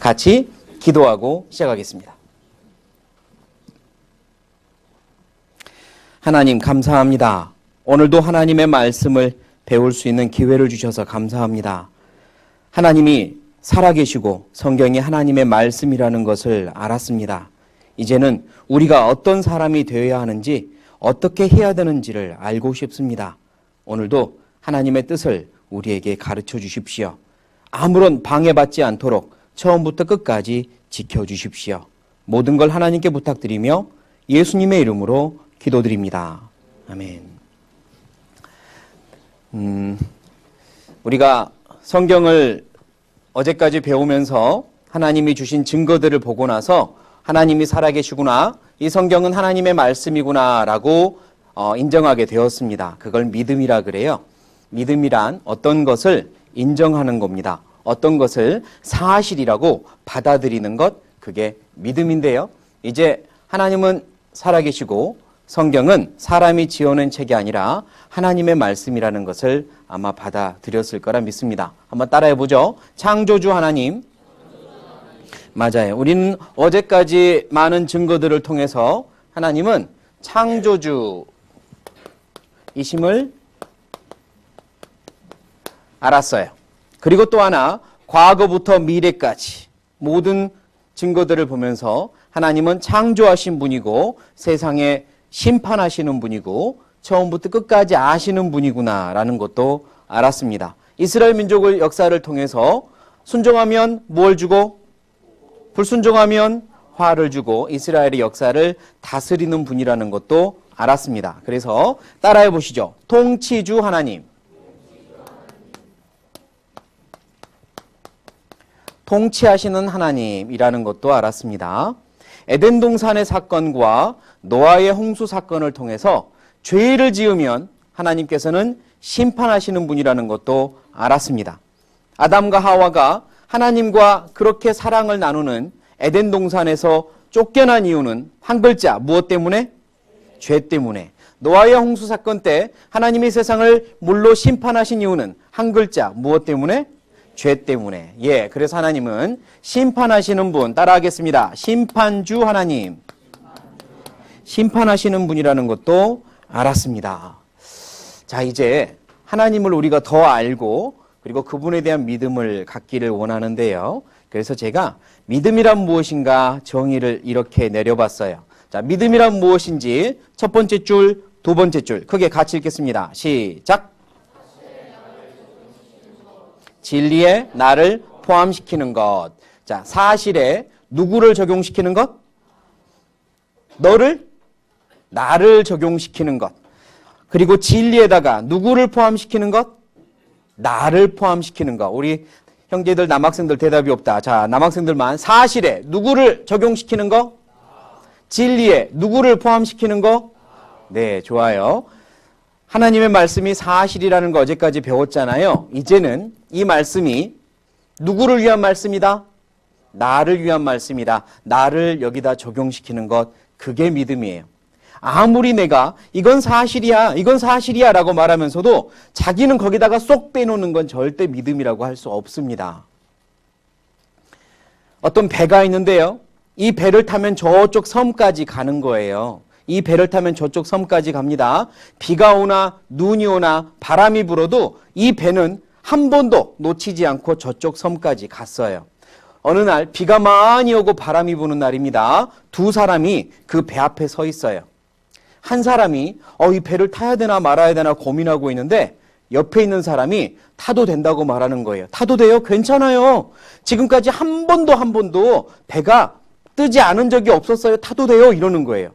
같이 기도하고 시작하겠습니다. 하나님 감사합니다. 오늘도 하나님의 말씀을 배울 수 있는 기회를 주셔서 감사합니다. 하나님이 살아계시고 성경이 하나님의 말씀이라는 것을 알았습니다. 이제는 우리가 어떤 사람이 되어야 하는지 어떻게 해야 되는지를 알고 싶습니다. 오늘도 하나님의 뜻을 우리에게 가르쳐 주십시오. 아무런 방해받지 않도록 처음부터 끝까지 지켜주십시오. 모든 걸 하나님께 부탁드리며 예수님의 이름으로 기도드립니다. 아멘. 우리가 성경을 어제까지 배우면서 하나님이 주신 증거들을 보고 나서 하나님이 살아계시구나, 이 성경은 하나님의 말씀이구나 라고 인정하게 되었습니다. 그걸 믿음이라 그래요. 믿음이란 어떤 것을 인정하는 겁니다. 어떤 것을 사실이라고 받아들이는 것, 그게 믿음인데요. 이제 하나님은 살아계시고 성경은 사람이 지어낸 책이 아니라 하나님의 말씀이라는 것을 아마 받아들였을 거라 믿습니다. 한번 따라해보죠. 창조주 하나님. 맞아요. 우리는 어제까지 많은 증거들을 통해서 하나님은 창조주이심을 알았어요. 그리고 또 하나, 과거부터 미래까지 모든 증거들을 보면서 하나님은 창조하신 분이고 세상에 심판하시는 분이고 처음부터 끝까지 아시는 분이구나라는 것도 알았습니다. 이스라엘 민족의 역사를 통해서 순종하면 뭘 주고 불순종하면 화를 주고 이스라엘의 역사를 다스리는 분이라는 것도 알았습니다. 그래서 따라해 보시죠. 통치주 하나님. 통치하시는 하나님이라는 것도 알았습니다. 에덴 동산의 사건과 노아의 홍수 사건을 통해서 죄를 지으면 하나님께서는 심판하시는 분이라는 것도 알았습니다. 아담과 하와가 하나님과 그렇게 사랑을 나누는 에덴 동산에서 쫓겨난 이유는 한 글자, 무엇 때문에? 죄 때문에. 노아의 홍수 사건 때 하나님이 세상을 물로 심판하신 이유는 한 글자, 무엇 때문에? 죄 때문에. 예, 그래서 하나님은 심판하시는 분, 따라하겠습니다. 심판주 하나님. 심판하시는 분이라는 것도 알았습니다. 자, 이제 하나님을 우리가 더 알고 그리고 그분에 대한 믿음을 갖기를 원하는데요. 그래서 제가 믿음이란 무엇인가 정의를 이렇게 내려봤어요. 자, 믿음이란 무엇인지 첫 번째 줄, 두 번째 줄 크게 같이 읽겠습니다. 시작. 진리에 나를 포함시키는 것. 자, 사실에 누구를 적용시키는 것? 너를, 나를 적용시키는 것. 그리고 진리에다가 누구를 포함시키는 것? 나를 포함시키는 것. 우리 형제들, 남학생들 대답이 없다. 자, 남학생들만. 사실에 누구를 적용시키는 거? 진리에 누구를 포함시키는 거? 네, 좋아요. 하나님의 말씀이 사실이라는 거 어제까지 배웠잖아요. 이제는 이 말씀이 누구를 위한 말씀이다? 나를 위한 말씀이다. 나를 여기다 적용시키는 것, 그게 믿음이에요. 아무리 내가 이건 사실이야, 이건 사실이야 라고 말하면서도 자기는 거기다가 쏙 빼놓는 건 절대 믿음이라고 할 수 없습니다. 어떤 배가 있는데요. 이 배를 타면 저쪽 섬까지 가는 거예요. 이 배를 타면 저쪽 섬까지 갑니다. 비가 오나 눈이 오나 바람이 불어도 이 배는 한 번도 놓치지 않고 저쪽 섬까지 갔어요. 어느 날 비가 많이 오고 바람이 부는 날입니다. 두 사람이 그 배 앞에 서 있어요. 한 사람이 이 배를 타야 되나 말아야 되나 고민하고 있는데 옆에 있는 사람이 타도 된다고 말하는 거예요. 타도 돼요? 괜찮아요. 지금까지 한 번도 배가 뜨지 않은 적이 없었어요. 타도 돼요? 이러는 거예요.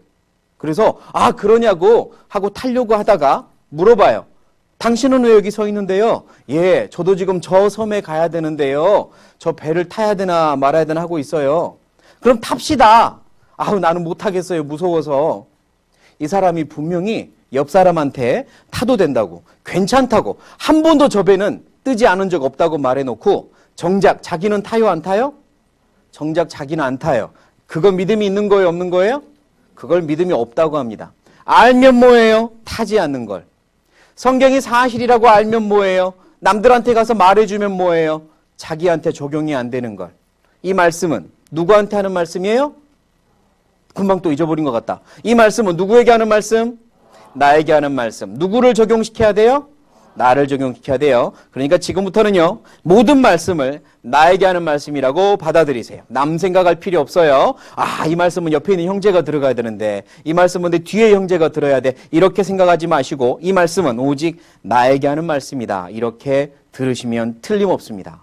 그래서 그러냐고 하고 타려고 하다가 물어봐요. 당신은 왜 여기 서 있는데요? 예, 저도 지금 저 섬에 가야 되는데요. 저 배를 타야 되나 말아야 되나 하고 있어요. 그럼 탑시다. 나는 못하겠어요. 무서워서. 이 사람이 분명히 옆 사람한테 타도 된다고, 괜찮다고, 한 번도 저 배는 뜨지 않은 적 없다고 말해놓고 정작 자기는 타요, 안 타요? 정작 자기는 안 타요. 그거 믿음이 있는 거예요, 없는 거예요? 그걸 믿음이 없다고 합니다. 알면 뭐예요? 타지 않는 걸. 성경이 사실이라고 알면 뭐예요? 남들한테 가서 말해주면 뭐예요? 자기한테 적용이 안 되는 걸. 이 말씀은 누구한테 하는 말씀이에요? 금방 또 잊어버린 것 같다. 이 말씀은 누구에게 하는 말씀? 나에게 하는 말씀. 누구를 적용시켜야 돼요? 나를 적용시켜야 돼요. 그러니까 지금부터는요, 모든 말씀을 나에게 하는 말씀이라고 받아들이세요. 남 생각할 필요 없어요. 아, 이 말씀은 옆에 있는 형제가 들어가야 되는데, 이 말씀은 내 뒤에 형제가 들어야 돼. 이렇게 생각하지 마시고, 이 말씀은 오직 나에게 하는 말씀이다. 이렇게 들으시면 틀림없습니다.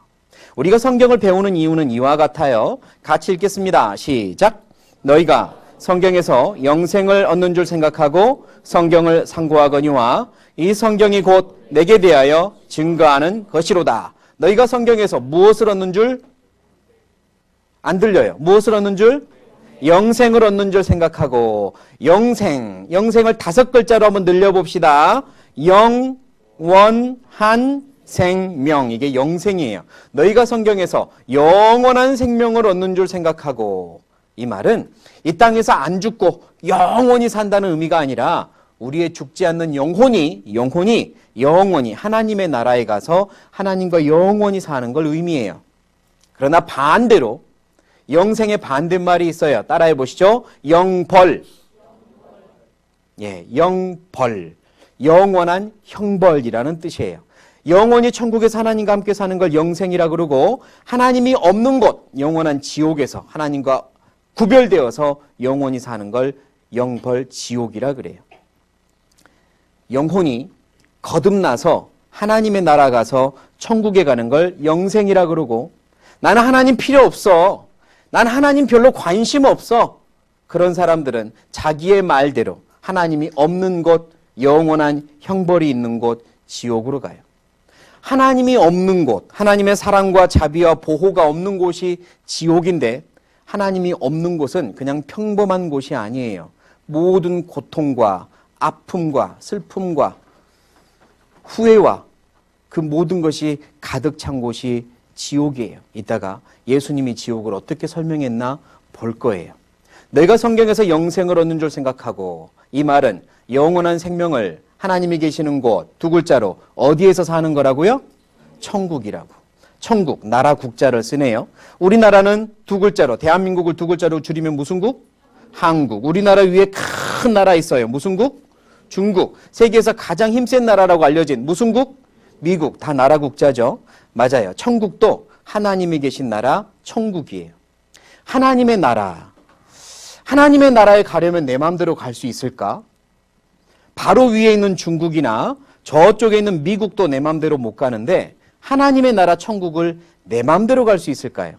우리가 성경을 배우는 이유는 이와 같아요. 같이 읽겠습니다. 시작. 너희가 성경에서 영생을 얻는 줄 생각하고 성경을 상고하거니와 이 성경이 곧 내게 대하여 증거하는 것이로다. 너희가 성경에서 무엇을 얻는 줄? 안 들려요. 무엇을 얻는 줄? 영생을 얻는 줄 생각하고, 영생을 5글자로 한번 늘려봅시다. 영원한 생명, 이게 영생이에요. 너희가 성경에서 영원한 생명을 얻는 줄 생각하고, 이 말은 이 땅에서 안 죽고 영원히 산다는 의미가 아니라 우리의 죽지 않는 영혼이 하나님의 나라에 가서 하나님과 영원히 사는 걸 의미해요. 그러나 반대로 영생의 반대말이 있어요. 따라해 보시죠. 영벌. 예, 영벌. 영원한 형벌이라는 뜻이에요. 영원히 천국에서 하나님과 함께 사는 걸 영생이라 그러고, 하나님이 없는 곳, 영원한 지옥에서 하나님과 구별되어서 영원히 사는 걸 영벌 지옥이라 그래요. 영혼이 거듭나서 하나님의 나라 가서 천국에 가는 걸 영생이라 그러고, 나는 하나님 필요 없어, 난 하나님 별로 관심 없어, 그런 사람들은 자기의 말대로 하나님이 없는 곳, 영원한 형벌이 있는 곳, 지옥으로 가요. 하나님이 없는 곳, 하나님의 사랑과 자비와 보호가 없는 곳이 지옥인데, 하나님이 없는 곳은 그냥 평범한 곳이 아니에요. 모든 고통과 아픔과 슬픔과 후회와 그 모든 것이 가득 찬 곳이 지옥이에요. 이따가 예수님이 지옥을 어떻게 설명했나 볼 거예요. 내가 성경에서 영생을 얻는 줄 생각하고, 이 말은 영원한 생명을 하나님이 계시는 곳, 2글자로 어디에서 사는 거라고요? 천국이라고. 천국, 나라 국자를 쓰네요. 우리나라는 2글자로, 대한민국을 2글자로 줄이면 무슨 국? 한국. 우리나라 위에 큰 나라 있어요. 무슨 국? 중국. 세계에서 가장 힘센 나라라고 알려진 무슨 국? 미국. 다 나라 국자죠. 맞아요. 천국도 하나님이 계신 나라, 천국이에요. 하나님의 나라에 가려면 내 마음대로 갈 수 있을까? 바로 위에 있는 중국이나 저쪽에 있는 미국도 내 마음대로 못 가는데, 하나님의 나라 천국을 내 마음대로 갈 수 있을까요?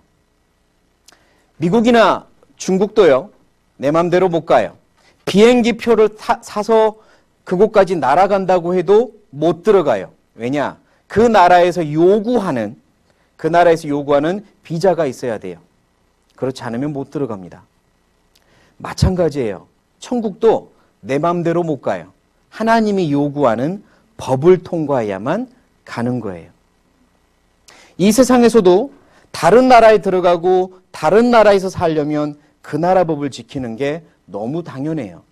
미국이나 중국도요, 내 마음대로 못 가요. 비행기 표를 사서 그곳까지 날아간다고 해도 못 들어가요. 왜냐? 그 나라에서 요구하는 비자가 있어야 돼요. 그렇지 않으면 못 들어갑니다. 마찬가지예요. 천국도 내 마음대로 못 가요. 하나님이 요구하는 법을 통과해야만 가는 거예요. 이 세상에서도 다른 나라에 들어가고 다른 나라에서 살려면 그 나라 법을 지키는 게 너무 당연해요.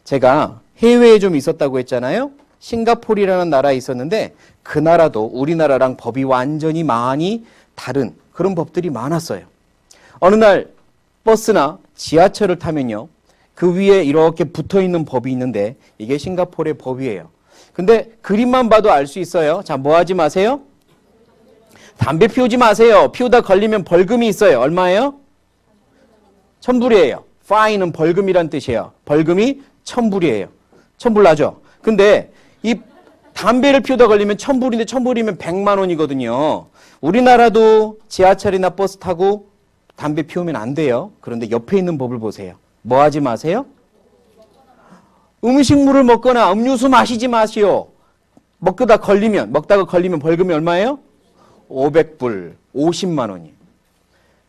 제가 해외에 좀 있었다고 했잖아요. 싱가포르라는 나라에 있었는데 그 나라도 우리나라랑 법이 완전히 많이 다른 그런 법들이 많았어요. 어느 날 버스나 지하철을 타면요, 그 위에 이렇게 붙어있는 법이 있는데 이게 싱가포르의 법이에요. 근데 그림만 봐도 알 수 있어요. 자, 뭐 하지 마세요? 담배 피우지 마세요. 피우다 걸리면 벌금이 있어요. 얼마예요? 1,000불이에요. fine은 벌금이란 뜻이에요. 벌금이 1,000불이에요. 1,000불 나죠? 근데 이 담배를 피우다 걸리면 1,000불인데 1,000불이면 100만 원이거든요. 우리나라도 지하철이나 버스 타고 담배 피우면 안 돼요. 그런데 옆에 있는 법을 보세요. 뭐 하지 마세요? 음식물을 먹거나 음료수 마시지 마시오. 먹다가 걸리면 벌금이 얼마예요? 500불, 50만 원이에요.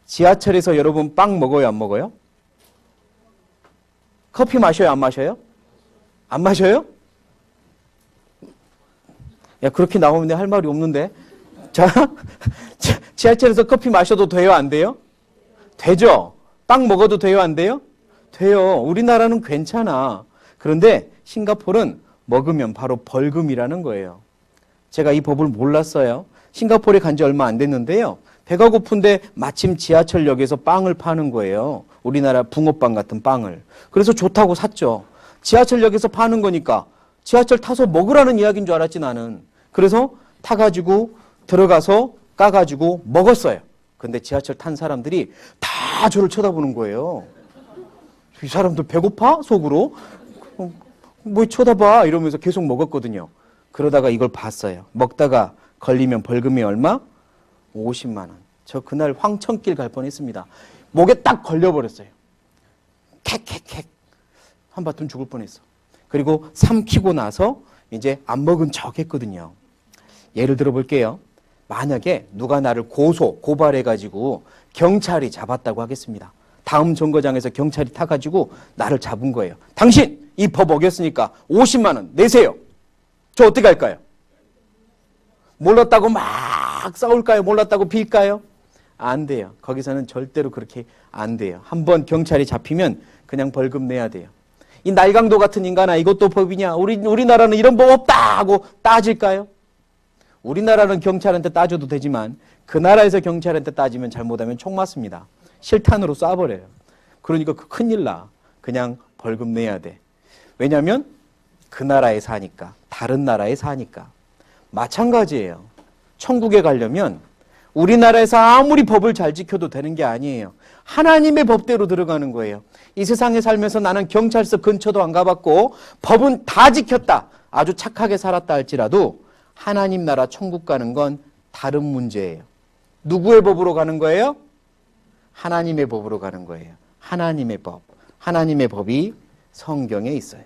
지하철에서 여러분 빵 먹어요, 안 먹어요? 커피 마셔요, 안 마셔요? 안 마셔요? 야, 그렇게 나오면 할 말이 없는데. 자, 지하철에서 커피 마셔도 돼요, 안 돼요? 되죠? 빵 먹어도 돼요, 안 돼요? 돼요. 우리나라는 괜찮아. 그런데 싱가포르는 먹으면 바로 벌금이라는 거예요. 제가 이 법을 몰랐어요. 싱가포르에 간 지 얼마 안 됐는데요. 배가 고픈데 마침 지하철역에서 빵을 파는 거예요. 우리나라 붕어빵 같은 빵을. 그래서 좋다고 샀죠. 지하철역에서 파는 거니까 지하철 타서 먹으라는 이야기인 줄 알았지 나는. 그래서 타가지고 들어가서 까가지고 먹었어요. 근데 지하철 탄 사람들이 다 저를 쳐다보는 거예요. 이 사람들 배고파? 속으로? 뭐 쳐다봐 이러면서 계속 먹었거든요. 그러다가 이걸 봤어요. 먹다가 걸리면 벌금이 얼마? 50만 원. 저 그날 황천길 갈 뻔했습니다. 목에 딱 걸려버렸어요. 캑캑캑. 한바탕 죽을 뻔했어. 그리고 삼키고 나서 이제 안 먹은 척 했거든요. 예를 들어 볼게요. 만약에 누가 나를 고발해가지고 경찰이 잡았다고 하겠습니다. 다음 정거장에서 경찰이 타가지고 나를 잡은 거예요. 당신 이 법 어겼으니까 50만 원 내세요. 저 어떻게 할까요? 몰랐다고 막 싸울까요? 몰랐다고 빌까요? 안 돼요. 거기서는 절대로 그렇게 안 돼요. 한번 경찰이 잡히면 그냥 벌금 내야 돼요. 이 날강도 같은 인간아 이것도 법이냐? 우리나라는 이런 법 없다 하고 따질까요? 우리나라는 경찰한테 따져도 되지만 그 나라에서 경찰한테 따지면 잘못하면 총 맞습니다. 실탄으로 쏴버려요. 그러니까 큰일 나. 그냥 벌금 내야 돼. 왜냐하면 그 나라에 사니까. 다른 나라에 사니까. 마찬가지예요. 천국에 가려면 우리나라에서 아무리 법을 잘 지켜도 되는 게 아니에요. 하나님의 법대로 들어가는 거예요. 이 세상에 살면서 나는 경찰서 근처도 안 가봤고 법은 다 지켰다. 아주 착하게 살았다 할지라도 하나님 나라 천국 가는 건 다른 문제예요. 누구의 법으로 가는 거예요? 하나님의 법으로 가는 거예요. 하나님의 법. 하나님의 법이 성경에 있어요.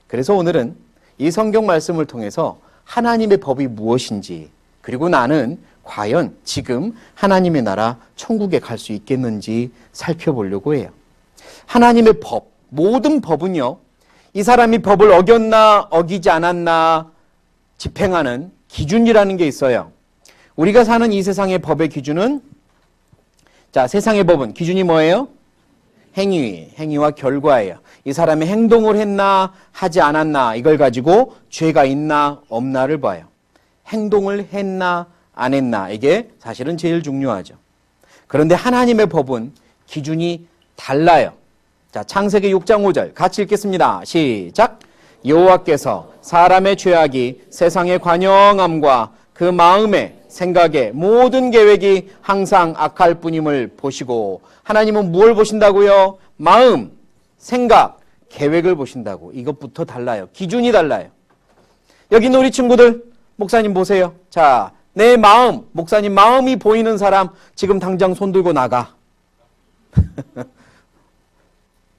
그래서 오늘은 이 성경 말씀을 통해서 하나님의 법이 무엇인지 그리고 나는 과연 지금 하나님의 나라 천국에 갈 수 있겠는지 살펴보려고 해요. 하나님의 법, 모든 법은요. 이 사람이 법을 어겼나 어기지 않았나 집행하는 기준이라는 게 있어요. 우리가 사는 이 세상의 법의 기준은 자, 세상의 법은 기준이 뭐예요? 행위와 결과예요. 이 사람이 행동을 했나 하지 않았나 이걸 가지고 죄가 있나 없나를 봐요. 행동을 했나 안 했나 이게 사실은 제일 중요하죠. 그런데 하나님의 법은 기준이 달라요. 자, 창세기 6장 5절 같이 읽겠습니다. 시작. 여호와께서 사람의 죄악이 세상의 관영함과 그 마음의 생각의 모든 계획이 항상 악할 뿐임을 보시고 하나님은 무엇을 보신다고요? 마음, 생각, 계획을 보신다고. 이것부터 달라요. 기준이 달라요. 여기 있는 우리 친구들 목사님 보세요. 자, 내 마음, 목사님 마음이 보이는 사람 지금 당장 손 들고 나가.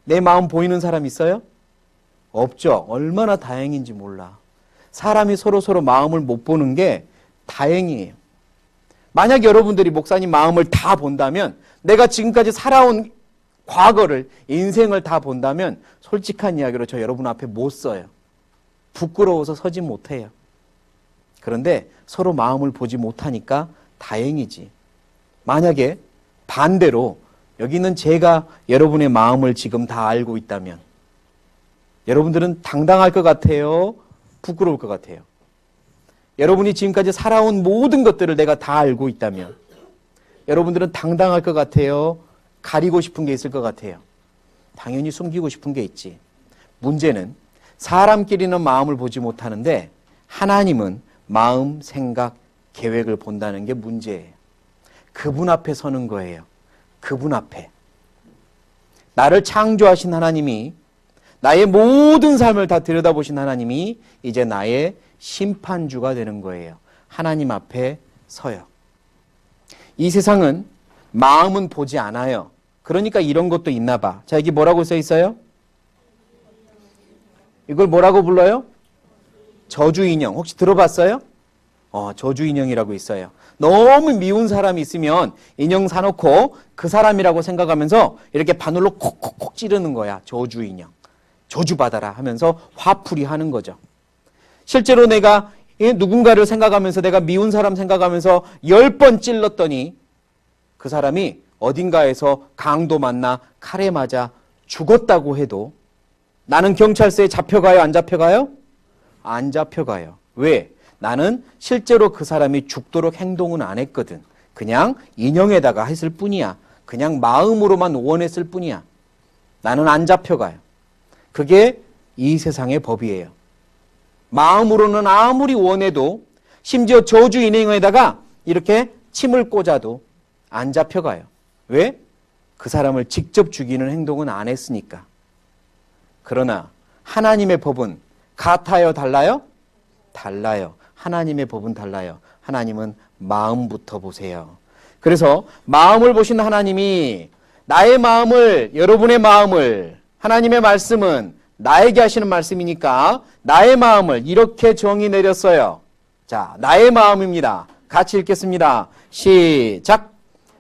내 마음 보이는 사람 있어요? 없죠. 얼마나 다행인지 몰라. 사람이 서로 마음을 못 보는 게 다행이에요. 만약 여러분들이 목사님 마음을 다 본다면 내가 지금까지 살아온 과거를 인생을 다 본다면 솔직한 이야기로 저 여러분 앞에 못 서요. 부끄러워서 서지 못해요. 그런데 서로 마음을 보지 못하니까 다행이지. 만약에 반대로 여기 있는 제가 여러분의 마음을 지금 다 알고 있다면 여러분들은 당당할 것 같아요? 부끄러울 것 같아요? 여러분이 지금까지 살아온 모든 것들을 내가 다 알고 있다면 여러분들은 당당할 것 같아요? 가리고 싶은 게 있을 것 같아요? 당연히 숨기고 싶은 게 있지. 문제는 사람끼리는 마음을 보지 못하는데 하나님은 마음, 생각, 계획을 본다는 게 문제예요. 그분 앞에 서는 거예요. 그분 앞에. 나를 창조하신 하나님이 나의 모든 삶을 다 들여다보신 하나님이 이제 나의 심판주가 되는 거예요. 하나님 앞에 서요. 이 세상은 마음은 보지 않아요. 그러니까 이런 것도 있나 봐. 자, 여기 뭐라고 써 있어요? 이걸 뭐라고 불러요? 저주인형. 혹시 들어봤어요? 저주인형이라고 있어요. 너무 미운 사람이 있으면 인형 사놓고 그 사람이라고 생각하면서 이렇게 바늘로 콕콕콕 찌르는 거야. 저주인형. 저주받아라 하면서 화풀이 하는 거죠. 실제로 내가 누군가를 생각하면서 내가 미운 사람 생각하면서 10번 찔렀더니 그 사람이 어딘가에서 강도 만나 칼에 맞아 죽었다고 해도 나는 경찰서에 잡혀가요? 안 잡혀가요? 안 잡혀가요. 왜? 나는 실제로 그 사람이 죽도록 행동은 안 했거든. 그냥 인형에다가 했을 뿐이야. 그냥 마음으로만 원했을 뿐이야. 나는 안 잡혀가요. 그게 이 세상의 법이에요. 마음으로는 아무리 원해도 심지어 저주 인형에다가 이렇게 침을 꽂아도 안 잡혀가요. 왜? 그 사람을 직접 죽이는 행동은 안 했으니까. 그러나 하나님의 법은 같아요? 달라요? 달라요. 하나님의 법은 달라요. 하나님은 마음부터 보세요. 그래서 마음을 보신 하나님이 나의 마음을, 여러분의 마음을, 하나님의 말씀은 나에게 하시는 말씀이니까 나의 마음을 이렇게 정의 내렸어요. 자, 나의 마음입니다. 같이 읽겠습니다. 시작.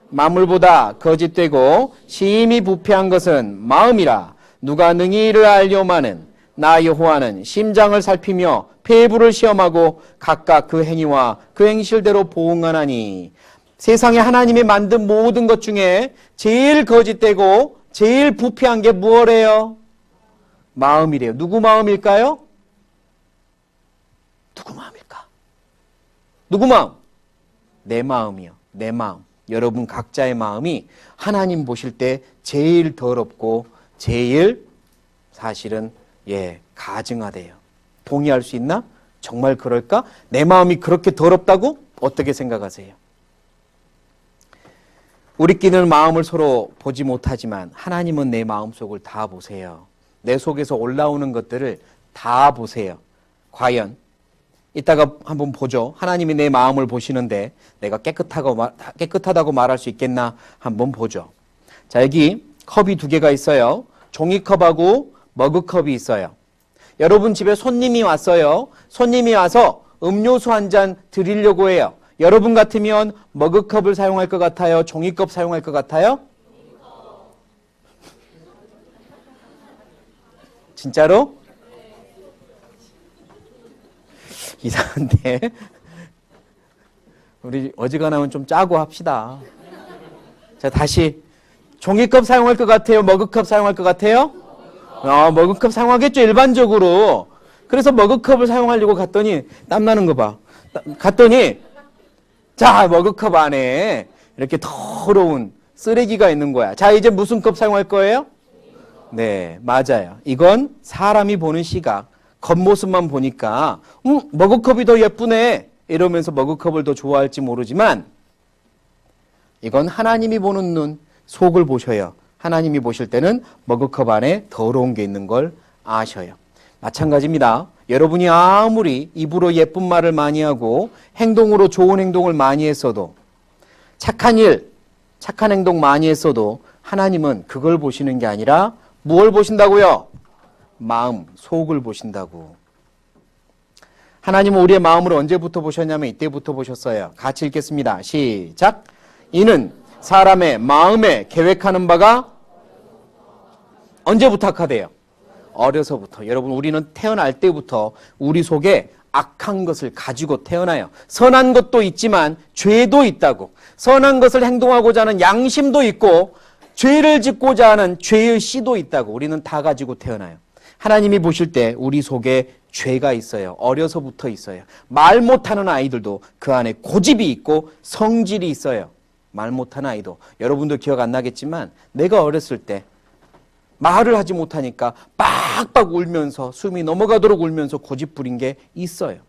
만물보다 거짓되고 심히 부패한 것은 마음이라. 누가 능히 이를 알려마는 나 여호와는 심장을 살피며 폐부를 시험하고 각각 그 행위와 그 행실대로 보응하나니. 세상에 하나님이 만든 모든 것 중에 제일 거짓되고 제일 부패한 게 무엇이래요? 마음이래요. 누구 마음일까요? 누구 마음일까? 누구 마음? 내 마음이요. 내 마음. 여러분 각자의 마음이 하나님 보실 때 제일 더럽고 제일 사실은 가증하대요. 동의할 수 있나? 정말 그럴까? 내 마음이 그렇게 더럽다고? 어떻게 생각하세요? 우리끼리는 마음을 서로 보지 못하지만 하나님은 내 마음속을 다 보세요. 내 속에서 올라오는 것들을 다 보세요. 과연 이따가 한번 보죠. 하나님이 내 마음을 보시는데 내가 깨끗하다고 말할 수 있겠나 한번 보죠. 자, 여기 컵이 두 개가 있어요. 종이컵하고 머그컵이 있어요. 여러분 집에 손님이 왔어요. 손님이 와서 음료수 한 잔 드리려고 해요. 여러분 같으면 머그컵을 사용할 것 같아요? 종이컵 사용할 것 같아요? 진짜로? 이상한데 우리 어지간하면 좀 짜고 합시다. 자, 다시 종이컵 사용할 것 같아요? 머그컵 사용할 것 같아요? 머그컵 사용하겠죠, 일반적으로. 그래서 머그컵을 사용하려고 갔더니 땀나는 거 봐. 갔더니 자, 머그컵 안에 이렇게 더러운 쓰레기가 있는 거야. 자, 이제 무슨 컵 사용할 거예요? 네, 맞아요. 이건 사람이 보는 시각, 겉모습만 보니까 머그컵이 더 예쁘네 이러면서 머그컵을 더 좋아할지 모르지만 이건 하나님이 보는 눈, 속을 보셔요. 하나님이 보실 때는 머그컵 안에 더러운 게 있는 걸 아셔요. 마찬가지입니다. 여러분이 아무리 입으로 예쁜 말을 많이 하고 행동으로 좋은 행동을 많이 했어도 착한 일, 착한 행동 많이 했어도 하나님은 그걸 보시는 게 아니라 무엇을 보신다고요? 마음, 속을 보신다고. 하나님은 우리의 마음을 언제부터 보셨냐면 이때부터 보셨어요. 같이 읽겠습니다. 시작. 이는 사람의 마음에 계획하는 바가 언제부터 악하대요? 어려서부터. 여러분, 우리는 태어날 때부터 우리 속에 악한 것을 가지고 태어나요. 선한 것도 있지만 죄도 있다고. 선한 것을 행동하고자 하는 양심도 있고 죄를 짓고자 하는 죄의 씨도 있다고. 우리는 다 가지고 태어나요. 하나님이 보실 때 우리 속에 죄가 있어요. 어려서부터 있어요. 말 못하는 아이들도 그 안에 고집이 있고 성질이 있어요. 말 못하는 아이도. 여러분도 기억 안 나겠지만 내가 어렸을 때 말을 하지 못하니까 빡빡 울면서 숨이 넘어가도록 울면서 고집 부린 게 있어요.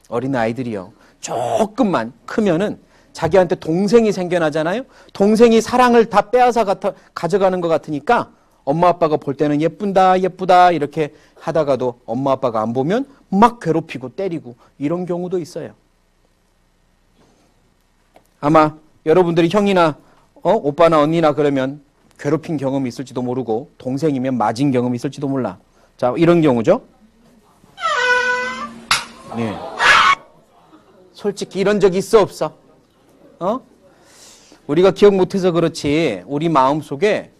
어린 아이들이요. 조금만 크면은 자기한테 동생이 생겨나잖아요. 동생이 사랑을 다 빼앗아 가져가는 것 같으니까 엄마 아빠가 볼 때는 예쁘다 예쁘다 이렇게 하다가도 엄마 아빠가 안 보면 막 괴롭히고 때리고 이런 경우도 있어요. 아마 여러분들이 형이나 오빠나 언니나 그러면 괴롭힌 경험이 있을지도 모르고 동생이면 맞은 경험이 있을지도 몰라. 자, 이런 경우죠. 네. 솔직히 이런 적 있어 없어? 우리가 기억 못해서 그렇지 우리 마음속에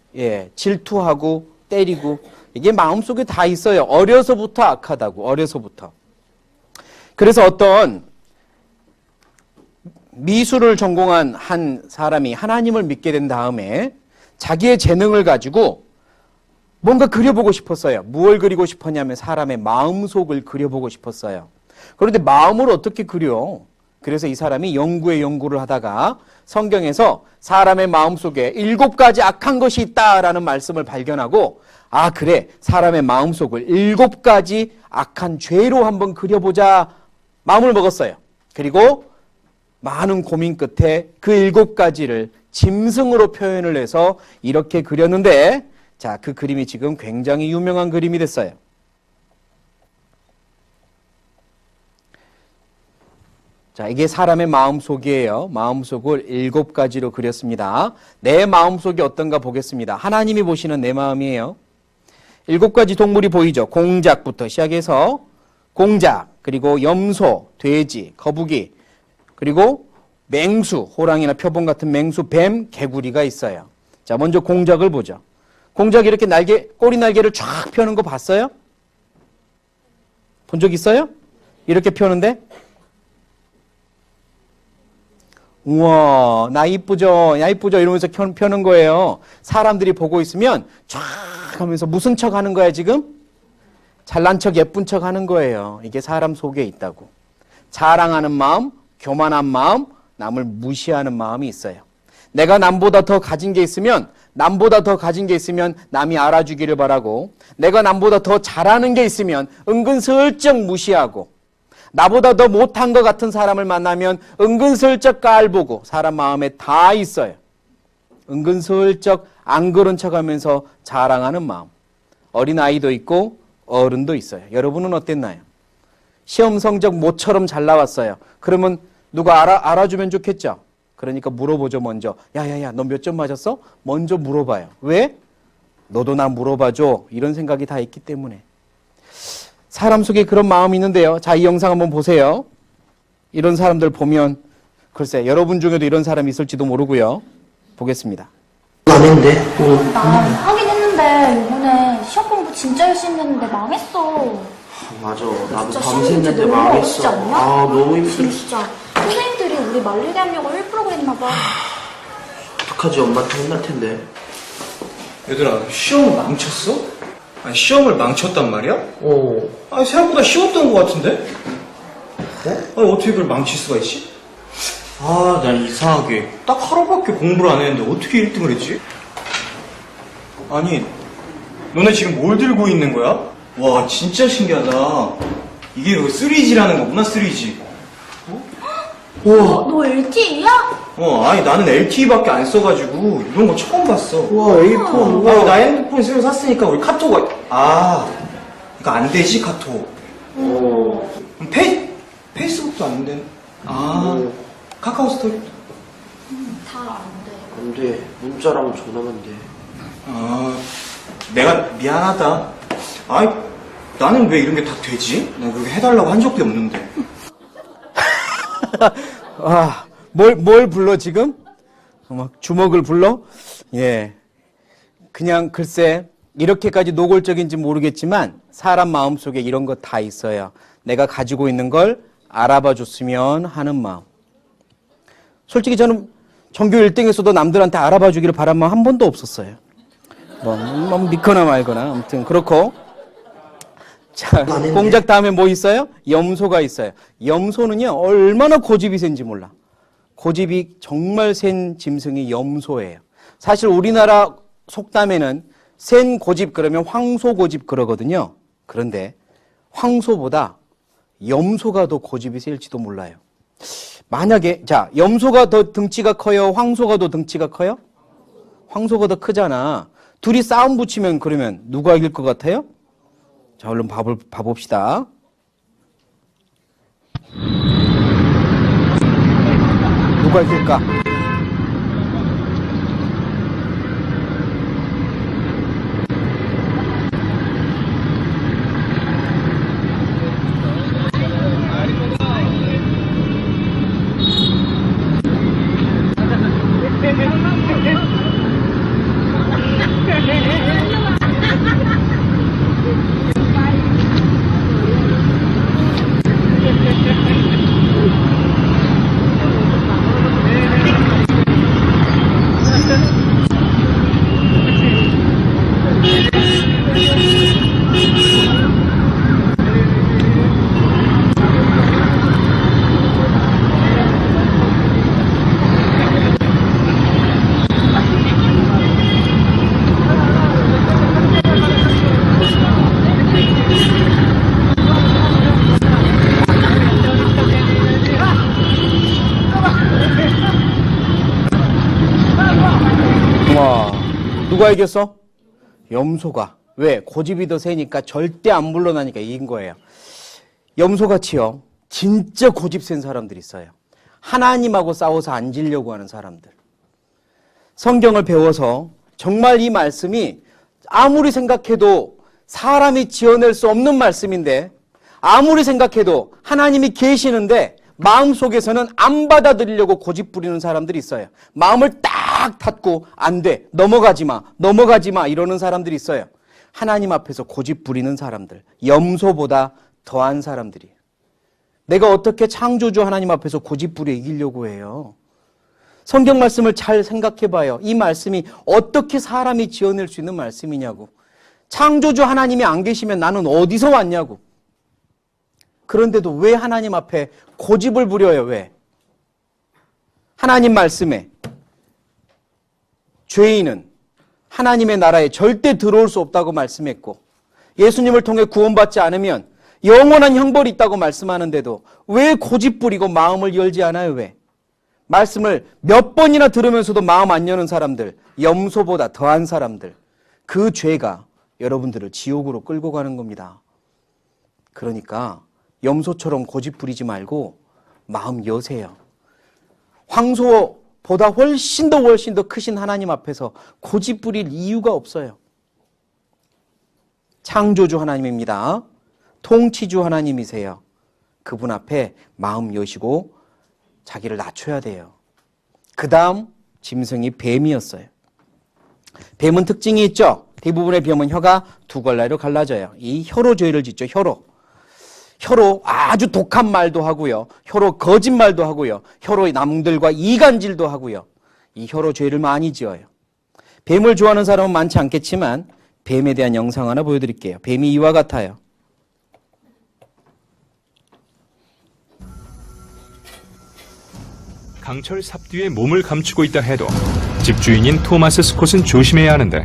질투하고 때리고 이게 마음속에 다 있어요. 어려서부터 악하다고. 어려서부터. 그래서 어떤 미술을 전공한 한 사람이 하나님을 믿게 된 다음에 자기의 재능을 가지고 뭔가 그려보고 싶었어요. 무엇을 그리고 싶었냐면 사람의 마음속을 그려보고 싶었어요. 그런데 마음을 어떻게 그려? 그래서 이 사람이 연구를 하다가 성경에서 사람의 마음속에 7가지 악한 것이 있다라는 말씀을 발견하고, 아 그래, 사람의 마음속을 7가지 악한 죄로 한번 그려보자 마음을 먹었어요. 그리고 많은 고민 끝에 그 7가지를 짐승으로 표현을 해서 이렇게 그렸는데, 자, 그 그림이 지금 굉장히 유명한 그림이 됐어요. 자, 이게 사람의 마음속이에요. 마음속을 7가지로 그렸습니다. 내 마음속이 어떤가 보겠습니다. 하나님이 보시는 내 마음이에요. 7가지 동물이 보이죠. 공작부터 시작해서 공작, 그리고 염소, 돼지, 거북이, 그리고 맹수, 호랑이나 표범 같은 맹수, 뱀, 개구리가 있어요. 자, 먼저 공작을 보죠. 공작이 이렇게 꼬리 날개를 쫙 펴는 거 봤어요? 본 적 있어요? 이렇게 펴는데? 우와, 나 이쁘죠? 야, 이쁘죠? 이러면서 펴는 거예요. 사람들이 보고 있으면 쫙 하면서 무슨 척 하는 거야, 지금? 잘난 척, 예쁜 척 하는 거예요. 이게 사람 속에 있다고. 자랑하는 마음, 교만한 마음, 남을 무시하는 마음이 있어요. 내가 남보다 더 가진 게 있으면, 남이 알아주기를 바라고, 내가 남보다 더 잘하는 게 있으면 은근슬쩍 무시하고, 나보다 더 못한 것 같은 사람을 만나면 은근슬쩍 깔보고, 사람 마음에 다 있어요. 은근슬쩍 안 그런 척하면서 자랑하는 마음. 어린아이도 있고 어른도 있어요. 여러분은 어땠나요? 시험 성적 모처럼 잘 나왔어요. 그러면 누가 알아주면 좋겠죠? 그러니까 물어보죠, 먼저. 야야야, 너 몇 점 맞았어? 먼저 물어봐요. 왜? 너도 나 물어봐줘. 이런 생각이 다 있기 때문에. 사람 속에 그런 마음이 있는데요. 자, 이 영상 한번 보세요. 이런 사람들 보면 글쎄 여러분 중에도 이런 사람이 있을지도 모르고요. 보겠습니다. 안 했는데? 나 하긴 했는데 이번에 시험 공부 진짜 열심히 했는데 망했어. 맞아. 나도 진짜 밤샜는데 너무 망했어. 어렵지 않냐? 아, 너무 힘들어. 진짜 선생님들이 우리 말리게 하려고 일부러 그랬나봐. 어떡하지? 엄마한테 혼날 텐데. 얘들아, 시험을 망쳤어? 아니, 시험을 망쳤단 말이야? 아니, 생각보다 쉬웠던 것 같은데? 그래? 아니, 어떻게 그걸 망칠 수가 있지? 아, 난 이상하게 딱 하루밖에 공부를 안 했는데 어떻게 1등을 했지? 아니, 너네 지금 뭘 들고 있는 거야? 와, 진짜 신기하다. 이게 그 3G라는 거구나, 3G. 우와. 너 LTE야? 아니, 나는 LTE밖에 안 써가지고 이런 거 처음 봤어. 우와, 에이폰. 아, 나 핸드폰 새로 샀으니까 우리 카톡, 이거 안 되지, 카톡. 그럼 페이스북도 안 돼. 카카오 스토리. 다 안 돼. 안 돼. 문자랑 전화만 돼. 내가 미안하다. 나는 왜 이런 게 다 되지? 난 그렇게 해달라고 한 적도 없는데. 뭘 불러 지금? 막 주먹을 불러? 예. 그냥 글쎄 이렇게까지 노골적인지 모르겠지만 사람 마음속에 이런 거 다 있어요. 내가 가지고 있는 걸 알아봐 줬으면 하는 마음. 솔직히 저는 전교 1등에서도 남들한테 알아봐 주기를 바란 마음 한 번도 없었어요. 뭐 믿거나 말거나 아무튼 그렇고. 자, 공작 다음에 뭐 있어요? 염소가 있어요. 염소는요 얼마나 고집이 센지 몰라. 고집이 정말 센 짐승이 염소예요. 사실 우리나라 속담에는 센 고집 그러면 황소 고집 그러거든요. 그런데 황소보다 염소가 더 고집이 셀지도 몰라요. 만약에 자, 염소가 더 등치가 커요? 황소가 더 등치가 커요? 황소가 더 크잖아. 둘이 싸움 붙이면 그러면 누가 이길 것 같아요? 자, 얼른 봐봅시다. 누가 이길까? 누가 이겼어? 염소가. 왜? 고집이 더 세니까 절대 안 물러나니까 이긴 거예요. 염소같이요. 진짜 고집 센 사람들이 있어요. 하나님하고 싸워서 안 지려고 하는 사람들. 성경을 배워서 정말 이 말씀이 아무리 생각해도 사람이 지어낼 수 없는 말씀인데 아무리 생각해도 하나님이 계시는데 마음속에서는 안 받아들이려고 고집 부리는 사람들이 있어요. 마음을 딱 닫고 안 돼. 넘어가지 마 이러는 사람들이 있어요. 하나님 앞에서 고집 부리는 사람들. 염소보다 더한 사람들이에요. 내가 어떻게 창조주 하나님 앞에서 고집 부려 이기려고 해요? 성경 말씀을 잘 생각해 봐요. 이 말씀이 어떻게 사람이 지어낼 수 있는 말씀이냐고. 창조주 하나님이 안 계시면 나는 어디서 왔냐고. 그런데도 왜 하나님 앞에 고집을 부려요? 왜? 하나님 말씀에 죄인은 하나님의 나라에 절대 들어올 수 없다고 말씀했고 예수님을 통해 구원받지 않으면 영원한 형벌이 있다고 말씀하는데도 왜 고집 부리고 마음을 열지 않아요? 왜? 말씀을 몇 번이나 들으면서도 마음 안 여는 사람들, 염소보다 더한 사람들, 그 죄가 여러분들을 지옥으로 끌고 가는 겁니다. 그러니까 염소처럼 고집 부리지 말고 마음 여세요. 황소보다 훨씬 더 크신 하나님 앞에서 고집 부릴 이유가 없어요. 창조주 하나님입니다. 통치주 하나님이세요. 그분 앞에 마음 여시고 자기를 낮춰야 돼요. 그 다음 짐승이 뱀이었어요. 뱀은 특징이 있죠. 대부분의 뱀은 혀가 두 갈래로 갈라져요. 이 혀로 죄를 짓죠. 혀로 아주 독한 말도 하고요. 혀로 거짓말도 하고요. 혀로 남들과 이간질도 하고요. 이 혀로 죄를 많이 지어요. 뱀을 좋아하는 사람은 많지 않겠지만 뱀에 대한 영상 하나 보여드릴게요. 뱀이 이와 같아요. 강철 삽 뒤에 몸을 감추고 있다 해도 집주인인 토마스 스콧은 조심해야 하는데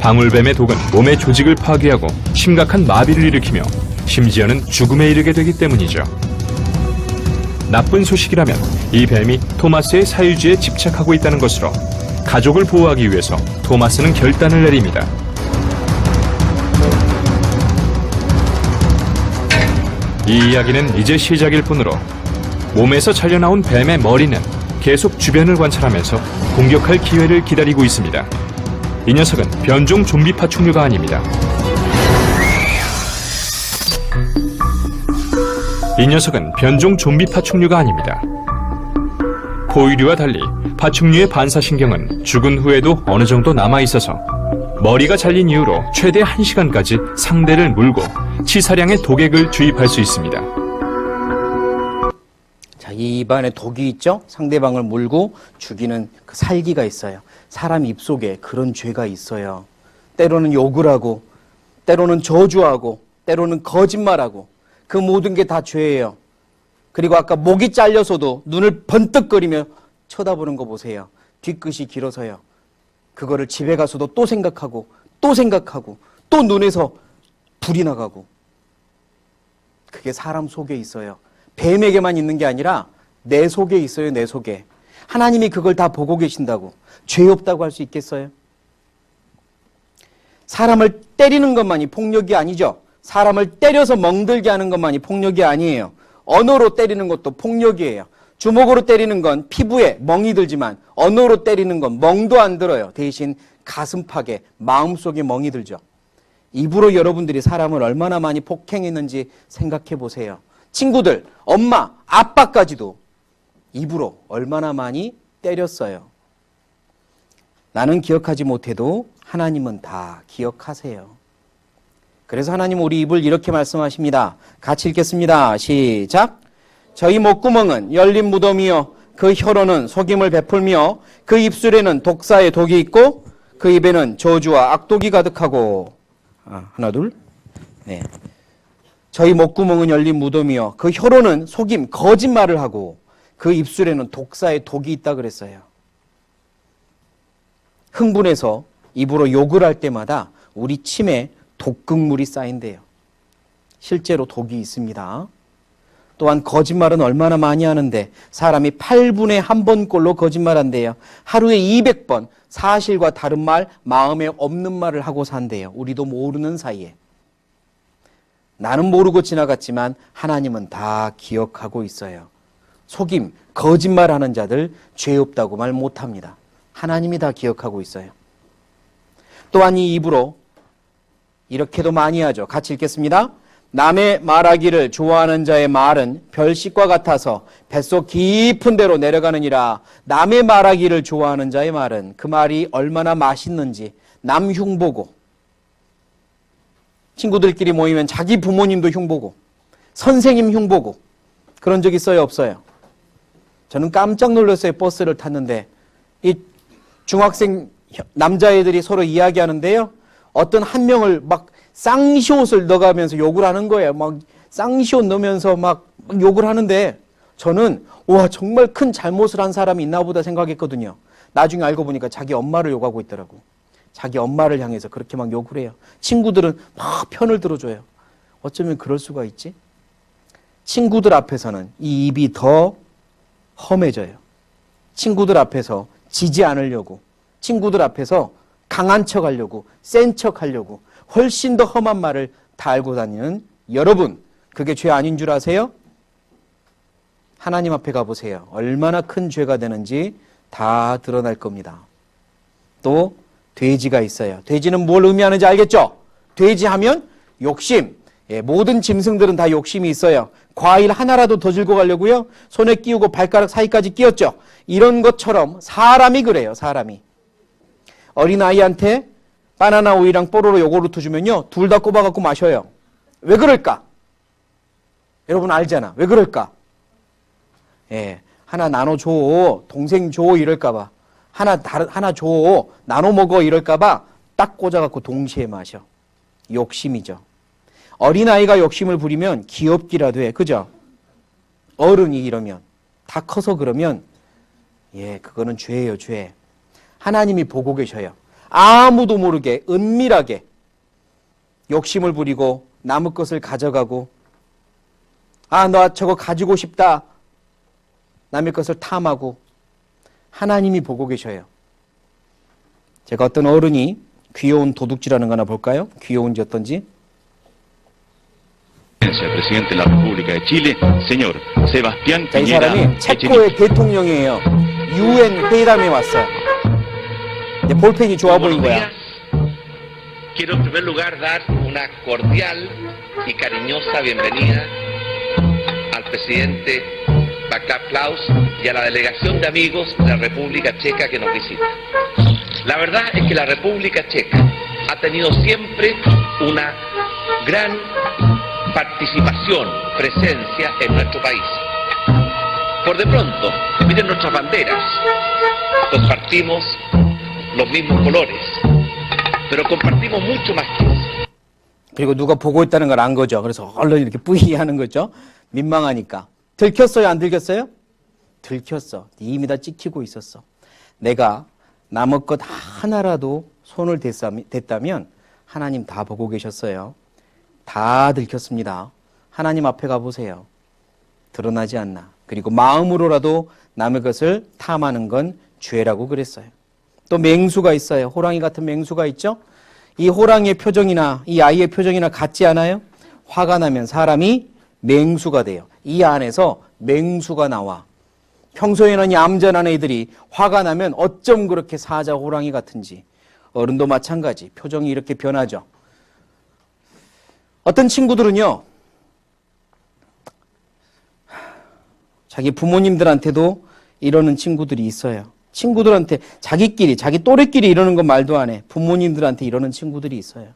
방울뱀의 독은 몸의 조직을 파괴하고 심각한 마비를 일으키며 심지어는 죽음에 이르게 되기 때문이죠. 나쁜 소식이라면 이 뱀이 토마스의 사유지에 집착하고 있다는 것으로 가족을 보호하기 위해서 토마스는 결단을 내립니다. 이 이야기는 이제 시작일 뿐으로 몸에서 잘려나온 뱀의 머리는 계속 주변을 관찰하면서 공격할 기회를 기다리고 있습니다. 이 녀석은 변종 좀비 파충류가 아닙니다. 포유류와 달리 파충류의 반사신경은 죽은 후에도 어느 정도 남아있어서 머리가 잘린 이후로 최대 1시간까지 상대를 물고 치사량의 독액을 주입할 수 있습니다. 자, 이 입안에 독이 있죠? 상대방을 물고 죽이는 그 살기가 있어요. 사람 입속에 그런 죄가 있어요. 때로는 욕을 하고, 때로는 저주하고, 때로는 거짓말하고, 그 모든 게 다 죄예요. 그리고 아까 목이 잘려서도 눈을 번뜩거리며 쳐다보는 거 보세요. 뒤끝이 길어서요. 그거를 집에 가서도 또 생각하고, 또 눈에서 불이 나가고. 그게 사람 속에 있어요. 뱀에게만 있는 게 아니라 내 속에 있어요. 내 속에. 하나님이 그걸 다 보고 계신다고. 죄 없다고 할 수 있겠어요? 사람을 때리는 것만이 폭력이 아니죠. 사람을 때려서 멍들게 하는 것만이 폭력이 아니에요. 언어로 때리는 것도 폭력이에요. 주먹으로 때리는 건 피부에 멍이 들지만 언어로 때리는 건 멍도 안 들어요. 대신 가슴팍에 마음속에 멍이 들죠. 입으로 여러분들이 사람을 얼마나 많이 폭행했는지 생각해 보세요. 친구들, 엄마, 아빠까지도 입으로 얼마나 많이 때렸어요. 나는 기억하지 못해도 하나님은 다 기억하세요. 그래서 하나님 우리 입을 이렇게 말씀하십니다. 같이 읽겠습니다. 시작. 저희 목구멍은 열린 무덤이요 그 혀로는 속임을 베풀며 그 입술에는 독사의 독이 있고 그 입에는 저주와 악독이 가득하고. 하나 둘. 네. 저희 목구멍은 열린 무덤이요 그 혀로는 속임 거짓말을 하고 그 입술에는 독사의 독이 있다 그랬어요. 흥분해서 입으로 욕을 할 때마다 우리 침에 독극물이 쌓인대요. 실제로 독이 있습니다. 또한 거짓말은 얼마나 많이 하는데 사람이 8분에 1번꼴로 거짓말한대요. 하루에 200번 사실과 다른 말, 마음에 없는 말을 하고 산대요. 우리도 모르는 사이에. 나는 모르고 지나갔지만 하나님은 다 기억하고 있어요. 속임, 거짓말하는 자들 죄 없다고 말 못합니다. 하나님이 다 기억하고 있어요. 또한 이 입으로 이렇게도 많이 하죠. 같이 읽겠습니다. 남의 말하기를 좋아하는 자의 말은 별식과 같아서 뱃속 깊은 데로 내려가느니라. 남의 말하기를 좋아하는 자의 말은 그 말이 얼마나 맛있는지 남 흉보고, 친구들끼리 모이면 자기 부모님도 흉보고 선생님 흉보고 그런 적 있어요, 없어요? 저는 깜짝 놀랐어요. 버스를 탔는데 이 중학생 남자애들이 서로 이야기하는데요, 어떤 한 명을 막 쌍시옷을 넣어가면서 욕을 하는 거예요. 막 쌍시옷 넣으면서 막 욕을 하는데 저는 와, 정말 큰 잘못을 한 사람이 있나 보다 생각했거든요. 나중에 알고 보니까 자기 엄마를 욕하고 있더라고. 자기 엄마를 향해서 그렇게 막 욕을 해요. 친구들은 막 편을 들어줘요. 어쩌면 그럴 수가 있지? 친구들 앞에서는 이 입이 더 험해져요. 친구들 앞에서 지지 않으려고, 친구들 앞에서 강한 척 하려고, 센 척 하려고 훨씬 더 험한 말을 다 알고 다니는 여러분, 그게 죄 아닌 줄 아세요? 하나님 앞에 가보세요. 얼마나 큰 죄가 되는지 다 드러날 겁니다. 또 돼지가 있어요. 돼지는 뭘 의미하는지 알겠죠? 돼지 하면 욕심. 예, 모든 짐승들은 다 욕심이 있어요. 과일 하나라도 더 들고 가려고요. 손에 끼우고 발가락 사이까지 끼웠죠. 이런 것처럼 사람이 그래요. 사람이. 어린아이한테 바나나 우유랑 뽀로로 요구르트 주면요, 둘 다 꼽아갖고 마셔요. 왜 그럴까? 여러분 알잖아. 왜 그럴까? 예, 하나 나눠줘, 동생 줘 이럴까봐. 하나 줘, 나눠 먹어 이럴까봐 딱 꽂아갖고 동시에 마셔. 욕심이죠. 어린아이가 욕심을 부리면 귀엽기라도 해. 그죠? 어른이 이러면, 다 커서 그러면, 예, 그거는 죄예요, 죄. 하나님이 보고 계셔요. 아무도 모르게 은밀하게 욕심을 부리고 남의 것을 가져가고, 아, 너 저거 가지고 싶다. 남의 것을 탐하고, 하나님이 보고 계셔요. 제가 어떤 어른이 귀여운 도둑질하는 거 하나 볼까요? 귀여운지 어떤지. Presidente de la República de Chile, señor Sebastián 자, 이 Piñera 사람이 Echenique. 체코의 대통령이에요. UN 회담에 왔어요. 근데 볼펜이 좋아 보인 거야. Quiero en primer lugar dar una cordial y cariñosa bienvenida al presidente Václav Klaus y a la delegación de amigos de la República Checa que nos visita. La verdad es que la República Checa ha tenido siempre una gran participación, presencia en nuestro país. Por de pronto, miren nuestras banderas, compartimos los mismos colores, pero compartimos mucho más que eso. 그리고 누가 보고 있다는 걸 안 거죠. 그래서 얼른 이렇게 뿌이 하는 거죠. 민망하니까. 들켰어요, 안 들켰어요? 들켰어. 이미 다 찍히고 있었어. 내가 남의 것 하나라도 손을 댔다면 하나님 다 보고 계셨어요. 다 들켰습니다. 하나님 앞에 가보세요. 드러나지 않나. 그리고 마음으로라도 남의 것을 탐하는 건 죄라고 그랬어요. 또 맹수가 있어요. 호랑이 같은 맹수가 있죠? 이 호랑이의 표정이나 이 아이의 표정이나 같지 않아요? 화가 나면 사람이 맹수가 돼요. 이 안에서 맹수가 나와. 평소에는 얌전한 애들이 화가 나면 어쩜 그렇게 사자 호랑이 같은지. 어른도 마찬가지. 표정이 이렇게 변하죠. 어떤 친구들은요, 자기 부모님들한테도 이러는 친구들이 있어요. 친구들한테 자기끼리, 자기 또래끼리 이러는 건 말도 안 해. 부모님들한테 이러는 친구들이 있어요.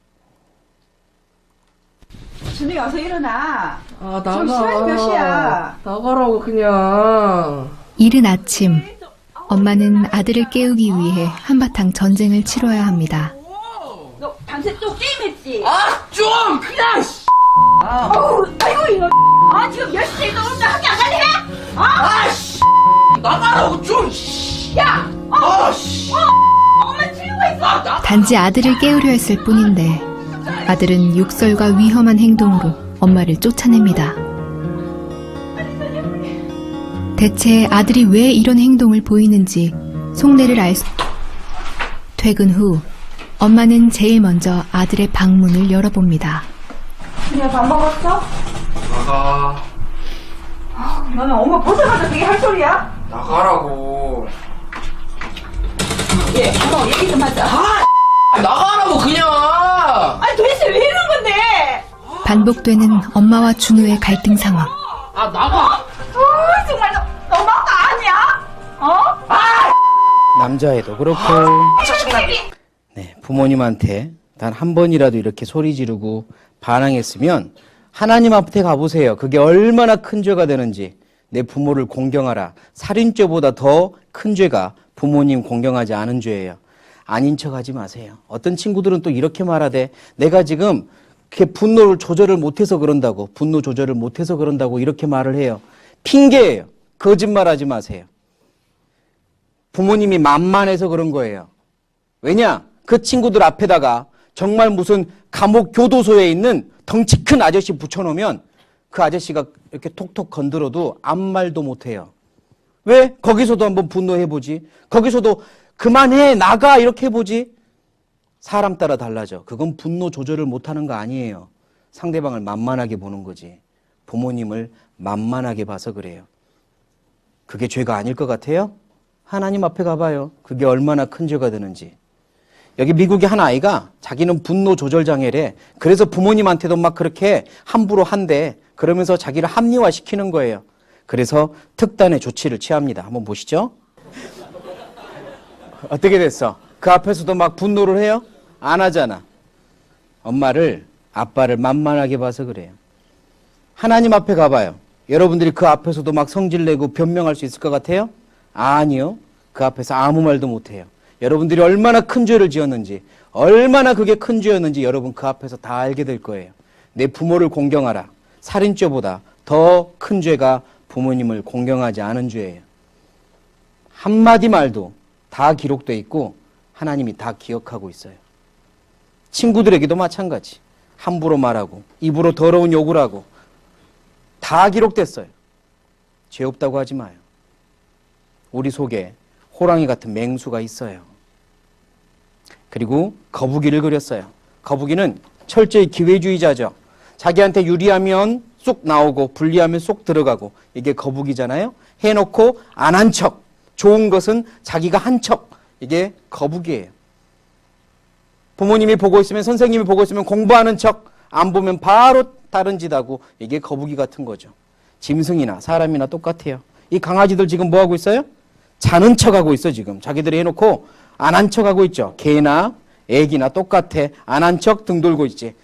준이 어서 일어나. 아, 지금 시간이 몇 시야? 나가라고 그냥. 이른 아침, 엄마는 아들을 깨우기 위해 한바탕 전쟁을 치러야 합니다. 너 밤새 또 게임했지? 아, 좀 그냥. 아이고 이거. 지금 10시에 떠오른다 학교 안 갈래? 나가라고 좀. 야! 엄마 치우고 있어. 단지 아들을 깨우려 했을 뿐인데 아들은 욕설과 위험한 행동으로 엄마를 쫓아냅니다. 대체 아들이 왜 이런 행동을 보이는지 속내를 알 수... 퇴근 후 엄마는 제일 먼저 아들의 방문을 열어봅니다. 그래, 밥 먹었어? 나가. 너는 엄마 보자마자 그게 할 소리야? 나가라고. 예, 엄마 얘기 좀 하자. 나가라고, 그냥! 아니, 도대체 왜 이런 건데? 반복되는 엄마와 준우의 갈등 상황. 나가! 정말 너무한 거 아니야? 남자애도 그렇고 네, 부모님한테 단 한 번이라도 이렇게 소리 지르고 반항했으면 하나님 앞에 가보세요. 그게 얼마나 큰 죄가 되는지. 내 부모를 공경하라. 살인죄보다 더 큰 죄가 부모님 공경하지 않은 죄예요. 아닌 척하지 마세요. 어떤 친구들은 또 이렇게 말하되 내가 지금 분노를 조절을 못해서 그런다고, 분노 조절을 못해서 그런다고 이렇게 말을 해요. 핑계예요. 거짓말하지 마세요. 부모님이 만만해서 그런 거예요. 왜냐? 그 친구들 앞에다가 정말 무슨 감옥 교도소에 있는 덩치 큰 아저씨 붙여놓으면 그 아저씨가 이렇게 톡톡 건드려도 아무 말도 못해요. 왜? 거기서도 한번 분노해보지. 거기서도 그만해, 나가 이렇게 해보지. 사람 따라 달라져. 그건 분노 조절을 못하는 거 아니에요. 상대방을 만만하게 보는 거지. 부모님을 만만하게 봐서 그래요. 그게 죄가 아닐 것 같아요? 하나님 앞에 가봐요. 그게 얼마나 큰 죄가 되는지. 여기 미국의 한 아이가 자기는 분노 조절 장애래. 그래서 부모님한테도 막 그렇게 함부로 한대. 그러면서 자기를 합리화시키는 거예요. 그래서 특단의 조치를 취합니다. 한번 보시죠. 어떻게 됐어? 그 앞에서도 막 분노를 해요? 안 하잖아. 엄마를, 아빠를 만만하게 봐서 그래요. 하나님 앞에 가봐요. 여러분들이 그 앞에서도 막 성질내고 변명할 수 있을 것 같아요? 아니요. 그 앞에서 아무 말도 못해요. 여러분들이 얼마나 큰 죄를 지었는지, 얼마나 그게 큰 죄였는지 여러분 그 앞에서 다 알게 될 거예요. 내 부모를 공경하라. 살인죄보다 더 큰 죄가 부모님을 공경하지 않은 죄예요. 한마디 말도 다 기록돼 있고 하나님이 다 기억하고 있어요. 친구들에게도 마찬가지. 함부로 말하고 입으로 더러운 욕을 하고 다 기록됐어요. 죄 없다고 하지 마요. 우리 속에 호랑이 같은 맹수가 있어요. 그리고 거북이를 그렸어요. 거북이는 철저히 기회주의자죠. 자기한테 유리하면 쑥 나오고 불리하면 쏙 들어가고, 이게 거북이잖아요. 해놓고 안 한 척, 좋은 것은 자기가 한 척, 이게 거북이에요. 부모님이 보고 있으면, 선생님이 보고 있으면 공부하는 척, 안 보면 바로 다른 짓 하고, 이게 거북이 같은 거죠. 짐승이나 사람이나 똑같아요. 이 강아지들 지금 뭐 하고 있어요? 자는 척하고 있어. 지금 자기들이 해놓고 안 한 척하고 있죠. 개나 애기나 똑같아. 안 한 척 등 돌고 있지.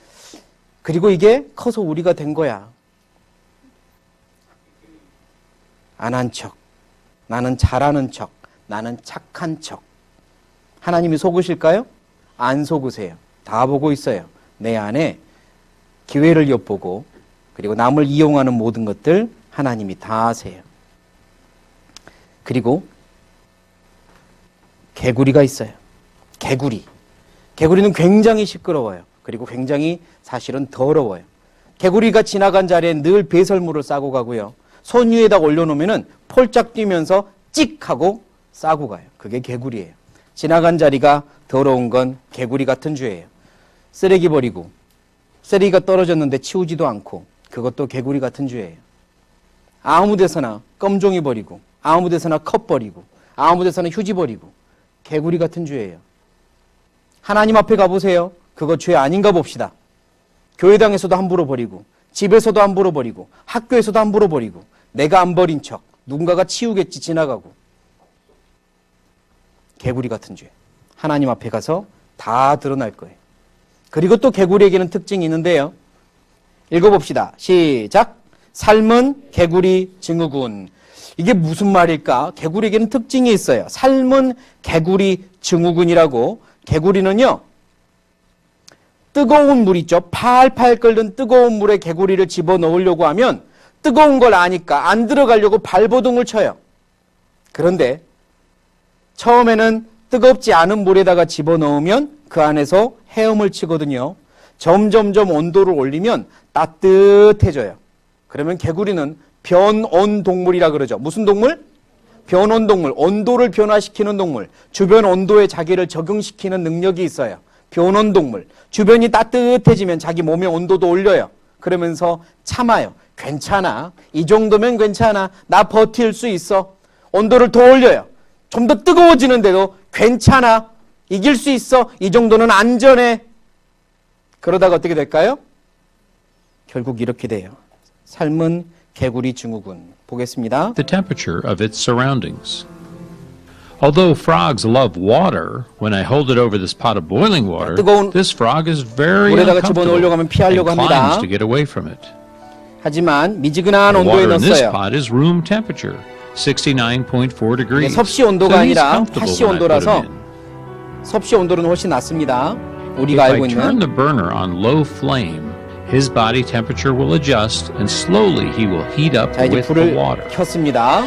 그리고 이게 커서 우리가 된 거야. 안 한 척, 나는 잘하는 척, 나는 착한 척. 하나님이 속으실까요? 안 속으세요. 다 보고 있어요. 내 안에 기회를 엿보고, 그리고 남을 이용하는 모든 것들 하나님이 다 아세요. 그리고 개구리가 있어요. 개구리는 굉장히 시끄러워요. 그리고 굉장히 사실은 더러워요. 개구리가 지나간 자리에 늘 배설물을 싸고 가고요. 손 위에다 올려놓으면 폴짝 뛰면서 찍 하고 싸고 가요. 그게 개구리예요. 지나간 자리가 더러운 건 개구리 같은 죄예요. 쓰레기 버리고, 쓰레기가 떨어졌는데 치우지도 않고, 그것도 개구리 같은 죄예요. 아무 데서나 껌종이 버리고, 아무 데서나 컵 버리고, 아무 데서나 휴지 버리고, 개구리 같은 죄예요. 하나님 앞에 가보세요. 그거 죄 아닌가 봅시다. 교회당에서도 함부로 버리고, 집에서도 함부로 버리고, 학교에서도 함부로 버리고, 내가 안 버린 척, 누군가가 치우겠지 지나가고. 개구리 같은 죄. 하나님 앞에 가서 다 드러날 거예요. 그리고 또 개구리에게는 특징이 있는데요. 읽어봅시다. 시작. 삶은 개구리 증후군. 이게 무슨 말일까? 개구리에게는 특징이 있어요. 삶은 개구리 증후군이라고. 개구리는요, 뜨거운 물 있죠. 팔팔 끓는 뜨거운 물에 개구리를 집어넣으려고 하면 뜨거운 걸 아니까 안 들어가려고 발버둥을 쳐요. 그런데 처음에는 뜨겁지 않은 물에다가 집어넣으면 그 안에서 헤엄을 치거든요. 점점점 온도를 올리면 따뜻해져요. 그러면 개구리는 변온 동물이라 그러죠. 무슨 동물? 변온 동물. 온도를 변화시키는 동물. 주변 온도에 자기를 적응시키는 능력이 있어요. 변온 동물. 주변이 따뜻해지면 자기 몸의 온도도 올려요. 그러면서 참아요. 괜찮아. 이 정도면 괜찮아. 나 버틸 수 있어. 온도를 더 올려요. 좀 더 뜨거워지는데도 괜찮아. 이길 수 있어. 이 정도는 안전해. 그러다가 어떻게 될까요? 결국 이렇게 돼요. 삶은 개구리 증후군. 보겠습니다. The temperature of its surroundings. Although frogs love water, when I hold it over this pot of boiling water, 뜨거운 this frog is very 물에다가 uncomfortable 집어넣으려고 하면 and 피하려고 합니다. climbs to get away from it. 하지만 미지근한 The 온도에 water in this 넣었어요. pot is room temperature, 69.4 이게 degrees. 섭씨 온도가 So he's 아니라 comfortable 다시 when I put 온도라서 him in. 섭씨 온도는 훨씬 낮습니다. If 우리가 I 알고 turn 있는 the burner on low flame, his body temperature will adjust and slowly he will heat up 자, 이제 with the 불을 water. 켰습니다.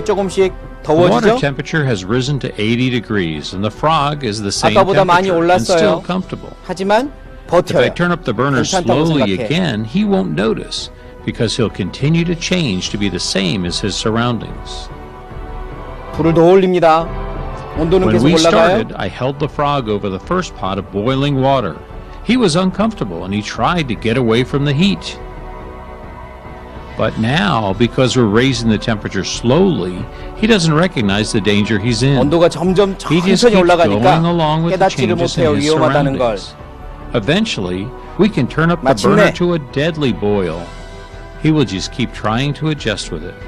조금씩 The water 더워지죠? temperature has risen to 80 degrees and the frog is the same 아까보다 많이 temperature and still 올랐어요. comfortable. 하지만 If I 버텨요. turn up the burner 괜찮다고 slowly 생각해. again, he won't notice because he'll continue to change to be the same as his surroundings. 불을 더 올립니다. 온도는 When 계속 we 올라가요. started, I held the frog over the first pot of boiling water. He was uncomfortable and he tried to get away from the heat. But now, because we're raising the temperature slowly, he doesn't recognize the danger he's in. 온도가 점점 He just 천천히 keeps 올라가니까 going along with the 깨닫지를 changes 못해요. in his 위험하다는 걸. surroundings. Eventually, we can turn up the 마침내 burner to a deadly boil. He will just keep trying to adjust with it.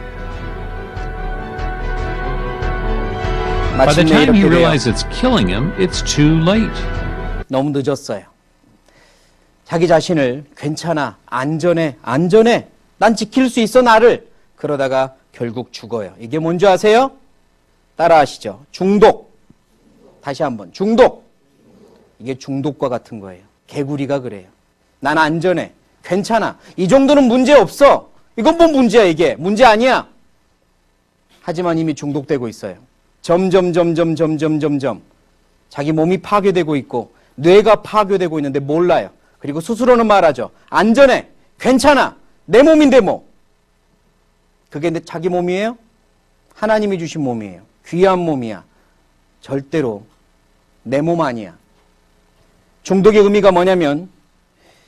By the 마침내 time he 이렇게 돼요. realizes it's killing him, it's too late. 너무 늦었어요. 자기 자신을 괜찮아, 안전해, 안전해. 난 지킬 수 있어 나를. 그러다가 결국 죽어요. 이게 뭔지 아세요? 따라하시죠. 중독. 다시 한번 중독. 이게 중독과 같은 거예요. 개구리가 그래요. 난 안전해. 괜찮아. 이 정도는 문제 없어. 이건 뭐 문제야 이게. 문제 아니야. 하지만 이미 중독되고 있어요. 점점 자기 몸이 파괴되고 있고 뇌가 파괴되고 있는데 몰라요. 그리고 스스로는 말하죠. 안전해. 괜찮아. 내 몸인데 뭐. 그게 자기 몸이에요? 하나님이 주신 몸이에요. 귀한 몸이야. 절대로 내 몸 아니야. 중독의 의미가 뭐냐면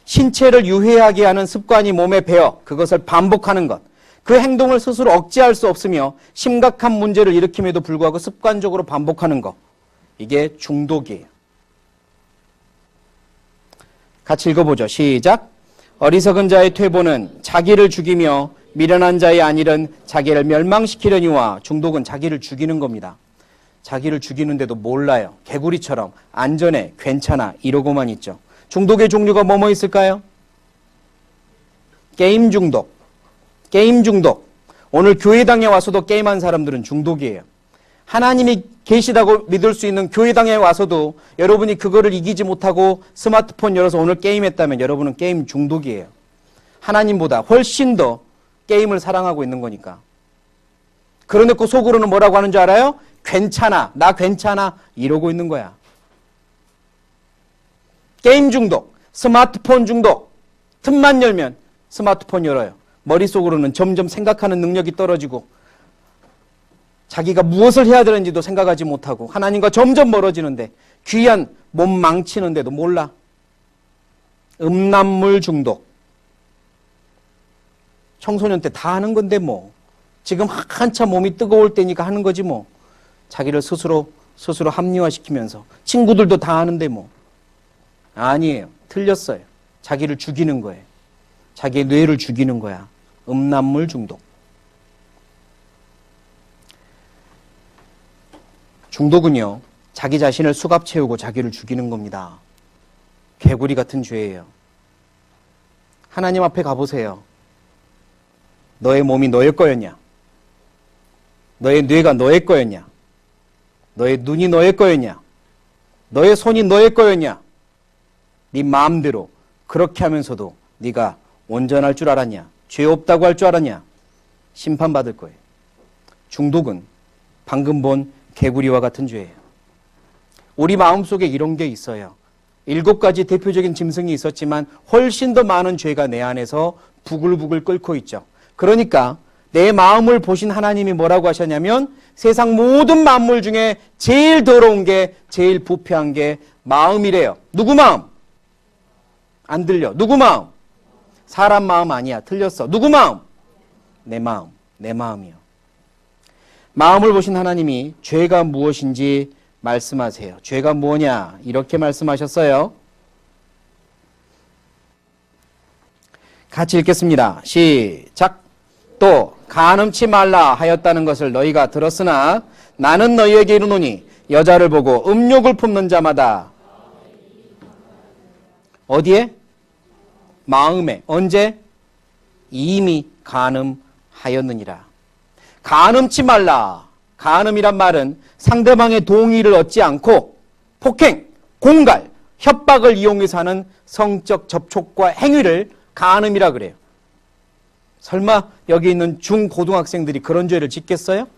신체를 유해하게 하는 습관이 몸에 배어 그것을 반복하는 것. 그 행동을 스스로 억제할 수 없으며 심각한 문제를 일으킴에도 불구하고 습관적으로 반복하는 것. 이게 중독이에요. 같이 읽어보죠. 시작. 어리석은 자의 퇴보는 자기를 죽이며 미련한 자의 안일은 자기를 멸망시키려니와. 중독은 자기를 죽이는 겁니다. 자기를 죽이는데도 몰라요. 개구리처럼 안전해, 괜찮아 이러고만 있죠. 중독의 종류가 뭐뭐 있을까요? 게임 중독. 게임 중독. 오늘 교회당에 와서도 게임한 사람들은 중독이에요. 하나님이 계시다고 믿을 수 있는 교회당에 와서도 여러분이 그거를 이기지 못하고 스마트폰 열어서 오늘 게임했다면 여러분은 게임 중독이에요. 하나님보다 훨씬 더 게임을 사랑하고 있는 거니까. 그러놓고 속으로는 뭐라고 하는 줄 알아요? 괜찮아, 나 괜찮아 이러고 있는 거야. 게임 중독, 스마트폰 중독. 틈만 열면 스마트폰 열어요. 머릿속으로는 점점 생각하는 능력이 떨어지고 자기가 무엇을 해야 되는지도 생각하지 못하고 하나님과 점점 멀어지는데 귀한 몸 망치는데도 몰라. 음란물 중독. 청소년 때 다 하는 건데 뭐. 지금 한참 몸이 뜨거울 때니까 하는 거지 뭐. 자기를 스스로 합리화시키면서 친구들도 다 하는데 뭐. 아니에요. 틀렸어요. 자기를 죽이는 거예요. 자기의 뇌를 죽이는 거야. 음란물 중독. 중독은요, 자기 자신을 수갑 채우고 자기를 죽이는 겁니다. 개구리 같은 죄예요. 하나님 앞에 가보세요. 너의 몸이 너의 거였냐? 너의 뇌가 너의 거였냐? 너의 눈이 너의 거였냐? 너의 손이 너의 거였냐? 네 마음대로 그렇게 하면서도 네가 온전할 줄 알았냐? 죄 없다고 할 줄 알았냐? 심판받을 거예요. 중독은 방금 본 개구리와 같은 죄예요. 우리 마음속에 이런 게 있어요. 7가지 대표적인 짐승이 있었지만 훨씬 더 많은 죄가 내 안에서 부글부글 끓고 있죠. 그러니까 내 마음을 보신 하나님이 뭐라고 하셨냐면 세상 모든 만물 중에 제일 더러운 게, 제일 부패한 게 마음이래요. 누구 마음? 안 들려. 누구 마음? 사람 마음 아니야. 틀렸어. 누구 마음? 내 마음. 내 마음이요. 마음을 보신 하나님이 죄가 무엇인지 말씀하세요. 죄가 뭐냐? 이렇게 말씀하셨어요. 같이 읽겠습니다. 시작. 또 간음치 말라 하였다는 것을 너희가 들었으나 나는 너희에게 이르노니 여자를 보고 음욕을 품는 자마다 어디에? 마음에. 언제? 이미 간음하였느니라. 간음치 말라. 간음이란 말은 상대방의 동의를 얻지 않고 폭행, 공갈, 협박을 이용해서 하는 성적 접촉과 행위를 간음이라 그래요. 설마 여기 있는 중고등학생들이 그런 죄를 짓겠어요?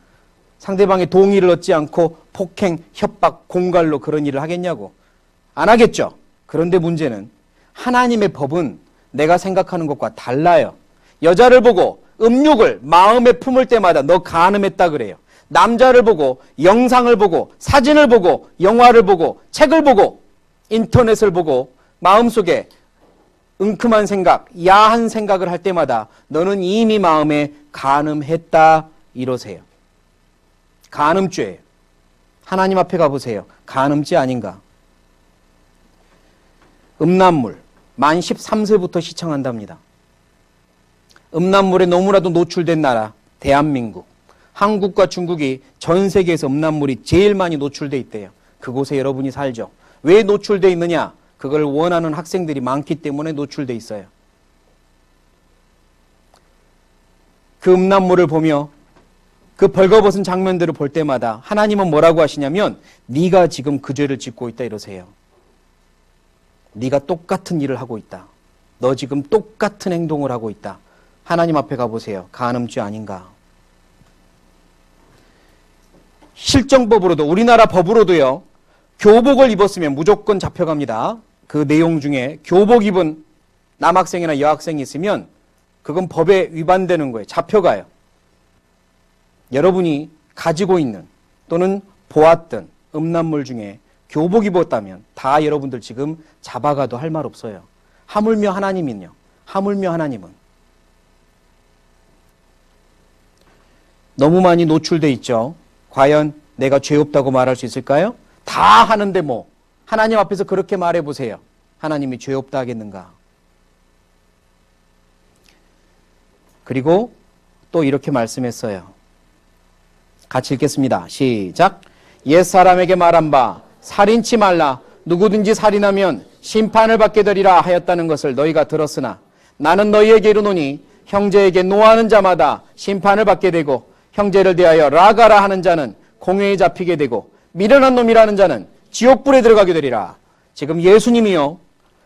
상대방의 동의를 얻지 않고 폭행, 협박, 공갈로 그런 일을 하겠냐고. 안 하겠죠. 그런데 문제는 하나님의 법은 내가 생각하는 것과 달라요. 여자를 보고 음욕을 마음에 품을 때마다 너 간음했다 그래요. 남자를 보고 영상을 보고 사진을 보고 영화를 보고 책을 보고 인터넷을 보고 마음속에 은큼한 생각, 야한 생각을 할 때마다 너는 이미 마음에 간음했다 이러세요. 간음죄예요. 하나님 앞에 가보세요. 간음죄 아닌가? 음란물 만 13세부터 시청한답니다. 음란물에 너무나도 노출된 나라 대한민국. 한국과 중국이 전 세계에서 음란물이 제일 많이 노출돼 있대요. 그곳에 여러분이 살죠. 왜 노출돼 있느냐? 그걸 원하는 학생들이 많기 때문에 노출돼 있어요. 그 음란물을 보며 그 벌거벗은 장면들을 볼 때마다 하나님은 뭐라고 하시냐면 네가 지금 그 죄를 짓고 있다 이러세요. 네가 똑같은 일을 하고 있다. 너 지금 똑같은 행동을 하고 있다. 하나님 앞에 가보세요. 간음죄 아닌가? 실정법으로도 우리나라 법으로도요. 교복을 입었으면 무조건 잡혀갑니다. 그 내용 중에 교복 입은 남학생이나 여학생이 있으면 그건 법에 위반되는 거예요. 잡혀가요. 여러분이 가지고 있는 또는 보았던 음란물 중에 교복 입었다면 다 여러분들 지금 잡아가도 할 말 없어요. 하물며 하나님은요. 하물며 하나님은 너무 많이 노출돼 있죠. 과연 내가 죄 없다고 말할 수 있을까요? 다 하는데 뭐 하나님 앞에서 그렇게 말해보세요. 하나님이 죄 없다 하겠는가? 그리고 또 이렇게 말씀했어요. 같이 읽겠습니다. 시작. 옛사람에게 말한 바 살인치 말라. 누구든지 살인하면 심판을 받게 되리라 하였다는 것을 너희가 들었으나 나는 너희에게 이르노니 형제에게 노하는 자마다 심판을 받게 되고 형제를 대하여 라가라 하는 자는 공회에 잡히게 되고 미련한 놈이라는 자는 지옥불에 들어가게 되리라. 지금 예수님이요.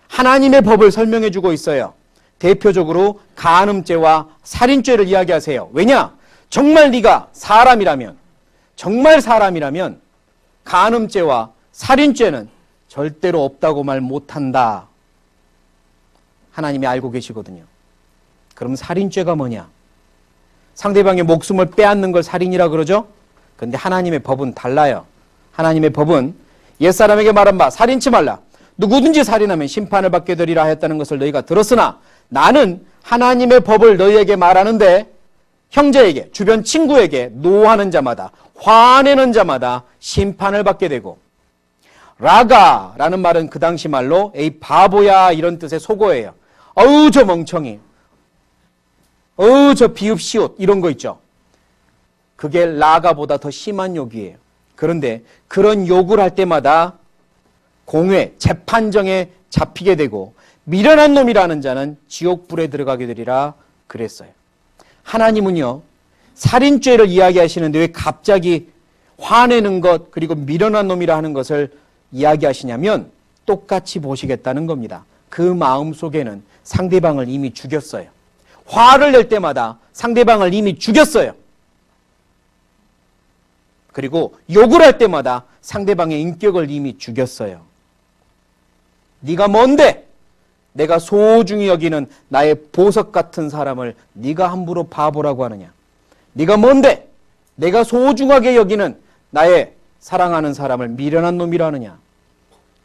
하나님의 법을 설명해 주고 있어요. 대표적으로 간음죄와 살인죄를 이야기하세요. 왜냐? 정말 네가 사람이라면 정말 사람이라면 간음죄와 살인죄는 절대로 없다고 말 못한다. 하나님이 알고 계시거든요. 그럼 살인죄가 뭐냐? 상대방의 목숨을 빼앗는 걸 살인이라 그러죠? 근데 하나님의 법은 달라요. 하나님의 법은 옛사람에게 말한 바 살인치 말라. 누구든지 살인하면 심판을 받게 되리라 하였다는 것을 너희가 들었으나 나는 하나님의 법을 너희에게 말하는데 형제에게 주변 친구에게 노하는 자마다 화내는 자마다 심판을 받게 되고 라가라는 말은 그 당시 말로 에이 바보야 이런 뜻의 속어예요. 어우 저 멍청이 어우 저 비읍시옷 이런 거 있죠. 그게 라가보다 더 심한 욕이에요. 그런데 그런 욕을 할 때마다 공회 재판정에 잡히게 되고 미련한 놈이라는 자는 지옥불에 들어가게 되리라 그랬어요. 하나님은요 살인죄를 이야기하시는데 왜 갑자기 화내는 것 그리고 미련한 놈이라 하는 것을 이야기하시냐면 똑같이 보시겠다는 겁니다. 그 마음 속에는 상대방을 이미 죽였어요. 화를 낼 때마다 상대방을 이미 죽였어요. 그리고 욕을 할 때마다 상대방의 인격을 이미 죽였어요. 네가 뭔데? 내가 소중히 여기는 나의 보석 같은 사람을 네가 함부로 바보라고 하느냐? 네가 뭔데? 내가 소중하게 여기는 나의 사랑하는 사람을 미련한 놈이라 하느냐?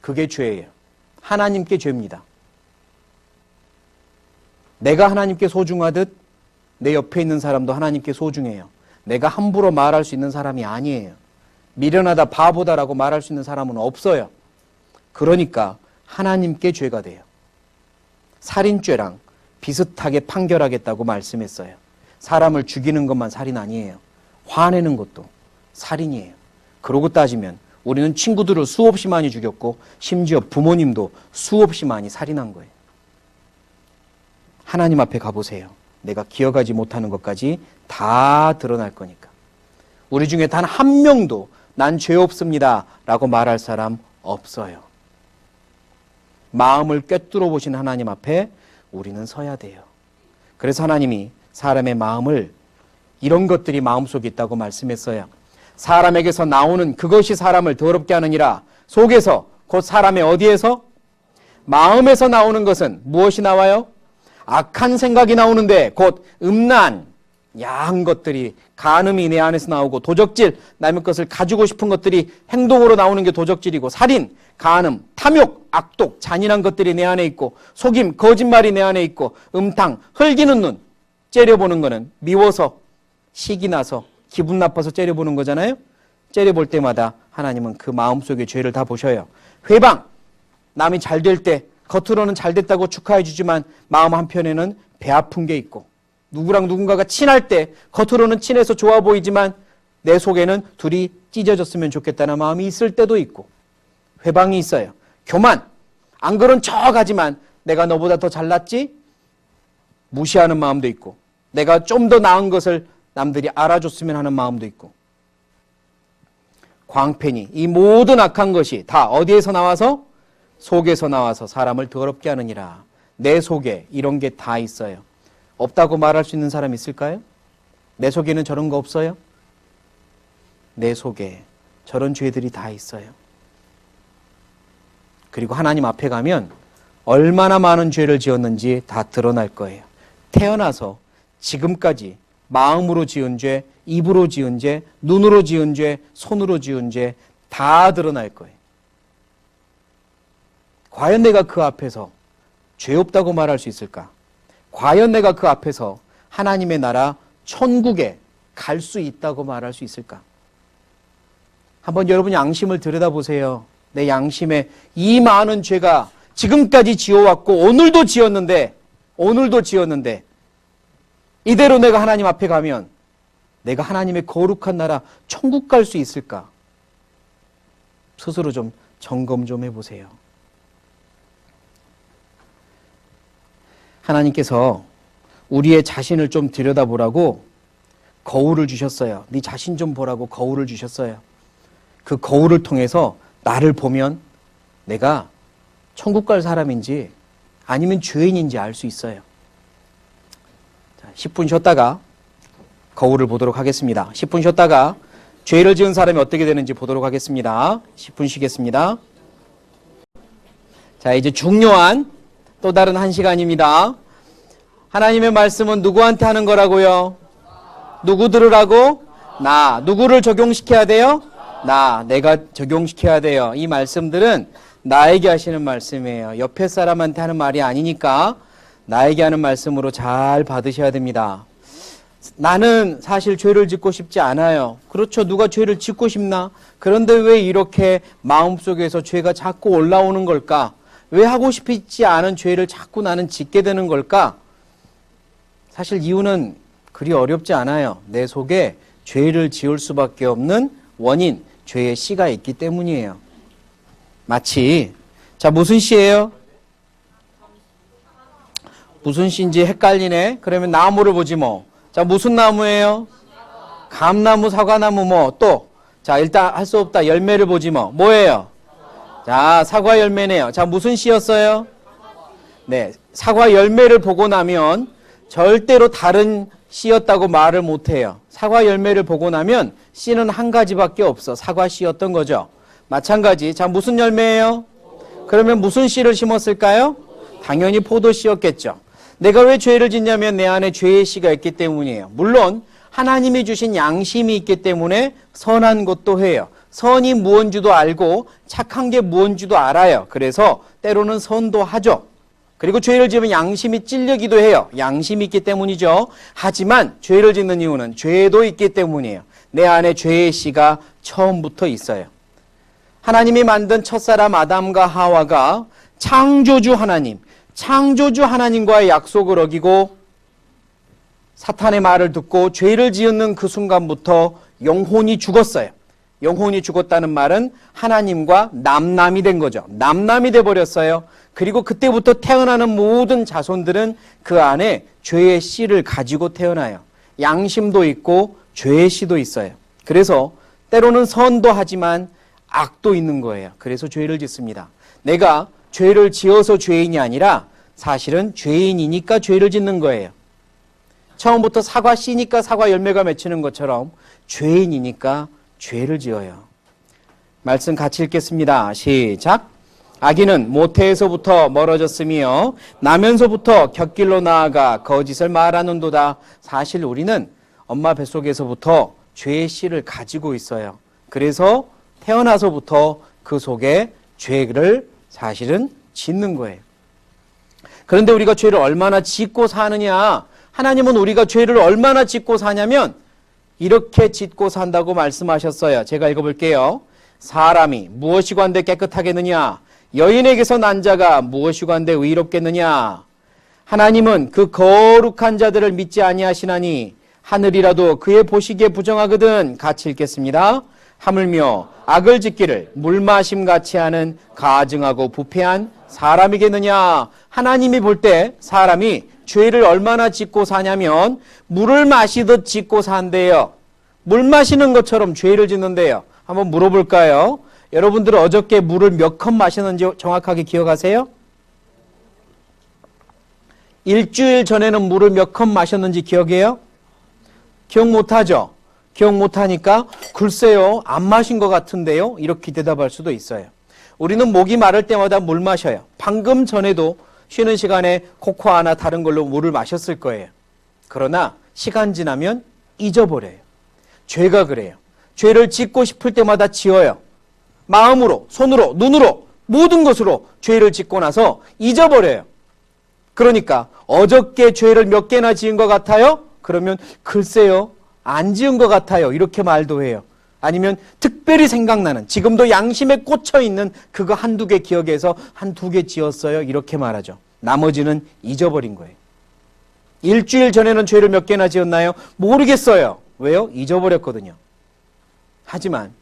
그게 죄예요. 하나님께 죄입니다. 내가 하나님께 소중하듯 내 옆에 있는 사람도 하나님께 소중해요. 내가 함부로 말할 수 있는 사람이 아니에요. 미련하다, 바보다라고 말할 수 있는 사람은 없어요. 그러니까 하나님께 죄가 돼요. 살인죄랑 비슷하게 판결하겠다고 말씀했어요. 사람을 죽이는 것만 살인 아니에요. 화내는 것도 살인이에요. 그러고 따지면 우리는 친구들을 수없이 많이 죽였고 심지어 부모님도 수없이 많이 살인한 거예요. 하나님 앞에 가보세요. 내가 기억하지 못하는 것까지 다 드러날 거니까. 우리 중에 단 한 명도 난 죄 없습니다 라고 말할 사람 없어요. 마음을 꿰뚫어 보신 하나님 앞에 우리는 서야 돼요. 그래서 하나님이 사람의 마음을, 이런 것들이 마음속에 있다고 말씀했어요. 사람에게서 나오는 그것이 사람을 더럽게 하느니라. 속에서, 곧 사람의 어디에서? 마음에서 나오는 것은 무엇이 나와요? 악한 생각이 나오는데 곧 음란, 야한 것들이, 간음이 내 안에서 나오고, 도적질, 남의 것을 가지고 싶은 것들이 행동으로 나오는 게 도적질이고, 살인, 간음, 탐욕, 악독, 잔인한 것들이 내 안에 있고, 속임, 거짓말이 내 안에 있고, 음탕, 흘기는 눈, 째려보는 거는 미워서, 식이 나서, 기분 나빠서 째려보는 거잖아요. 째려볼 때마다 하나님은 그 마음속의 죄를 다 보셔요. 회방, 남이 잘 될 때 겉으로는 잘 됐다고 축하해 주지만 마음 한편에는 배 아픈 게 있고, 누구랑 누군가가 친할 때 겉으로는 친해서 좋아 보이지만 내 속에는 둘이 찢어졌으면 좋겠다는 마음이 있을 때도 있고, 회방이 있어요. 교만, 안 그런 척하지만 내가 너보다 더 잘났지? 무시하는 마음도 있고, 내가 좀 더 나은 것을 남들이 알아줬으면 하는 마음도 있고, 광팬이, 이 모든 악한 것이 다 어디에서 나와서? 속에서 나와서 사람을 더럽게 하느니라. 내 속에 이런 게 다 있어요. 없다고 말할 수 있는 사람 있을까요? 내 속에는 저런 거 없어요? 내 속에 저런 죄들이 다 있어요. 그리고 하나님 앞에 가면 얼마나 많은 죄를 지었는지 다 드러날 거예요. 태어나서 지금까지 마음으로 지은 죄, 입으로 지은 죄, 눈으로 지은 죄, 손으로 지은 죄 다 드러날 거예요. 과연 내가 그 앞에서 죄 없다고 말할 수 있을까? 과연 내가 그 앞에서 하나님의 나라 천국에 갈 수 있다고 말할 수 있을까? 한번 여러분 양심을 들여다보세요. 내 양심에 이 많은 죄가 지금까지 지어왔고 오늘도 지었는데 이대로 내가 하나님 앞에 가면 내가 하나님의 거룩한 나라 천국 갈 수 있을까? 스스로 좀 점검 좀 해보세요. 하나님께서 우리의 자신을 좀 들여다보라고 거울을 주셨어요. 네 자신 좀 보라고 거울을 주셨어요. 그 거울을 통해서 나를 보면 내가 천국 갈 사람인지 아니면 죄인인지 알 수 있어요. 자, 10분 쉬었다가 거울을 보도록 하겠습니다. 10분 쉬었다가 죄를 지은 사람이 어떻게 되는지 보도록 하겠습니다. 10분 쉬겠습니다. 자, 이제 중요한 또 다른 한 시간입니다. 하나님의 말씀은 누구한테 하는 거라고요? 누구 들으라고? 나. 누구를 적용시켜야 돼요? 나. 내가 적용시켜야 돼요. 이 말씀들은 나에게 하시는 말씀이에요. 옆에 사람한테 하는 말이 아니니까 나에게 하는 말씀으로 잘 받으셔야 됩니다. 나는 사실 죄를 짓고 싶지 않아요. 그렇죠. 누가 죄를 짓고 싶나? 그런데 왜 이렇게 마음속에서 죄가 자꾸 올라오는 걸까? 왜 하고 싶지 않은 죄를 자꾸 나는 짓게 되는 걸까? 사실 이유는 그리 어렵지 않아요. 내 속에 죄를 지을 수밖에 없는 원인, 죄의 씨가 있기 때문이에요. 마치, 자, 무슨 씨예요? 무슨 씨인지 헷갈리네? 그러면 나무를 보지 뭐. 자, 무슨 나무예요? 감나무, 사과나무 뭐 또? 자, 일단 할 수 없다. 열매를 보지 뭐. 뭐예요? 자, 사과 열매네요. 자, 무슨 씨였어요? 네, 사과 열매를 보고 나면 절대로 다른 씨였다고 말을 못해요. 사과 열매를 보고 나면 씨는 한 가지밖에 없어. 사과 씨였던 거죠. 마찬가지. 자, 무슨 열매예요? 그러면 무슨 씨를 심었을까요? 당연히 포도씨였겠죠. 내가 왜 죄를 짓냐면 내 안에 죄의 씨가 있기 때문이에요. 물론 하나님이 주신 양심이 있기 때문에 선한 것도 해요. 선이 무언지도 알고 착한 게 무언지도 알아요. 그래서 때로는 선도 하죠. 그리고 죄를 지으면 양심이 찔리기도 해요. 양심이 있기 때문이죠. 하지만 죄를 짓는 이유는 죄도 있기 때문이에요. 내 안에 죄의 씨가 처음부터 있어요. 하나님이 만든 첫사람 아담과 하와가 창조주 하나님과의 약속을 어기고 사탄의 말을 듣고 죄를 지은 그 순간부터 영혼이 죽었어요. 영혼이 죽었다는 말은 하나님과 남남이 된 거죠. 남남이 돼버렸어요. 그리고 그때부터 태어나는 모든 자손들은 그 안에 죄의 씨를 가지고 태어나요. 양심도 있고 죄의 씨도 있어요. 그래서 때로는 선도 하지만 악도 있는 거예요. 그래서 죄를 짓습니다. 내가 죄를 지어서 죄인이 아니라 사실은 죄인이니까 죄를 짓는 거예요. 처음부터 사과 씨니까 사과 열매가 맺히는 것처럼 죄인이니까 죄를 지어요. 말씀 같이 읽겠습니다. 시작. 아기는 모태에서부터 멀어졌으며 나면서부터 곁길로 나아가 거짓을 말하는도다. 사실 우리는 엄마 뱃속에서부터 죄의 씨를 가지고 있어요. 그래서 태어나서부터 그 속에 죄를 사실은 짓는 거예요. 그런데 우리가 죄를 얼마나 짓고 사느냐? 하나님은 우리가 죄를 얼마나 짓고 사냐면 이렇게 짓고 산다고 말씀하셨어요. 제가 읽어볼게요. 사람이 무엇이 관대 깨끗하겠느냐? 여인에게서 난 자가 무엇이 관대 의롭겠느냐? 하나님은 그 거룩한 자들을 믿지 아니하시나니 하늘이라도 그의 보시기에 부정하거든. 같이 읽겠습니다. 하물며 악을 짓기를 물마심 같이 하는 가증하고 부패한 사람이겠느냐? 하나님이 볼 때 사람이 죄를 얼마나 짓고 사냐면 물을 마시듯 짓고 산대요. 물 마시는 것처럼 죄를 짓는데요. 한번 물어볼까요? 여러분들은 어저께 물을 몇 컵 마셨는지 정확하게 기억하세요? 일주일 전에는 물을 몇 컵 마셨는지 기억해요? 기억 못하죠? 기억 못하니까 글쎄요, 안 마신 것 같은데요? 이렇게 대답할 수도 있어요. 우리는 목이 마를 때마다 물 마셔요. 방금 전에도 쉬는 시간에 코코아나 다른 걸로 물을 마셨을 거예요. 그러나 시간 지나면 잊어버려요. 죄가 그래요. 죄를 짓고 싶을 때마다 지어요. 마음으로, 손으로, 눈으로, 모든 것으로 죄를 짓고 나서 잊어버려요. 그러니까 어저께 죄를 몇 개나 지은 것 같아요? 그러면 글쎄요, 안 지은 것 같아요. 이렇게 말도 해요. 아니면 특별히 생각나는, 지금도 양심에 꽂혀있는 그거 한두 개 기억해서 한두 개 지었어요. 이렇게 말하죠. 나머지는 잊어버린 거예요. 일주일 전에는 죄를 몇 개나 지었나요? 모르겠어요. 왜요? 잊어버렸거든요. 하지만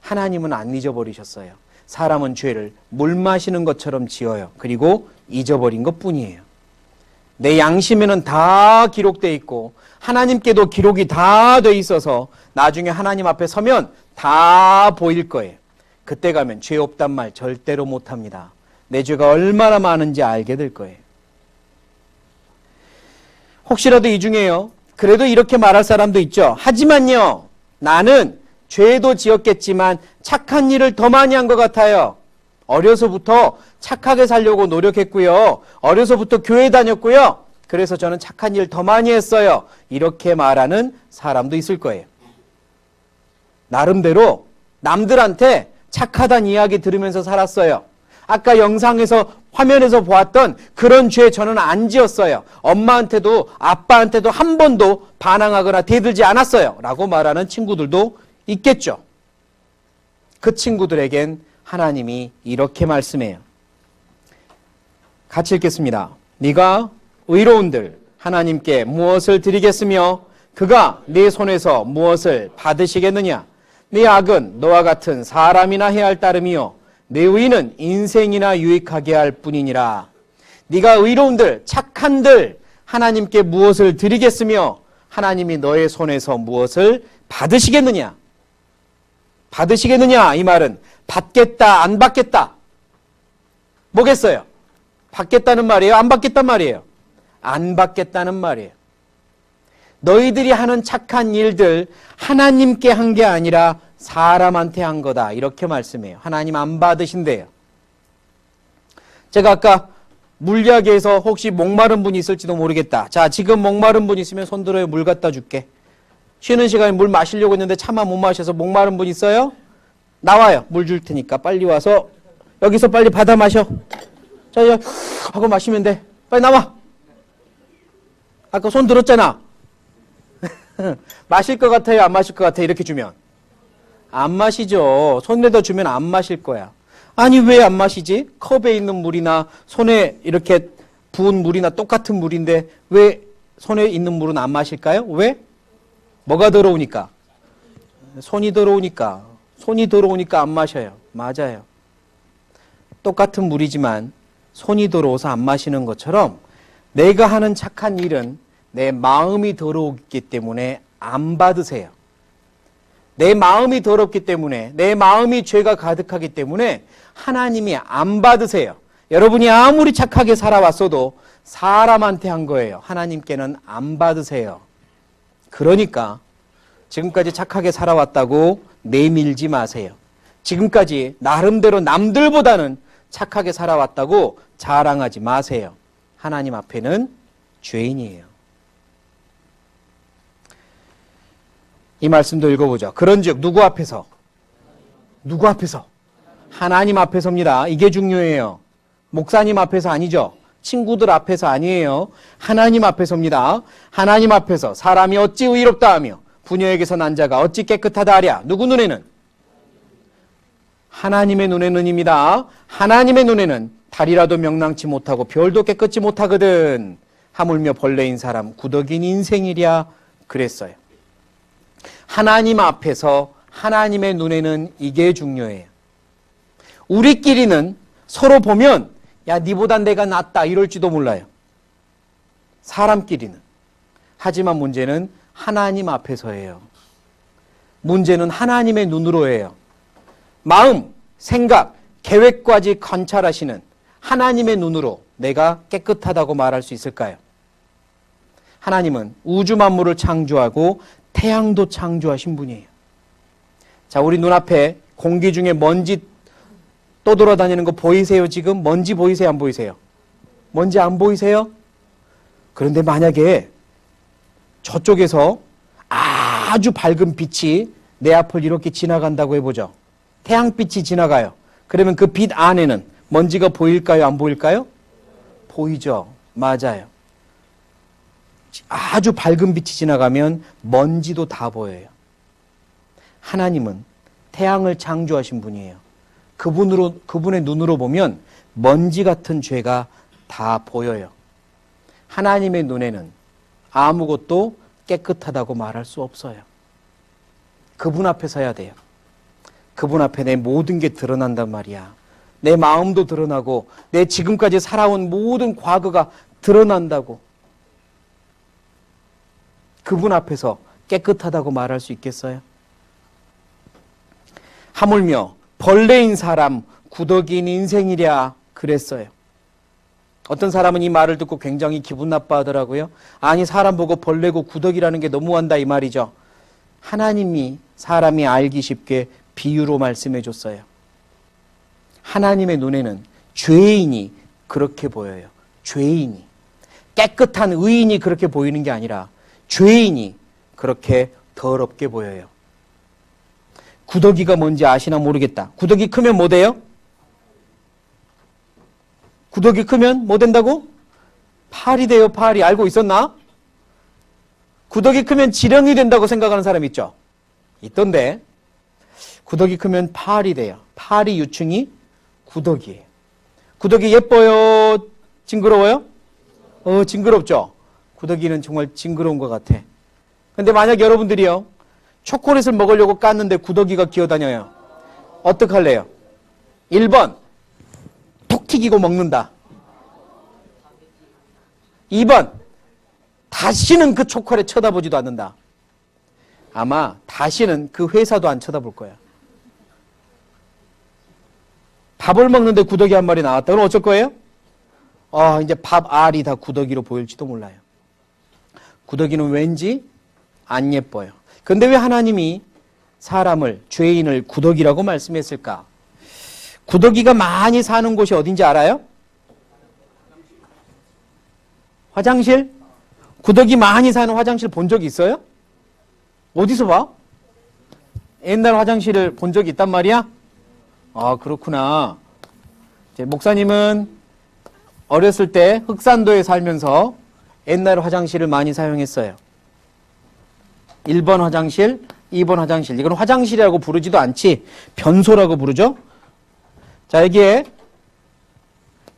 하나님은 안 잊어버리셨어요. 사람은 죄를 물 마시는 것처럼 지어요. 그리고 잊어버린 것 뿐이에요. 내 양심에는 다 기록되어 있고 하나님께도 기록이 다 돼 있어서 나중에 하나님 앞에 서면 다 보일 거예요. 그때 가면 죄 없단 말 절대로 못합니다. 내 죄가 얼마나 많은지 알게 될 거예요. 혹시라도 이 중에요, 그래도 이렇게 말할 사람도 있죠. 하지만요, 나는 죄도 지었겠지만 착한 일을 더 많이 한 것 같아요. 어려서부터 착하게 살려고 노력했고요. 어려서부터 교회 다녔고요. 그래서 저는 착한 일 더 많이 했어요. 이렇게 말하는 사람도 있을 거예요. 나름대로 남들한테 착하다는 이야기 들으면서 살았어요. 아까 영상에서 화면에서 보았던 그런 죄 저는 안 지었어요. 엄마한테도 아빠한테도 한 번도 반항하거나 대들지 않았어요. 라고 말하는 친구들도 있겠죠. 그 친구들에겐 하나님이 이렇게 말씀해요. 같이 읽겠습니다. 네가 의로운들 하나님께 무엇을 드리겠으며 그가 네 손에서 무엇을 받으시겠느냐? 네 악은 너와 같은 사람이나 해야 할 따름이요 내 의는 인생이나 유익하게 할 뿐이니라. 네가 의로운들 착한들 하나님께 무엇을 드리겠으며 하나님이 너의 손에서 무엇을 받으시겠느냐? 받으시겠느냐? 이 말은 받겠다 안 받겠다 뭐겠어요? 받겠다는 말이에요? 안 받겠단 말이에요? 안 받겠다는 말이에요. 너희들이 하는 착한 일들 하나님께 한 게 아니라 사람한테 한 거다 이렇게 말씀해요. 하나님 안 받으신대요. 제가 아까 물리학에서 혹시 목마른 분이 있을지도 모르겠다. 자, 지금 목마른 분 있으면 손 들어요. 물 갖다 줄게. 쉬는 시간에 물 마시려고 했는데 차마 못 마셔서 목마른 분 있어요? 나와요. 물 줄 테니까 빨리 와서 여기서 빨리 받아 마셔. 자, 하고 마시면 돼. 빨리 나와. 아까 손 들었잖아. 마실 것 같아요? 안 마실 것 같아요? 이렇게 주면 안 마시죠. 손에다 주면 안 마실 거야. 아니 왜 안 마시지? 컵에 있는 물이나 손에 이렇게 부은 물이나 똑같은 물인데 왜 손에 있는 물은 안 마실까요? 왜? 뭐가 더러우니까? 손이 더러우니까. 손이 더러우니까 안 마셔요. 맞아요. 똑같은 물이지만 손이 더러워서 안 마시는 것처럼 내가 하는 착한 일은 내 마음이 더러웠기 때문에 안 받으세요. 내 마음이 더럽기 때문에, 내 마음이 죄가 가득하기 때문에 하나님이 안 받으세요. 여러분이 아무리 착하게 살아왔어도 사람한테 한 거예요. 하나님께는 안 받으세요. 그러니까 지금까지 착하게 살아왔다고 내밀지 마세요. 지금까지 나름대로 남들보다는 착하게 살아왔다고 자랑하지 마세요. 하나님 앞에는 죄인이에요. 이 말씀도 읽어보죠. 그런즉 누구 앞에서? 누구 앞에서? 하나님 앞에서입니다. 이게 중요해요. 목사님 앞에서 아니죠. 친구들 앞에서 아니에요. 하나님 앞에서입니다. 하나님 앞에서 사람이 어찌 의롭다 하며 부녀에게서 난 자가 어찌 깨끗하다 하랴. 누구 눈에는? 하나님의 눈에는입니다. 하나님의 눈에는 달이라도 명랑치 못하고 별도 깨끗지 못하거든. 하물며 벌레인 사람 구덕인 인생이랴 그랬어요. 하나님 앞에서 하나님의 눈에는 이게 중요해요. 우리끼리는 서로 보면 야 니보다 내가 낫다 이럴지도 몰라요. 사람끼리는. 하지만 문제는 하나님 앞에서예요. 문제는 하나님의 눈으로 해요. 마음, 생각, 계획까지 관찰하시는 하나님의 눈으로 내가 깨끗하다고 말할 수 있을까요? 하나님은 우주 만물을 창조하고 태양도 창조하신 분이에요. 자, 우리 눈앞에 공기 중에 먼지 떠돌아다니는 거 보이세요? 지금 먼지 보이세요? 안 보이세요? 먼지 안 보이세요? 그런데 만약에 저쪽에서 아주 밝은 빛이 내 앞을 이렇게 지나간다고 해보죠. 태양빛이 지나가요. 그러면 그 빛 안에는 먼지가 보일까요? 안 보일까요? 보이죠. 맞아요. 아주 밝은 빛이 지나가면 먼지도 다 보여요. 하나님은 태양을 창조하신 분이에요. 그분의 눈으로 보면 먼지 같은 죄가 다 보여요. 하나님의 눈에는 아무것도 깨끗하다고 말할 수 없어요. 그분 앞에 서야 돼요. 그분 앞에 내 모든 게 드러난단 말이야. 내 마음도 드러나고 내 지금까지 살아온 모든 과거가 드러난다고. 그분 앞에서 깨끗하다고 말할 수 있겠어요? 하물며 벌레인 사람 구덕인 인생이랴 그랬어요. 어떤 사람은 이 말을 듣고 굉장히 기분 나빠하더라고요. 아니 사람 보고 벌레고 구덕이라는 게 너무한다 이 말이죠. 하나님이 사람이 알기 쉽게 비유로 말씀해 줬어요. 하나님의 눈에는 죄인이 그렇게 보여요. 죄인이. 깨끗한 의인이 그렇게 보이는 게 아니라 죄인이 그렇게 더럽게 보여요. 구더기가 뭔지 아시나 모르겠다. 구더기 크면 뭐 돼요? 구더기 크면 뭐 된다고? 팔이 돼요. 팔이. 알고 있었나? 구더기 크면 지렁이 된다고 생각하는 사람 있죠? 있던데 구더기 크면 팔이 돼요. 팔이 유충이 구더기예요. 구더기 예뻐요? 징그러워요? 징그럽죠? 구더기는 정말 징그러운 것 같아. 근데 만약 여러분들이요 초콜릿을 먹으려고 깠는데 구더기가 기어다녀요. 어떡할래요? 1번 톡 튀기고 먹는다. 2번 다시는 그 초콜릿 쳐다보지도 않는다. 아마 다시는 그 회사도 안 쳐다볼 거야. 밥을 먹는데 구더기 한 마리 나왔다. 그럼 어쩔 거예요? 이제 밥 알이 다 구더기로 보일지도 몰라요. 구더기는 왠지 안 예뻐요. 근데 왜 하나님이 사람을, 죄인을 구더기라고 말씀했을까? 구더기가 많이 사는 곳이 어딘지 알아요? 화장실? 구더기 많이 사는 화장실 본 적 있어요? 어디서 봐? 옛날 화장실을 본 적이 있단 말이야? 아, 그렇구나. 이제 목사님은 어렸을 때 흑산도에 살면서 옛날 화장실을 많이 사용했어요. 1번 화장실, 2번 화장실. 이건 화장실이라고 부르지도 않지. 변소라고 부르죠. 자, 여기에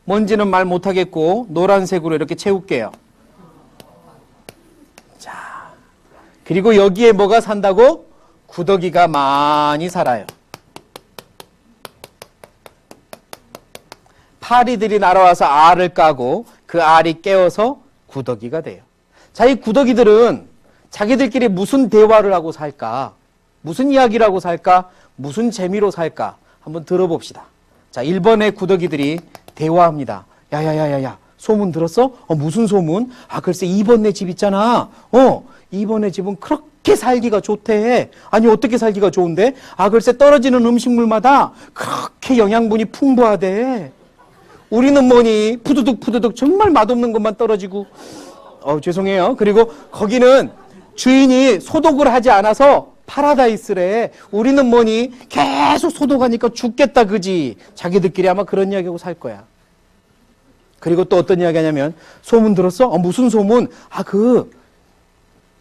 뭔지는 말 못하겠고 노란색으로 이렇게 채울게요. 자, 그리고 여기에 뭐가 산다고? 구더기가 많이 살아요. 파리들이 날아와서 알을 까고 그 알이 깨어서 구더기가 돼요. 자, 이 구더기들은 자기들끼리 무슨 대화를 하고 살까? 무슨 이야기를 하고 살까? 무슨 재미로 살까? 한번 들어봅시다. 자, 1번의 구더기들이 대화합니다. 야야야야야, 소문 들었어? 무슨 소문? 아, 글쎄 2번네 집 있잖아. 2번네 집은 그렇게 살기가 좋대. 아니, 어떻게 살기가 좋은데? 아, 글쎄 떨어지는 음식물마다 그렇게 영양분이 풍부하대. 우리는 뭐니? 푸드득 푸드득 정말 맛없는 것만 떨어지고. 죄송해요. 그리고 거기는 주인이 소독을 하지 않아서 파라다이스래. 우리는 뭐니? 계속 소독하니까 죽겠다, 그지? 자기들끼리 아마 그런 이야기하고 살 거야. 그리고 또 어떤 이야기 하냐면, 소문 들었어? 무슨 소문? 아,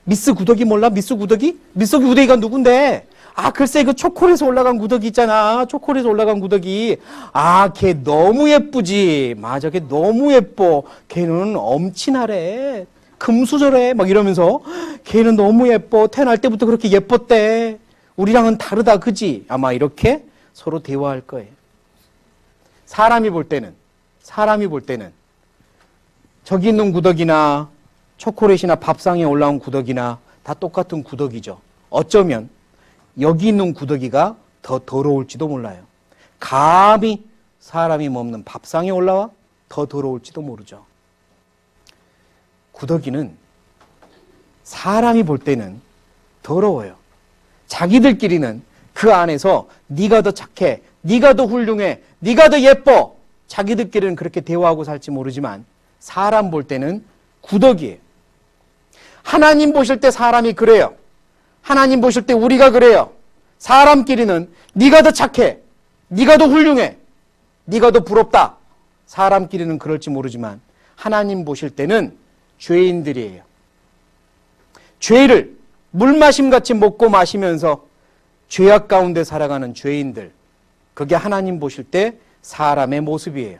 미스 구더기 몰라? 미스 구더기? 미스 구더기가 누군데? 아, 글쎄 그 초콜릿에 올라간 구더기 있잖아. 초콜릿에 올라간 구더기. 아, 걔 너무 예쁘지. 맞아, 걔 너무 예뻐. 걔는 엄친하래. 금수저래. 막 이러면서 걔는 너무 예뻐. 태어날 때부터 그렇게 예뻤대. 우리랑은 다르다, 그지? 아마 이렇게 서로 대화할 거예요. 사람이 볼 때는 저기 있는 구더기나 초콜릿이나 밥상에 올라온 구더기나 다 똑같은 구더기죠. 어쩌면 여기 있는 구더기가 더 더러울지도 몰라요. 감히 사람이 먹는 밥상에 올라와 더 더러울지도 모르죠. 구더기는 사람이 볼 때는 더러워요. 자기들끼리는 그 안에서 네가 더 착해, 네가 더 훌륭해, 네가 더 예뻐. 자기들끼리는 그렇게 대화하고 살지 모르지만 사람 볼 때는 구더기예요. 하나님 보실 때 사람이 그래요. 하나님 보실 때 우리가 그래요. 사람끼리는 네가 더 착해, 네가 더 훌륭해, 네가 더 부럽다. 사람끼리는 그럴지 모르지만 하나님 보실 때는 죄인들이에요. 죄를 물마심같이 먹고 마시면서 죄악 가운데 살아가는 죄인들. 그게 하나님 보실 때 사람의 모습이에요.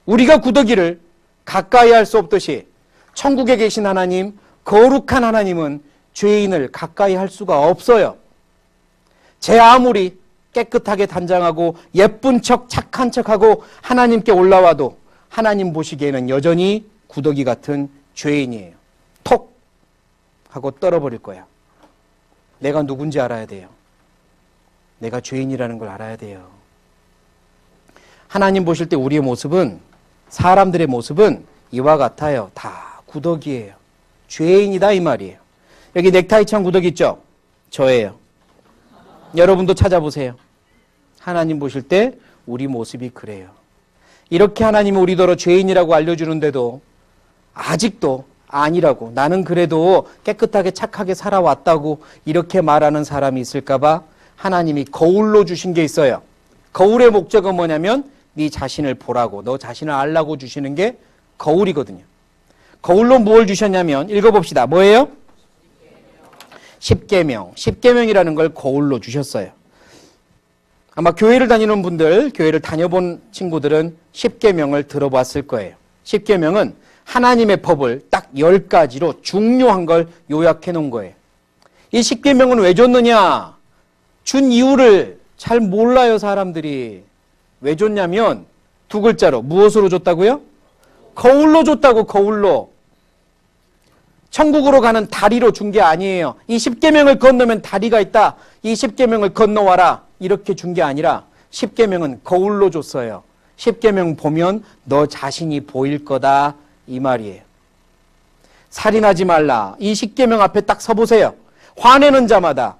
우리가 구더기를 가까이 할 수 없듯이 천국에 계신 하나님, 거룩한 하나님은 죄인을 가까이 할 수가 없어요. 제 아무리 깨끗하게 단장하고 예쁜 척 착한 척하고 하나님께 올라와도 하나님 보시기에는 여전히 구더기 같은 죄인이에요. 톡 하고 떨어버릴 거야. 내가 누군지 알아야 돼요. 내가 죄인이라는 걸 알아야 돼요. 하나님 보실 때 우리의 모습은, 사람들의 모습은 이와 같아요. 다 구더기예요. 죄인이다 이 말이에요. 여기 넥타이 찬 구더기 있죠? 저예요. 여러분도 찾아보세요. 하나님 보실 때 우리 모습이 그래요. 이렇게 하나님이 우리더러 죄인이라고 알려주는데도 아직도 아니라고, 나는 그래도 깨끗하게 착하게 살아왔다고 이렇게 말하는 사람이 있을까봐 하나님이 거울로 주신 게 있어요. 거울의 목적은 뭐냐면 네 자신을 보라고, 너 자신을 알라고 주시는 게 거울이거든요. 거울로 뭘 주셨냐면 읽어봅시다. 뭐예요? 십계명. 십계명이라는 걸 거울로 주셨어요. 아마 교회를 다니는 분들, 교회를 다녀본 친구들은 십계명을 들어봤을 거예요. 십계명은 하나님의 법을 딱 10가지로 중요한 걸 요약해 놓은 거예요. 이 십계명은 왜 줬느냐? 준 이유를 잘 몰라요, 사람들이. 왜 줬냐면 두 글자로, 무엇으로 줬다고요? 거울로 줬다고, 거울로. 천국으로 가는 다리로 준 게 아니에요. 이 십계명을 건너면 다리가 있다. 이 십계명을 건너와라. 이렇게 준 게 아니라 십계명은 거울로 줬어요. 십계명 보면 너 자신이 보일 거다 이 말이에요. 살인하지 말라. 이 십계명 앞에 딱 서보세요. 화내는 자마다,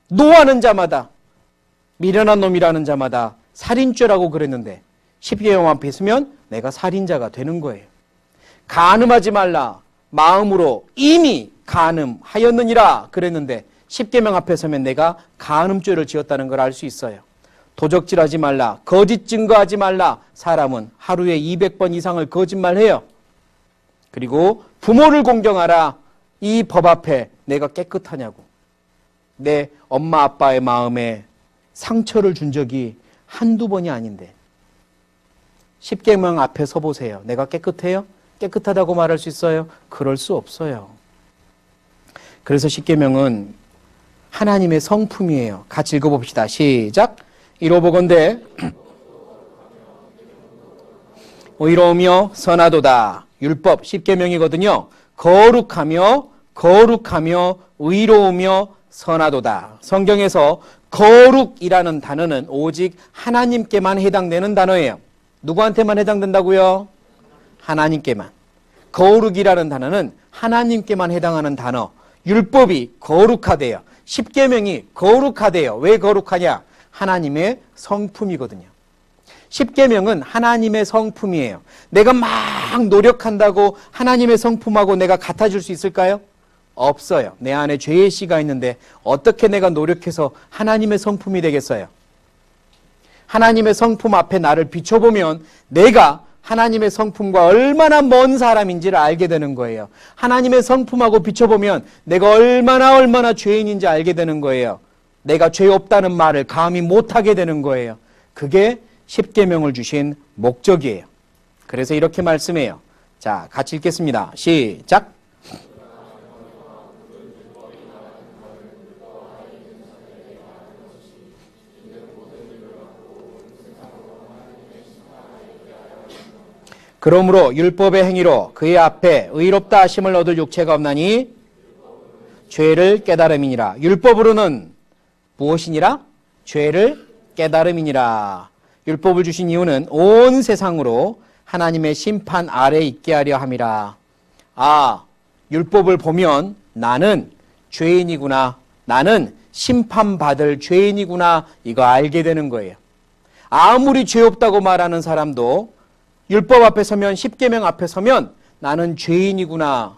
노하는 자마다, 미련한 놈이라는 자마다 살인죄라고 그랬는데 십계명 앞에 있으면 내가 살인자가 되는 거예요. 간음하지 말라. 마음으로 이미 간음하였느니라 그랬는데 10계명 앞에 서면 내가 간음죄를 지었다는 걸 알 수 있어요. 도적질하지 말라. 거짓 증거하지 말라. 사람은 하루에 200번 이상을 거짓말해요. 그리고 부모를 공경하라. 이 법 앞에 내가 깨끗하냐고. 내 엄마 아빠의 마음에 상처를 준 적이 한두 번이 아닌데 10계명 앞에 서보세요. 내가 깨끗해요? 깨끗하다고 말할 수 있어요? 그럴 수 없어요. 그래서 10계명은 하나님의 성품이에요. 같이 읽어봅시다. 시작. 이로보건대 의로우며 선하도다. 율법 10계명이거든요. 거룩하며 의로우며 선하도다. 성경에서 거룩이라는 단어는 오직 하나님께만 해당되는 단어예요. 누구한테만 해당된다고요? 하나님께만. 거룩이라는 단어는 하나님께만 해당하는 단어. 율법이 거룩하대요. 10계명이 거룩하대요. 왜 거룩하냐? 하나님의 성품이거든요. 10계명은 하나님의 성품이에요. 내가 막 노력한다고 하나님의 성품하고 내가 같아질 수 있을까요? 없어요. 내 안에 죄의 씨가 있는데 어떻게 내가 노력해서 하나님의 성품이 되겠어요? 하나님의 성품 앞에 나를 비춰보면 내가 하나님의 성품과 얼마나 먼 사람인지를 알게 되는 거예요. 하나님의 성품하고 비춰보면 내가 얼마나 죄인인지 알게 되는 거예요. 내가 죄 없다는 말을 감히 못하게 되는 거예요. 그게 10계명을 주신 목적이에요. 그래서 이렇게 말씀해요. 자, 같이 읽겠습니다. 시작. 그러므로 율법의 행위로 그의 앞에 의롭다 하심을 얻을 육체가 없나니 죄를 깨달음이니라. 율법으로는 무엇이니라? 죄를 깨달음이니라. 율법을 주신 이유는 온 세상으로 하나님의 심판 아래 있게 하려 함이라. 아, 율법을 보면 나는 죄인이구나. 나는 심판받을 죄인이구나. 이거 알게 되는 거예요. 아무리 죄 없다고 말하는 사람도 율법 앞에 서면 10계명 앞에 서면 나는 죄인이구나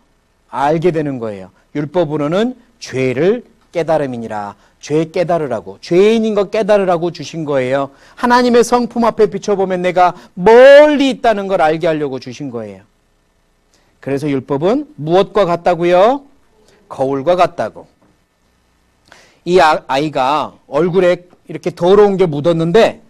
알게 되는 거예요. 율법으로는 죄를 깨달음이니라. 죄 깨달으라고, 죄인인 것 깨달으라고 주신 거예요. 하나님의 성품 앞에 비춰보면 내가 멀리 있다는 걸 알게 하려고 주신 거예요. 그래서 율법은 무엇과 같다고요? 거울과 같다고. 이 아이가 얼굴에 이렇게 더러운 게 묻었는데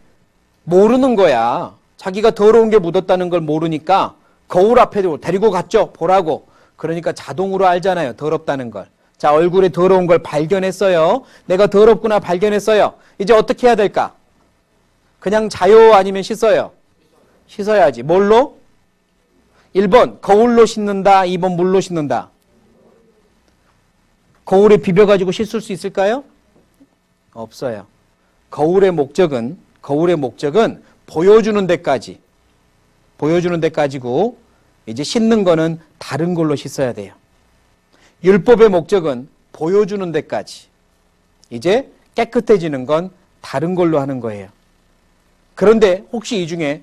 모르는 거야. 자기가 더러운 게 묻었다는 걸 모르니까 거울 앞에 데리고 갔죠. 보라고. 그러니까 자동으로 알잖아요. 더럽다는 걸. 자, 얼굴에 더러운 걸 발견했어요. 내가 더럽구나 발견했어요. 이제 어떻게 해야 될까? 그냥 자요? 아니면 씻어요? 씻어야지. 뭘로? 1번 거울로 씻는다. 2번 물로 씻는다. 거울에 비벼가지고 씻을 수 있을까요? 없어요. 거울의 목적은 보여주는 데까지고 이제 씻는 거는 다른 걸로 씻어야 돼요. 율법의 목적은 보여주는 데까지. 이제 깨끗해지는 건 다른 걸로 하는 거예요. 그런데 혹시 이 중에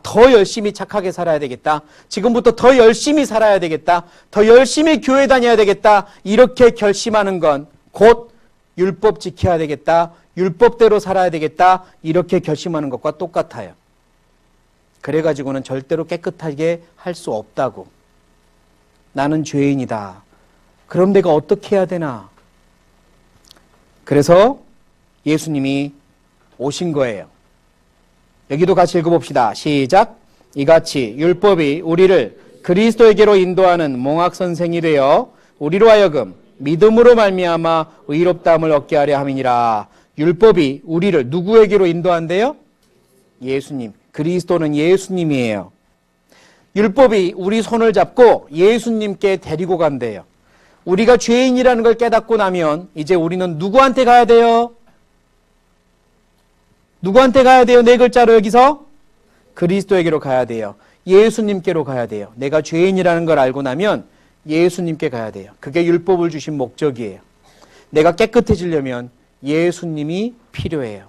더 열심히 착하게 살아야 되겠다. 지금부터 더 열심히 살아야 되겠다. 더 열심히 교회 다녀야 되겠다. 이렇게 결심하는 건 곧 율법 지켜야 되겠다. 율법대로 살아야 되겠다. 이렇게 결심하는 것과 똑같아요. 그래가지고는 절대로 깨끗하게 할 수 없다고. 나는 죄인이다. 그럼 내가 어떻게 해야 되나? 그래서 예수님이 오신 거예요. 여기도 같이 읽어봅시다. 시작. 이같이 율법이 우리를 그리스도에게로 인도하는 몽학선생이 되어 우리로 하여금 믿음으로 말미암아 의롭다함을 얻게 하려 함이니라. 율법이 우리를 누구에게로 인도한대요? 예수님. 그리스도는 예수님이에요. 율법이 우리 손을 잡고 예수님께 데리고 간대요. 우리가 죄인이라는 걸 깨닫고 나면 이제 우리는 누구한테 가야 돼요? 누구한테 가야 돼요? 네 글자로 여기서? 그리스도에게로 가야 돼요. 예수님께로 가야 돼요. 내가 죄인이라는 걸 알고 나면 예수님께 가야 돼요. 그게 율법을 주신 목적이에요. 내가 깨끗해지려면 예수님이 필요해요.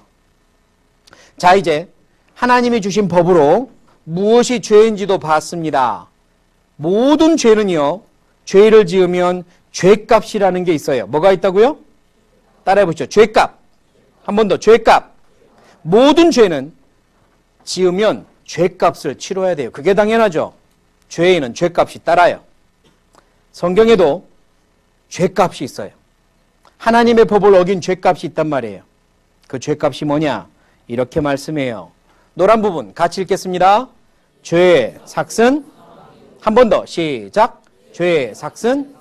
자, 이제 하나님이 주신 법으로 무엇이 죄인지도 봤습니다. 모든 죄는요, 죄를 지으면 죄값이라는 게 있어요. 뭐가 있다고요? 따라해 보시죠. 죄값. 한 번 더. 죄값. 모든 죄는 지으면 죄값을 치러야 돼요. 그게 당연하죠. 죄에는 죄값이 따라요. 성경에도 죄값이 있어요. 하나님의 법을 어긴 죄값이 있단 말이에요. 그 죄값이 뭐냐? 이렇게 말씀해요. 노란 부분 같이 읽겠습니다. 죄의 삭은, 한 번 더 시작. 죄의 삭은,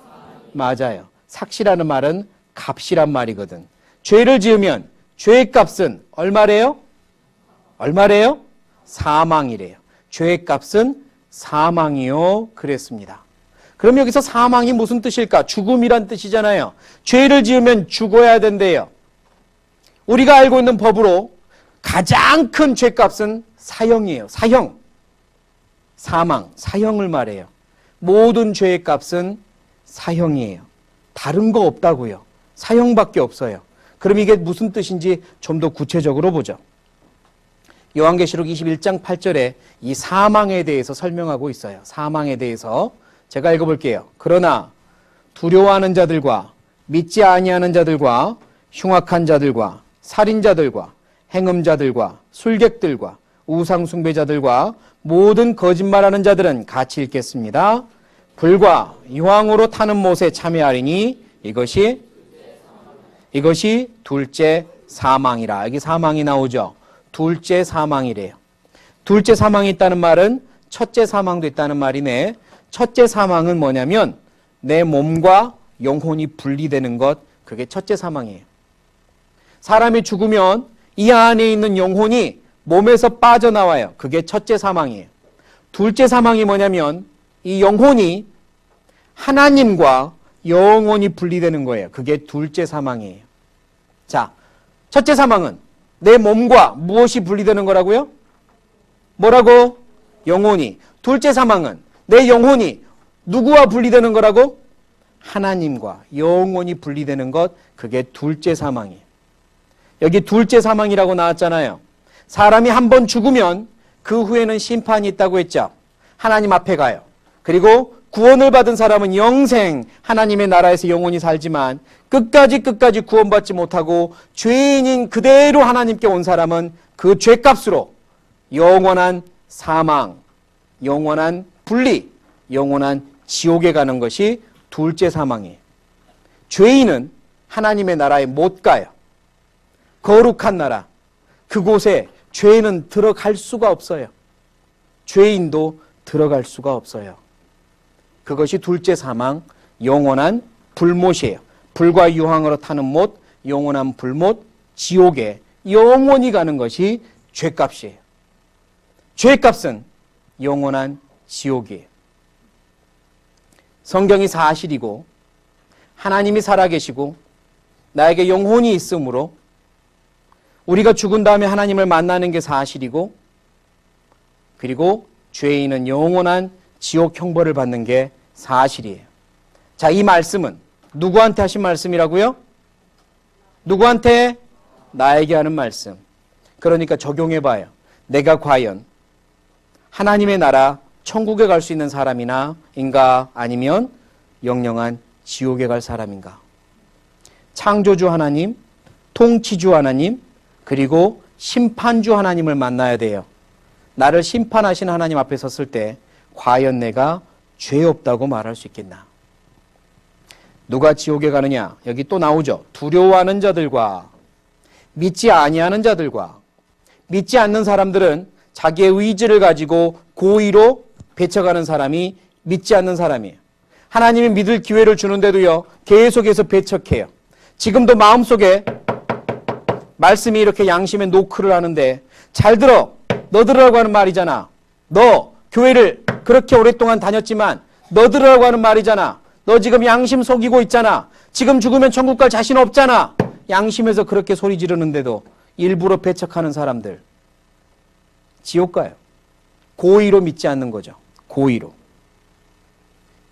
맞아요. 삭이라는 말은 값이란 말이거든. 죄를 지으면 죄의 값은 얼마래요? 얼마래요? 사망이래요. 죄의 값은 사망이요. 그랬습니다. 그럼 여기서 사망이 무슨 뜻일까? 죽음이란 뜻이잖아요. 죄를 지으면 죽어야 된대요. 우리가 알고 있는 법으로 가장 큰 죄값은 사형이에요. 사형. 사망, 사형을 말해요. 모든 죄의 값은 사형이에요. 다른 거 없다고요. 사형밖에 없어요. 그럼 이게 무슨 뜻인지 좀 더 구체적으로 보죠. 요한계시록 21장 8절에 이 사망에 대해서 설명하고 있어요. 사망에 대해서 제가 읽어볼게요. 그러나 두려워하는 자들과 믿지 아니하는 자들과 흉악한 자들과 살인자들과 행음자들과 술객들과 우상숭배자들과 모든 거짓말하는 자들은 같이 읽겠습니다. 불과 유황으로 타는 못에 참여하리니 이것이 둘째 사망이라. 여기 사망이 나오죠. 둘째 사망이래요. 둘째 사망이 있다는 말은 첫째 사망도 있다는 말이네. 첫째 사망은 뭐냐면 내 몸과 영혼이 분리되는 것, 그게 첫째 사망이에요. 사람이 죽으면 이 안에 있는 영혼이 몸에서 빠져나와요. 그게 첫째 사망이에요. 둘째 사망이 뭐냐면 이 영혼이 하나님과 영원히 분리되는 거예요. 그게 둘째 사망이에요. 자, 첫째 사망은 내 몸과 무엇이 분리되는 거라고요? 뭐라고? 영혼이. 둘째 사망은 내 영혼이 누구와 분리되는 거라고? 하나님과 영원히 분리되는 것, 그게 둘째 사망이에요. 여기 둘째 사망이라고 나왔잖아요. 사람이 한 번 죽으면 그 후에는 심판이 있다고 했죠. 하나님 앞에 가요. 그리고 구원을 받은 사람은 영생 하나님의 나라에서 영원히 살지만 끝까지 구원받지 못하고 죄인인 그대로 하나님께 온 사람은 그 죄값으로 영원한 사망, 영원한 분리, 영원한 지옥에 가는 것이 둘째 사망이에요. 죄인은 하나님의 나라에 못 가요. 거룩한 나라, 그곳에 죄인은 들어갈 수가 없어요. 죄인도 들어갈 수가 없어요. 그것이 둘째 사망, 영원한 불못이에요. 불과 유황으로 타는 못, 영원한 불못, 지옥에 영원히 가는 것이 죄값이에요. 죄값은 영원한 지옥이에요. 성경이 사실이고 하나님이 살아계시고 나에게 영혼이 있으므로 우리가 죽은 다음에 하나님을 만나는 게 사실이고, 그리고 죄인은 영원한 지옥 형벌을 받는 게 사실이에요. 자, 이 말씀은 누구한테 하신 말씀이라고요? 누구한테? 나에게 하는 말씀. 그러니까 적용해봐요. 내가 과연 하나님의 나라 천국에 갈 수 있는 사람인가 아니면 영영한 지옥에 갈 사람인가? 창조주 하나님, 통치주 하나님, 그리고 심판주 하나님을 만나야 돼요. 나를 심판하신 하나님 앞에 섰을 때 과연 내가 죄 없다고 말할 수 있겠나? 누가 지옥에 가느냐? 여기 또 나오죠. 두려워하는 자들과 믿지 아니하는 자들과. 믿지 않는 사람들은 자기의 의지를 가지고 고의로 배쳐가는 사람이 믿지 않는 사람이에요. 하나님이 믿을 기회를 주는데도요, 계속해서 배척해요. 지금도 마음속에 말씀이 이렇게 양심에 노크를 하는데, 잘 들어. 너 들으라고 하는 말이잖아. 너 교회를 그렇게 오랫동안 다녔지만 너 들으라고 하는 말이잖아. 너 지금 양심 속이고 있잖아. 지금 죽으면 천국 갈 자신 없잖아. 양심에서 그렇게 소리 지르는데도 일부러 배척하는 사람들, 지옥 가요. 고의로 믿지 않는 거죠. 고의로.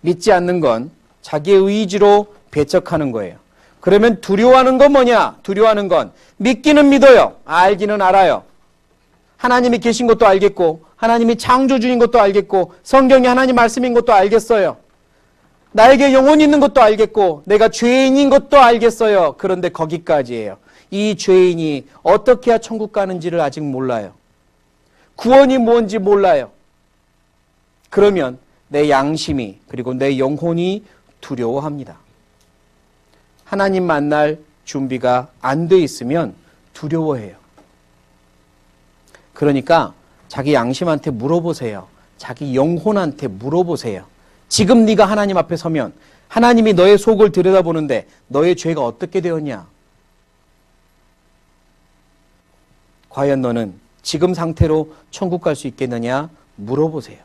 믿지 않는 건 자기의 의지로 배척하는 거예요. 그러면 두려워하는 건 뭐냐? 두려워하는 건 믿기는 믿어요. 알기는 알아요. 하나님이 계신 것도 알겠고 하나님이 창조주인 것도 알겠고 성경이 하나님 말씀인 것도 알겠어요. 나에게 영혼이 있는 것도 알겠고 내가 죄인인 것도 알겠어요. 그런데 거기까지예요. 이 죄인이 어떻게 해야 천국 가는지를 아직 몰라요. 구원이 뭔지 몰라요. 그러면 내 양심이 그리고 내 영혼이 두려워합니다. 하나님 만날 준비가 안 돼 있으면 두려워해요. 그러니까 자기 양심한테 물어보세요. 자기 영혼한테 물어보세요. 지금 네가 하나님 앞에 서면 하나님이 너의 속을 들여다보는데 너의 죄가 어떻게 되었냐? 과연 너는 지금 상태로 천국 갈 수 있겠느냐? 물어보세요.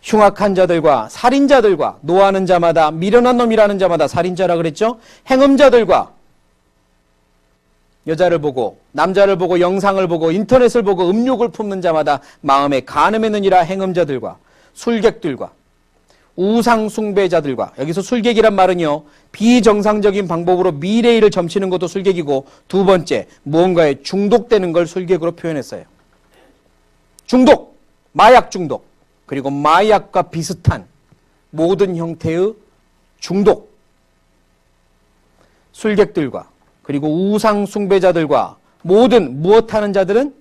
흉악한 자들과 살인자들과 노하는 자마다 미련한 놈이라는 자마다 살인자라 그랬죠? 행음자들과 여자를 보고 남자를 보고 영상을 보고 인터넷을 보고 음욕을 품는 자마다 마음에 간음했느니라. 행음자들과 술객들과 우상 숭배자들과, 여기서 술객이란 말은요 비정상적인 방법으로 미래일을 점치는 것도 술객이고, 두 번째 무언가에 중독되는 걸 술객으로 표현했어요. 중독, 마약 중독, 그리고 마약과 비슷한 모든 형태의 중독, 술객들과 그리고 우상 숭배자들과 모든 무엇하는 자들은,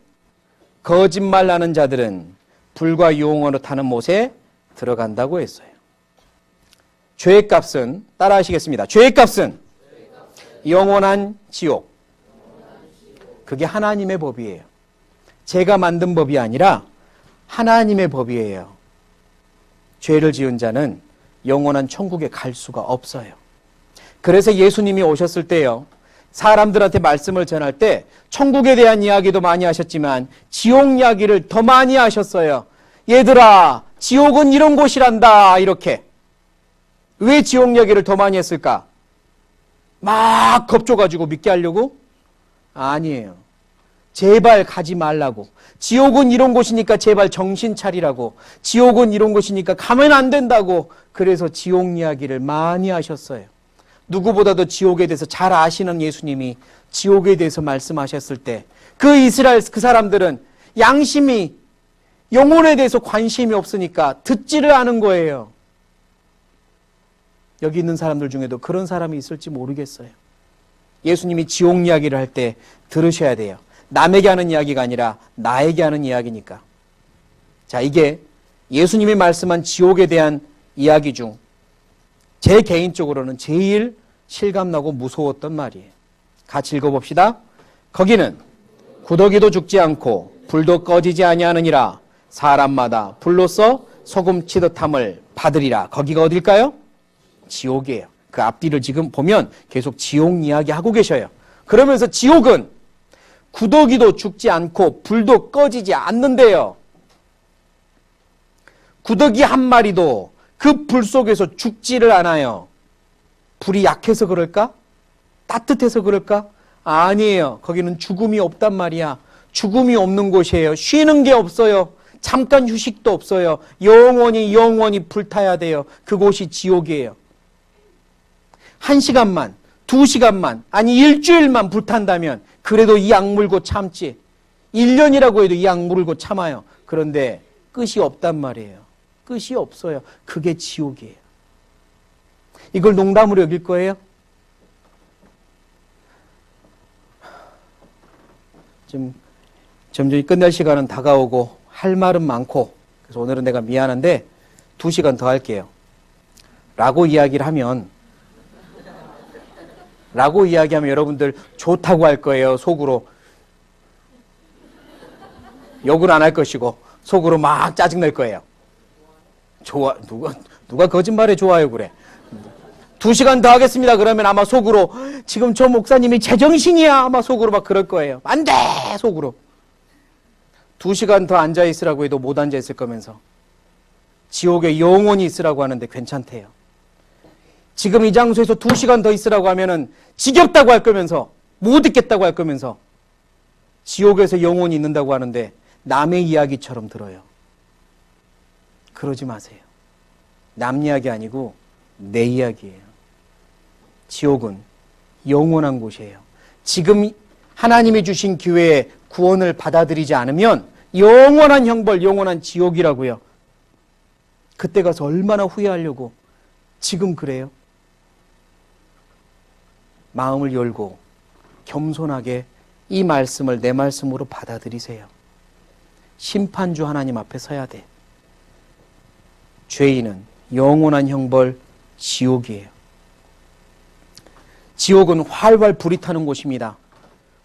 거짓말하는 자들은 불과 유홍어로 타는 못에 들어간다고 했어요. 죄의 값은, 따라 하시겠습니다. 죄의 값은 영원한 지옥. 그게 하나님의 법이에요. 제가 만든 법이 아니라 하나님의 법이에요. 죄를 지은 자는 영원한 천국에 갈 수가 없어요. 그래서 예수님이 오셨을 때요, 사람들한테 말씀을 전할 때 천국에 대한 이야기도 많이 하셨지만 지옥 이야기를 더 많이 하셨어요. 얘들아, 지옥은 이런 곳이란다. 이렇게. 왜 지옥 이야기를 더 많이 했을까? 막 겁줘가지고 믿게 하려고? 아니에요. 제발 가지 말라고. 지옥은 이런 곳이니까 제발 정신 차리라고. 지옥은 이런 곳이니까 가면 안 된다고. 그래서 지옥 이야기를 많이 하셨어요. 누구보다도 지옥에 대해서 잘 아시는 예수님이 지옥에 대해서 말씀하셨을 때 그 이스라엘 그 사람들은 양심이, 영혼에 대해서 관심이 없으니까 듣지를 않은 거예요. 여기 있는 사람들 중에도 그런 사람이 있을지 모르겠어요. 예수님이 지옥 이야기를 할 때 들으셔야 돼요. 남에게 하는 이야기가 아니라 나에게 하는 이야기니까. 자, 이게 예수님이 말씀한 지옥에 대한 이야기 중 제 개인적으로는 제일 실감나고 무서웠던 말이에요. 같이 읽어봅시다. 거기는 구더기도 죽지 않고 불도 꺼지지 아니하느니라. 사람마다 불로써 소금 치듯 함을 받으리라. 거기가 어딜까요? 지옥이에요. 그 앞뒤를 지금 보면 계속 지옥 이야기 하고 계셔요. 그러면서 지옥은 구더기도 죽지 않고 불도 꺼지지 않는데요. 구더기 한 마리도 그 불 속에서 죽지를 않아요. 불이 약해서 그럴까? 따뜻해서 그럴까? 아니에요. 거기는 죽음이 없단 말이야. 죽음이 없는 곳이에요. 쉬는 게 없어요. 잠깐 휴식도 없어요. 영원히 불타야 돼요. 그곳이 지옥이에요. 1시간만, 2시간만, 아니 일주일만 불탄다면 그래도 이 악물고 참지. 1년이라고 해도 이 악물고 참아요. 그런데 끝이 없단 말이에요. 끝이 없어요. 그게 지옥이에요. 이걸 농담으로 여길 거예요? 좀 점점 끝날 시간은 다가오고 할 말은 많고, 그래서 오늘은 내가 미안한데 2시간 더 할게요. 라고 이야기하면 여러분들 좋다고 할 거예요. 속으로. 욕은 안 할 것이고 속으로 막 짜증낼 거예요. 좋아, 누가 거짓말에 좋아요 그래. 2시간 더 하겠습니다. 그러면 아마 속으로 지금 저 목사님이 제정신이야. 아마 속으로 막 그럴 거예요. 안 돼! 속으로. 2시간 더 앉아있으라고 해도 못 앉아있을 거면서 지옥에 영원히 있으라고 하는데 괜찮대요. 지금 이 장소에서 2시간 더 있으라고 하면은 지겹다고 할 거면서, 못 있겠다고 할 거면서 지옥에서 영원히 있는다고 하는데 남의 이야기처럼 들어요. 그러지 마세요. 남 이야기 아니고 내 이야기예요. 지옥은 영원한 곳이에요. 지금 하나님이 주신 기회에 구원을 받아들이지 않으면 영원한 형벌, 영원한 지옥이라고요. 그때 가서 얼마나 후회하려고 지금 그래요? 마음을 열고 겸손하게 이 말씀을 내 말씀으로 받아들이세요. 심판주 하나님 앞에 서야 돼. 죄인은 영원한 형벌, 지옥이에요. 지옥은 활활 불이 타는 곳입니다.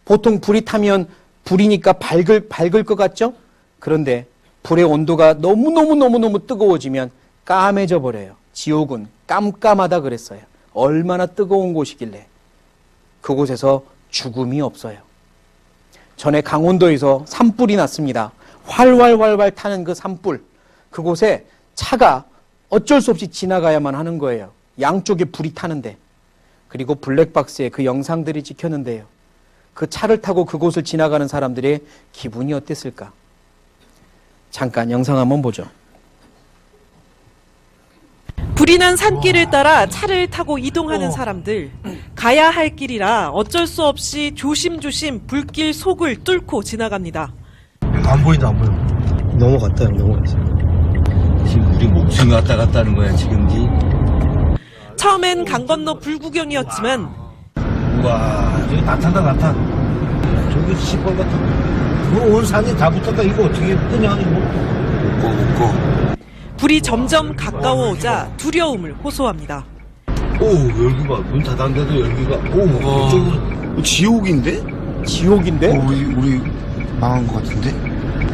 보통 불이 타면 불이니까 밝을 것 같죠? 그런데 불의 온도가 너무너무 뜨거워지면 까매져 버려요. 지옥은 깜깜하다 그랬어요. 얼마나 뜨거운 곳이길래. 그곳에서 죽음이 없어요. 전에 강원도에서 산불이 났습니다. 활활 타는 그 산불. 그곳에 차가 어쩔 수 없이 지나가야만 하는 거예요. 양쪽에 불이 타는데. 그리고 블랙박스에 그 영상들이 찍혔는데요. 그 차를 타고 그곳을 지나가는 사람들의 기분이 어땠을까? 잠깐 영상 한번 보죠. 불이 난 산길을 따라 차를 타고 이동하는 사람들. 가야 할 길이라 어쩔 수 없이 조심조심 불길 속을 뚫고 지나갑니다. 안 보인다, 안 보여. 넘어갔다, 형, 넘어갔어. 지금 우리 목숨이 왔다 갔다 하는 거야, 지금지. 처음엔 강 건너 불구경이었지만 우와, 저기 나타나, 나타. 저기 시뻘 같은. 그 온 산이 다 붙었다. 이거 어떻게 끄냐, 이거. 웃고. 불이 점점 가까워오자 두려움을 호소합니다. 오, 여기가, 문 닫았는데도 여기가, 오, 이쪽은 지옥인데? 지옥인데? 우리 망한 것 같은데?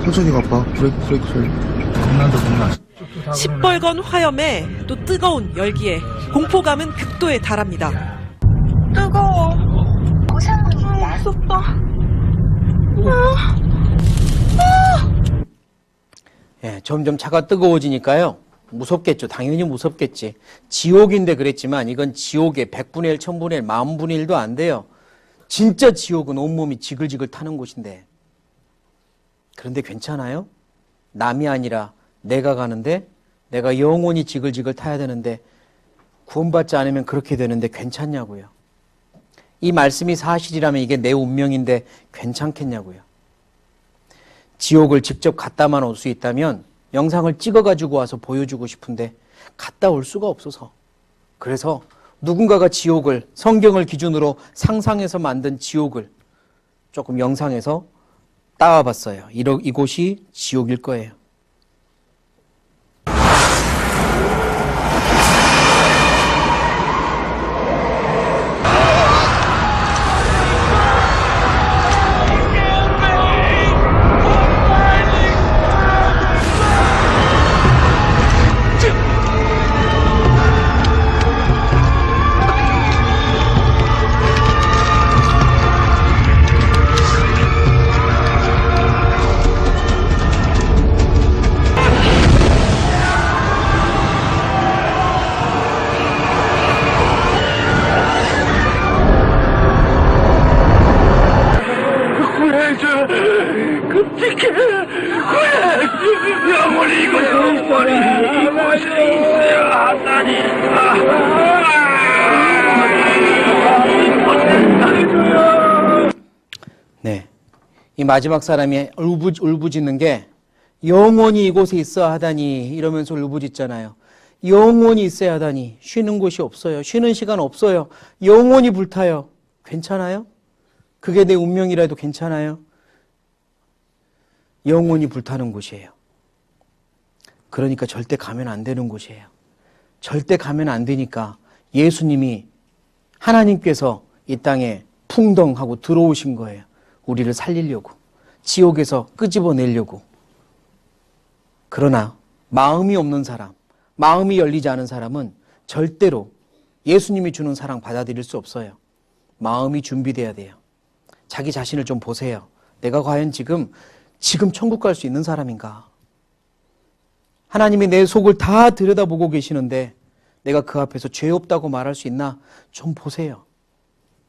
호선이가 봐, 브레이크 소리. 겁난다. 시뻘건 화염에 또 뜨거운 열기에 공포감은 극도에 달합니다. 뜨거워. 무섭다. 예, 점점 차가 뜨거워지니까요. 무섭겠죠. 당연히 무섭겠지. 지옥인데 그랬지만 이건 지옥의 100분의 1, 1000분의 1, 10,000분의 1도 안 돼요. 진짜 지옥은 온몸이 지글지글 타는 곳인데. 그런데 괜찮아요? 남이 아니라 내가 가는데 내가 영원히 지글지글 타야 되는데 구원받지 않으면 그렇게 되는데 괜찮냐고요. 이 말씀이 사실이라면 이게 내 운명인데 괜찮겠냐고요. 지옥을 직접 갔다만 올 수 있다면 영상을 찍어가지고 와서 보여주고 싶은데 갔다 올 수가 없어서. 그래서 누군가가 지옥을 성경을 기준으로 상상해서 만든 지옥을 조금 영상에서 따와봤어요. 이곳이 지옥일 거예요. 네, 이 마지막 사람이 울부짖는 게 영원히 이곳에 있어야 하다니 이러면서 울부짖잖아요. 영원히 있어야 하다니 쉬는 곳이 없어요. 쉬는 시간 없어요. 영원히 불타요. 괜찮아요? 그게 내 운명이라도 괜찮아요? 영원히 불타는 곳이에요. 그러니까 절대 가면 안 되는 곳이에요. 절대 가면 안 되니까 예수님이 하나님께서 이 땅에 풍덩하고 들어오신 거예요. 우리를 살리려고. 지옥에서 끄집어내려고. 그러나 마음이 없는 사람, 마음이 열리지 않은 사람은 절대로 예수님이 주는 사랑 받아들일 수 없어요. 마음이 준비돼야 돼요. 자기 자신을 좀 보세요. 내가 과연 지금 천국 갈 수 있는 사람인가? 하나님이 내 속을 다 들여다보고 계시는데 내가 그 앞에서 죄 없다고 말할 수 있나? 좀 보세요.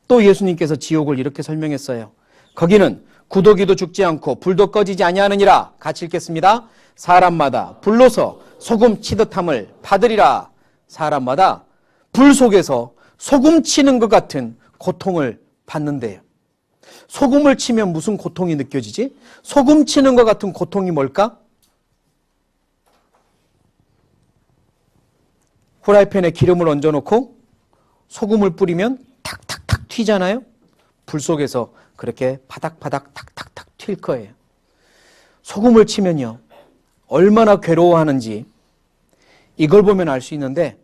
또 예수님께서 지옥을 이렇게 설명했어요. 거기는 구더기도 죽지 않고 불도 꺼지지 아니하느니라. 같이 읽겠습니다. 사람마다 불로서 소금 치듯함을 받으리라. 사람마다 불 속에서 소금 치는 것 같은 고통을 받는데요. 소금을 치면 무슨 고통이 느껴지지? 소금 치는 것 같은 고통이 뭘까? 후라이팬에 기름을 얹어놓고 소금을 뿌리면 탁탁탁 튀잖아요? 불 속에서 그렇게 바닥바닥 탁탁탁 튈 거예요. 소금을 치면요, 얼마나 괴로워하는지 이걸 보면 알 수 있는데,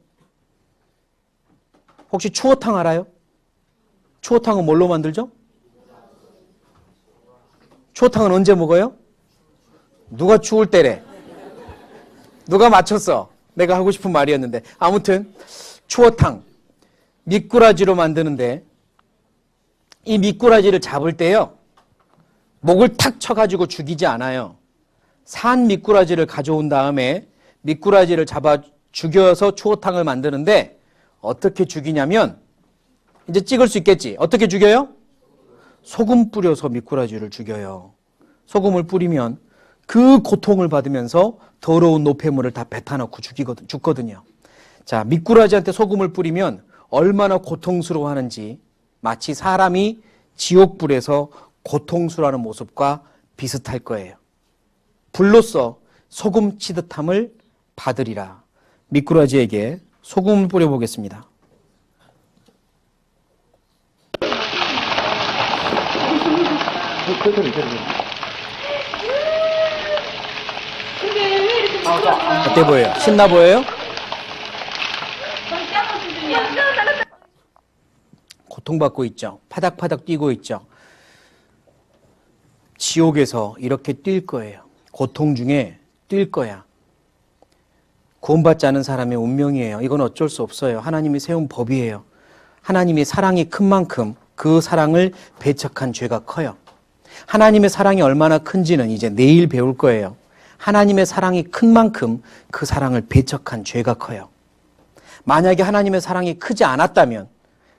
혹시 추어탕 알아요? 추어탕은 뭘로 만들죠? 추어탕은 언제 먹어요? 누가 추울 때래? 누가 맞췄어? 내가 하고 싶은 말이었는데. 아무튼 추어탕 미꾸라지로 만드는데, 이 미꾸라지를 잡을 때요, 목을 탁 쳐가지고 죽이지 않아요. 산 미꾸라지를 가져온 다음에 미꾸라지를 잡아 죽여서 추어탕을 만드는데, 어떻게 죽이냐면, 이제 찍을 수 있겠지. 어떻게 죽여요? 소금 뿌려서 미꾸라지를 죽여요. 소금을 뿌리면 그 고통을 받으면서 더러운 노폐물을 다 뱉어놓고 죽거든요. 자, 미꾸라지한테 소금을 뿌리면 얼마나 고통스러워하는지 마치 사람이 지옥불에서 고통스러워하는 모습과 비슷할 거예요. 불로써 소금 치듯함을 받으리라. 미꾸라지에게 소금을 뿌려보겠습니다. 어때 보여요? 신나 보여요? 고통받고 있죠. 파닥파닥 뛰고 있죠. 지옥에서 이렇게 뛸 거예요. 고통 중에 뛸 거야. 구원받지 않은 사람의 운명이에요. 이건 어쩔 수 없어요. 하나님이 세운 법이에요. 하나님의 사랑이 큰 만큼 그 사랑을 배척한 죄가 커요. 하나님의 사랑이 얼마나 큰지는 이제 내일 배울 거예요. 하나님의 사랑이 큰 만큼 그 사랑을 배척한 죄가 커요. 만약에 하나님의 사랑이 크지 않았다면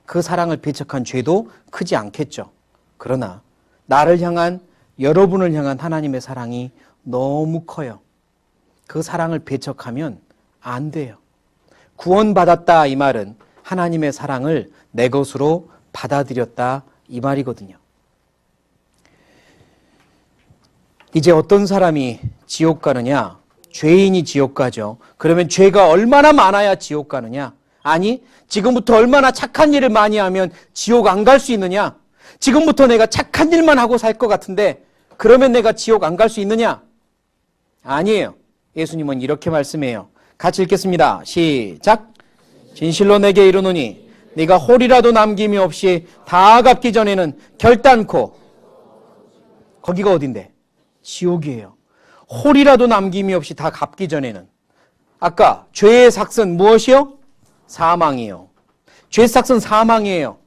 그 사랑을 배척한 죄도 크지 않겠죠. 그러나 나를 향한, 여러분을 향한 하나님의 사랑이 너무 커요. 그 사랑을 배척하면 안 돼요. 구원받았다 이 말은 하나님의 사랑을 내 것으로 받아들였다 이 말이거든요. 이제 어떤 사람이 지옥 가느냐? 죄인이 지옥 가죠. 그러면 죄가 얼마나 많아야 지옥 가느냐? 아니, 지금부터 얼마나 착한 일을 많이 하면 지옥 안 갈 수 있느냐? 지금부터 내가 착한 일만 하고 살 것 같은데 그러면 내가 지옥 안 갈 수 있느냐? 아니에요. 예수님은 이렇게 말씀해요. 같이 읽겠습니다. 시작. 진실로 내게 이르노니 네가 홀이라도 남김이 없이 다 갚기 전에는 결단코, 거기가 어딘데? 지옥이에요. 홀이라도 남김이 없이 다 갚기 전에는. 아까 죄의 삭은 무엇이요? 사망이요. 죄의 삭은 사망이에요.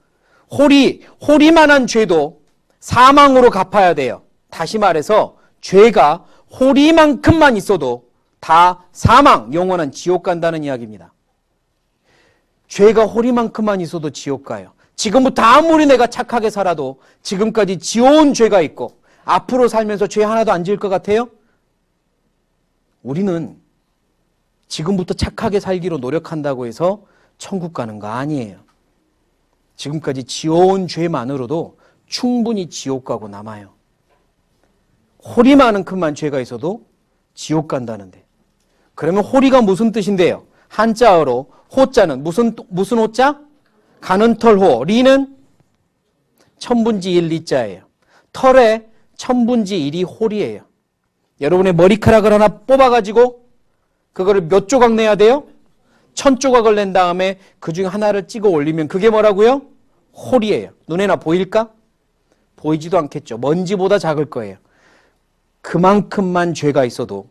홀이만한 죄도 사망으로 갚아야 돼요. 다시 말해서 죄가 홀이만큼만 있어도 다 사망, 영원한 지옥 간다는 이야기입니다. 죄가 홀이만큼만 있어도 지옥 가요. 지금부터 아무리 내가 착하게 살아도 지금까지 지어온 죄가 있고 앞으로 살면서 죄 하나도 안 지을 것 같아요? 우리는 지금부터 착하게 살기로 노력한다고 해서 천국 가는 거 아니에요. 지금까지 지어온 죄만으로도 충분히 지옥 가고 남아요. 홀이만큼만 죄가 있어도 지옥 간다는데. 그러면 홀이가 무슨 뜻인데요? 한자어로 호자는 무슨 호자? 가는 털호. 리는 천분지 일 리자예요. 털에 천분지 1이 홀이에요. 여러분의 머리카락을 하나 뽑아가지고 그거를 몇 조각 내야 돼요? 1000조각을 낸 다음에 그 중에 하나를 찍어 올리면 그게 뭐라고요? 홀이에요. 눈에나 보일까? 보이지도 않겠죠. 먼지보다 작을 거예요. 그만큼만 죄가 있어도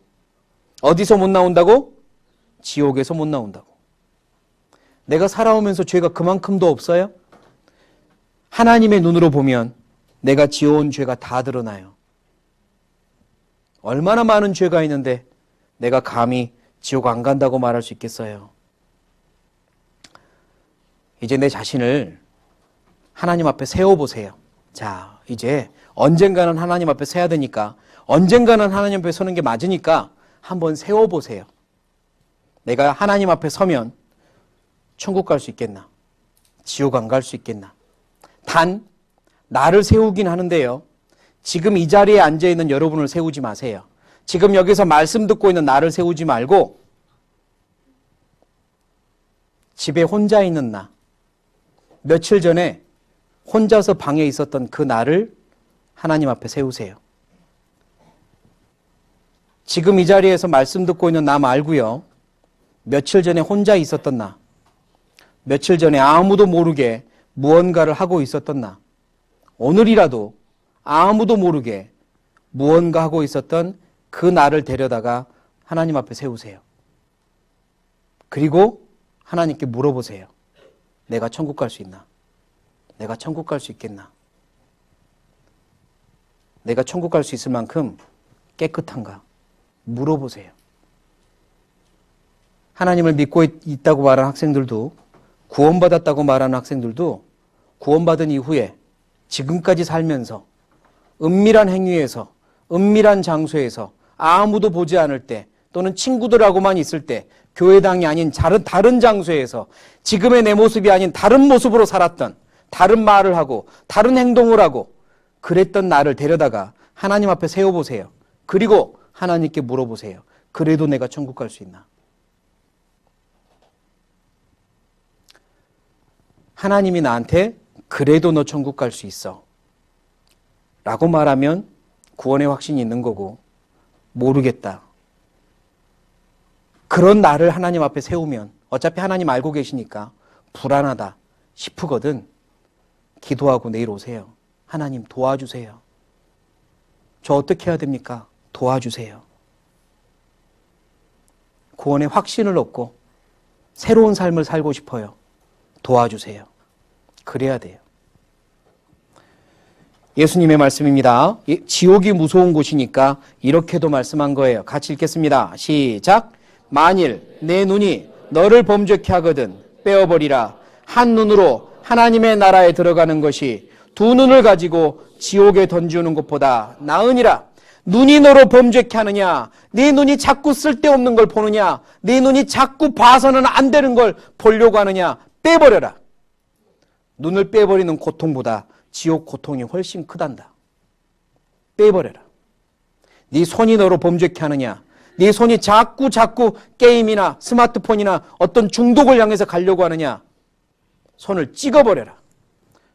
어디서 못 나온다고? 지옥에서 못 나온다고. 내가 살아오면서 죄가 그만큼도 없어요? 하나님의 눈으로 보면 내가 지어온 죄가 다 드러나요. 얼마나 많은 죄가 있는데 내가 감히 지옥 안 간다고 말할 수 있겠어요? 이제 내 자신을 하나님 앞에 세워보세요. 자, 이제 언젠가는 하나님 앞에 서야 되니까, 언젠가는 하나님 앞에 서는 게 맞으니까 한번 세워보세요. 내가 하나님 앞에 서면 천국 갈 수 있겠나? 지옥 안 갈 수 있겠나? 단 나를 세우긴 하는데요. 지금 이 자리에 앉아있는 여러분을 세우지 마세요. 지금 여기서 말씀 듣고 있는 나를 세우지 말고 집에 혼자 있는 나, 며칠 전에 혼자서 방에 있었던 그 나를 하나님 앞에 세우세요. 지금 이 자리에서 말씀 듣고 있는 나 말고요. 며칠 전에 혼자 있었던 나, 며칠 전에 아무도 모르게 무언가를 하고 있었던 나, 오늘이라도 아무도 모르게 무언가 하고 있었던 그 나를 데려다가 하나님 앞에 세우세요. 그리고 하나님께 물어보세요. 내가 천국 갈 수 있나? 내가 천국 갈 수 있겠나? 내가 천국 갈 수 있을 만큼 깨끗한가? 물어보세요. 하나님을 믿고 있다고 말하는 학생들도, 구원받았다고 말하는 학생들도 구원받은 이후에 지금까지 살면서 은밀한 행위에서, 은밀한 장소에서 아무도 보지 않을 때, 또는 친구들하고만 있을 때, 교회당이 아닌 다른 장소에서 지금의 내 모습이 아닌 다른 모습으로 살았던, 다른 말을 하고 다른 행동을 하고 그랬던 나를 데려다가 하나님 앞에 세워보세요. 그리고 하나님께 물어보세요. 그래도 내가 천국 갈 수 있나? 하나님이 나한테 그래도 너 천국 갈 수 있어 라고 말하면 구원의 확신이 있는 거고, 모르겠다, 그런 나를 하나님 앞에 세우면 어차피 하나님 알고 계시니까 불안하다 싶으거든. 기도하고 내일 오세요. 하나님 도와주세요. 저 어떻게 해야 됩니까? 도와주세요. 구원의 확신을 얻고 새로운 삶을 살고 싶어요. 도와주세요. 그래야 돼요. 예수님의 말씀입니다. 지옥이 무서운 곳이니까 이렇게도 말씀한 거예요. 같이 읽겠습니다. 시작. 만일 내 눈이 너를 범죄케 하거든 빼어버리라. 한 눈으로 하나님의 나라에 들어가는 것이 두 눈을 가지고 지옥에 던지는 것보다 나으니라. 눈이 너로 범죄케 하느냐? 네 눈이 자꾸 쓸데없는 걸 보느냐? 네 눈이 자꾸 봐서는 안 되는 걸 보려고 하느냐? 빼버려라. 눈을 빼버리는 고통보다 지옥 고통이 훨씬 크단다. 빼버려라. 네 손이 너로 범죄케 하느냐? 네 손이 자꾸 게임이나 스마트폰이나 어떤 중독을 향해서 가려고 하느냐? 손을 찍어버려라.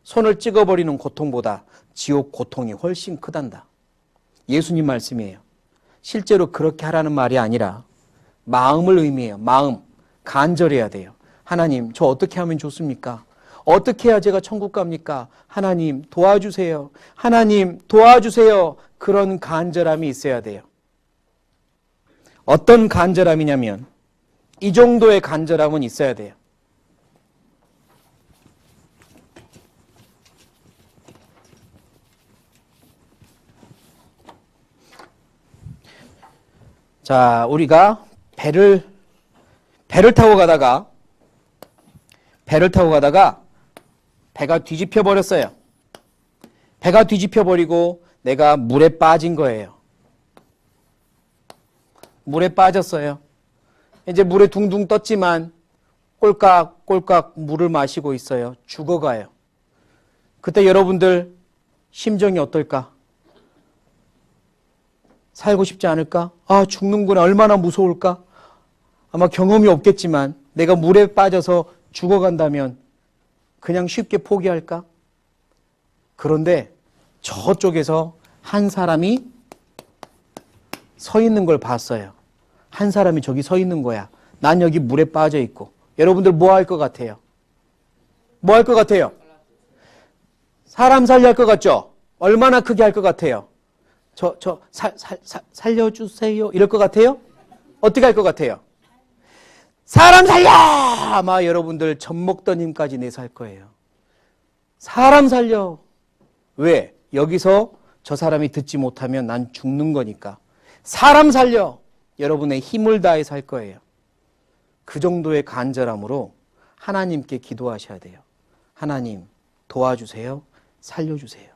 손을 찍어버리는 고통보다 지옥 고통이 훨씬 크단다. 예수님 말씀이에요. 실제로 그렇게 하라는 말이 아니라 마음을 의미해요. 마음. 간절해야 돼요. 하나님, 저 어떻게 하면 좋습니까? 어떻게 해야 제가 천국 갑니까? 하나님 도와주세요. 하나님 도와주세요. 그런 간절함이 있어야 돼요. 어떤 간절함이냐면 이 정도의 간절함은 있어야 돼요. 자, 우리가 배를 타고 가다가 배가 뒤집혀 버렸어요. 배가 뒤집혀 버리고 내가 물에 빠진 거예요. 물에 빠졌어요. 이제 물에 둥둥 떴지만 꼴깍꼴깍 물을 마시고 있어요. 죽어가요. 그때 여러분들 심정이 어떨까? 살고 싶지 않을까? 아, 죽는구나. 얼마나 무서울까? 아마 경험이 없겠지만 내가 물에 빠져서 죽어간다면 그냥 쉽게 포기할까? 그런데 저쪽에서 한 사람이 서 있는 걸 봤어요. 한 사람이 저기 서 있는 거야. 난 여기 물에 빠져 있고. 여러분들 뭐 할 것 같아요? 뭐 할 것 같아요? 사람 살려 할 것 같죠? 얼마나 크게 할 것 같아요? 살려주세요. 이럴 것 같아요? 어떻게 할 것 같아요? 사람 살려! 아마 여러분들 젖 먹던 힘까지 내서 할 거예요. 사람 살려! 왜? 여기서 저 사람이 듣지 못하면 난 죽는 거니까. 사람 살려! 여러분의 힘을 다해서 할 거예요. 그 정도의 간절함으로 하나님께 기도하셔야 돼요. 하나님, 도와주세요. 살려주세요.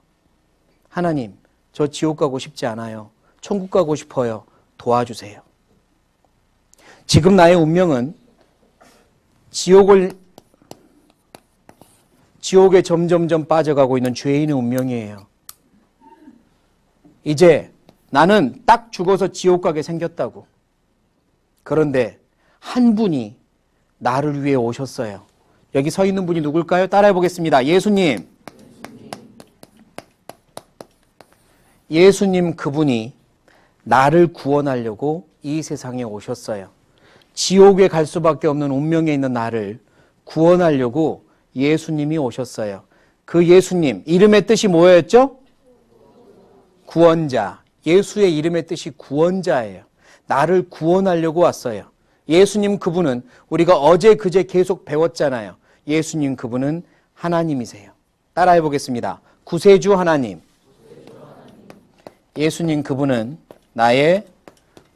하나님, 저 지옥 가고 싶지 않아요. 천국 가고 싶어요. 도와주세요. 지금 나의 운명은 지옥을 지옥에 점점점 빠져가고 있는 죄인의 운명이에요. 이제 나는 딱 죽어서 지옥 가게 생겼다고. 그런데 한 분이 나를 위해 오셨어요. 여기 서 있는 분이 누굴까요? 따라해 보겠습니다. 예수님. 예수님 그분이 나를 구원하려고 이 세상에 오셨어요. 지옥에 갈 수밖에 없는 운명에 있는 나를 구원하려고 예수님이 오셨어요. 그 예수님, 이름의 뜻이 뭐였죠? 구원자. 예수의 이름의 뜻이 구원자예요. 나를 구원하려고 왔어요. 예수님 그분은 우리가 어제 그제 계속 배웠잖아요. 예수님 그분은 하나님이세요. 따라해 보겠습니다. 구세주 하나님. 예수님 그분은 나의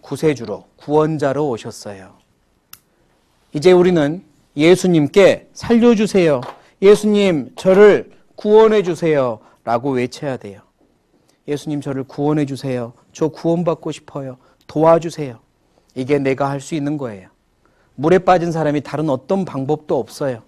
구세주로, 구원자로 오셨어요. 이제 우리는 예수님께 살려주세요. 예수님 저를 구원해 주세요. 라고 외쳐야 돼요. 예수님 저를 구원해 주세요. 저 구원받고 싶어요. 도와주세요. 이게 내가 할 수 있는 거예요. 물에 빠진 사람이 다른 어떤 방법도 없어요.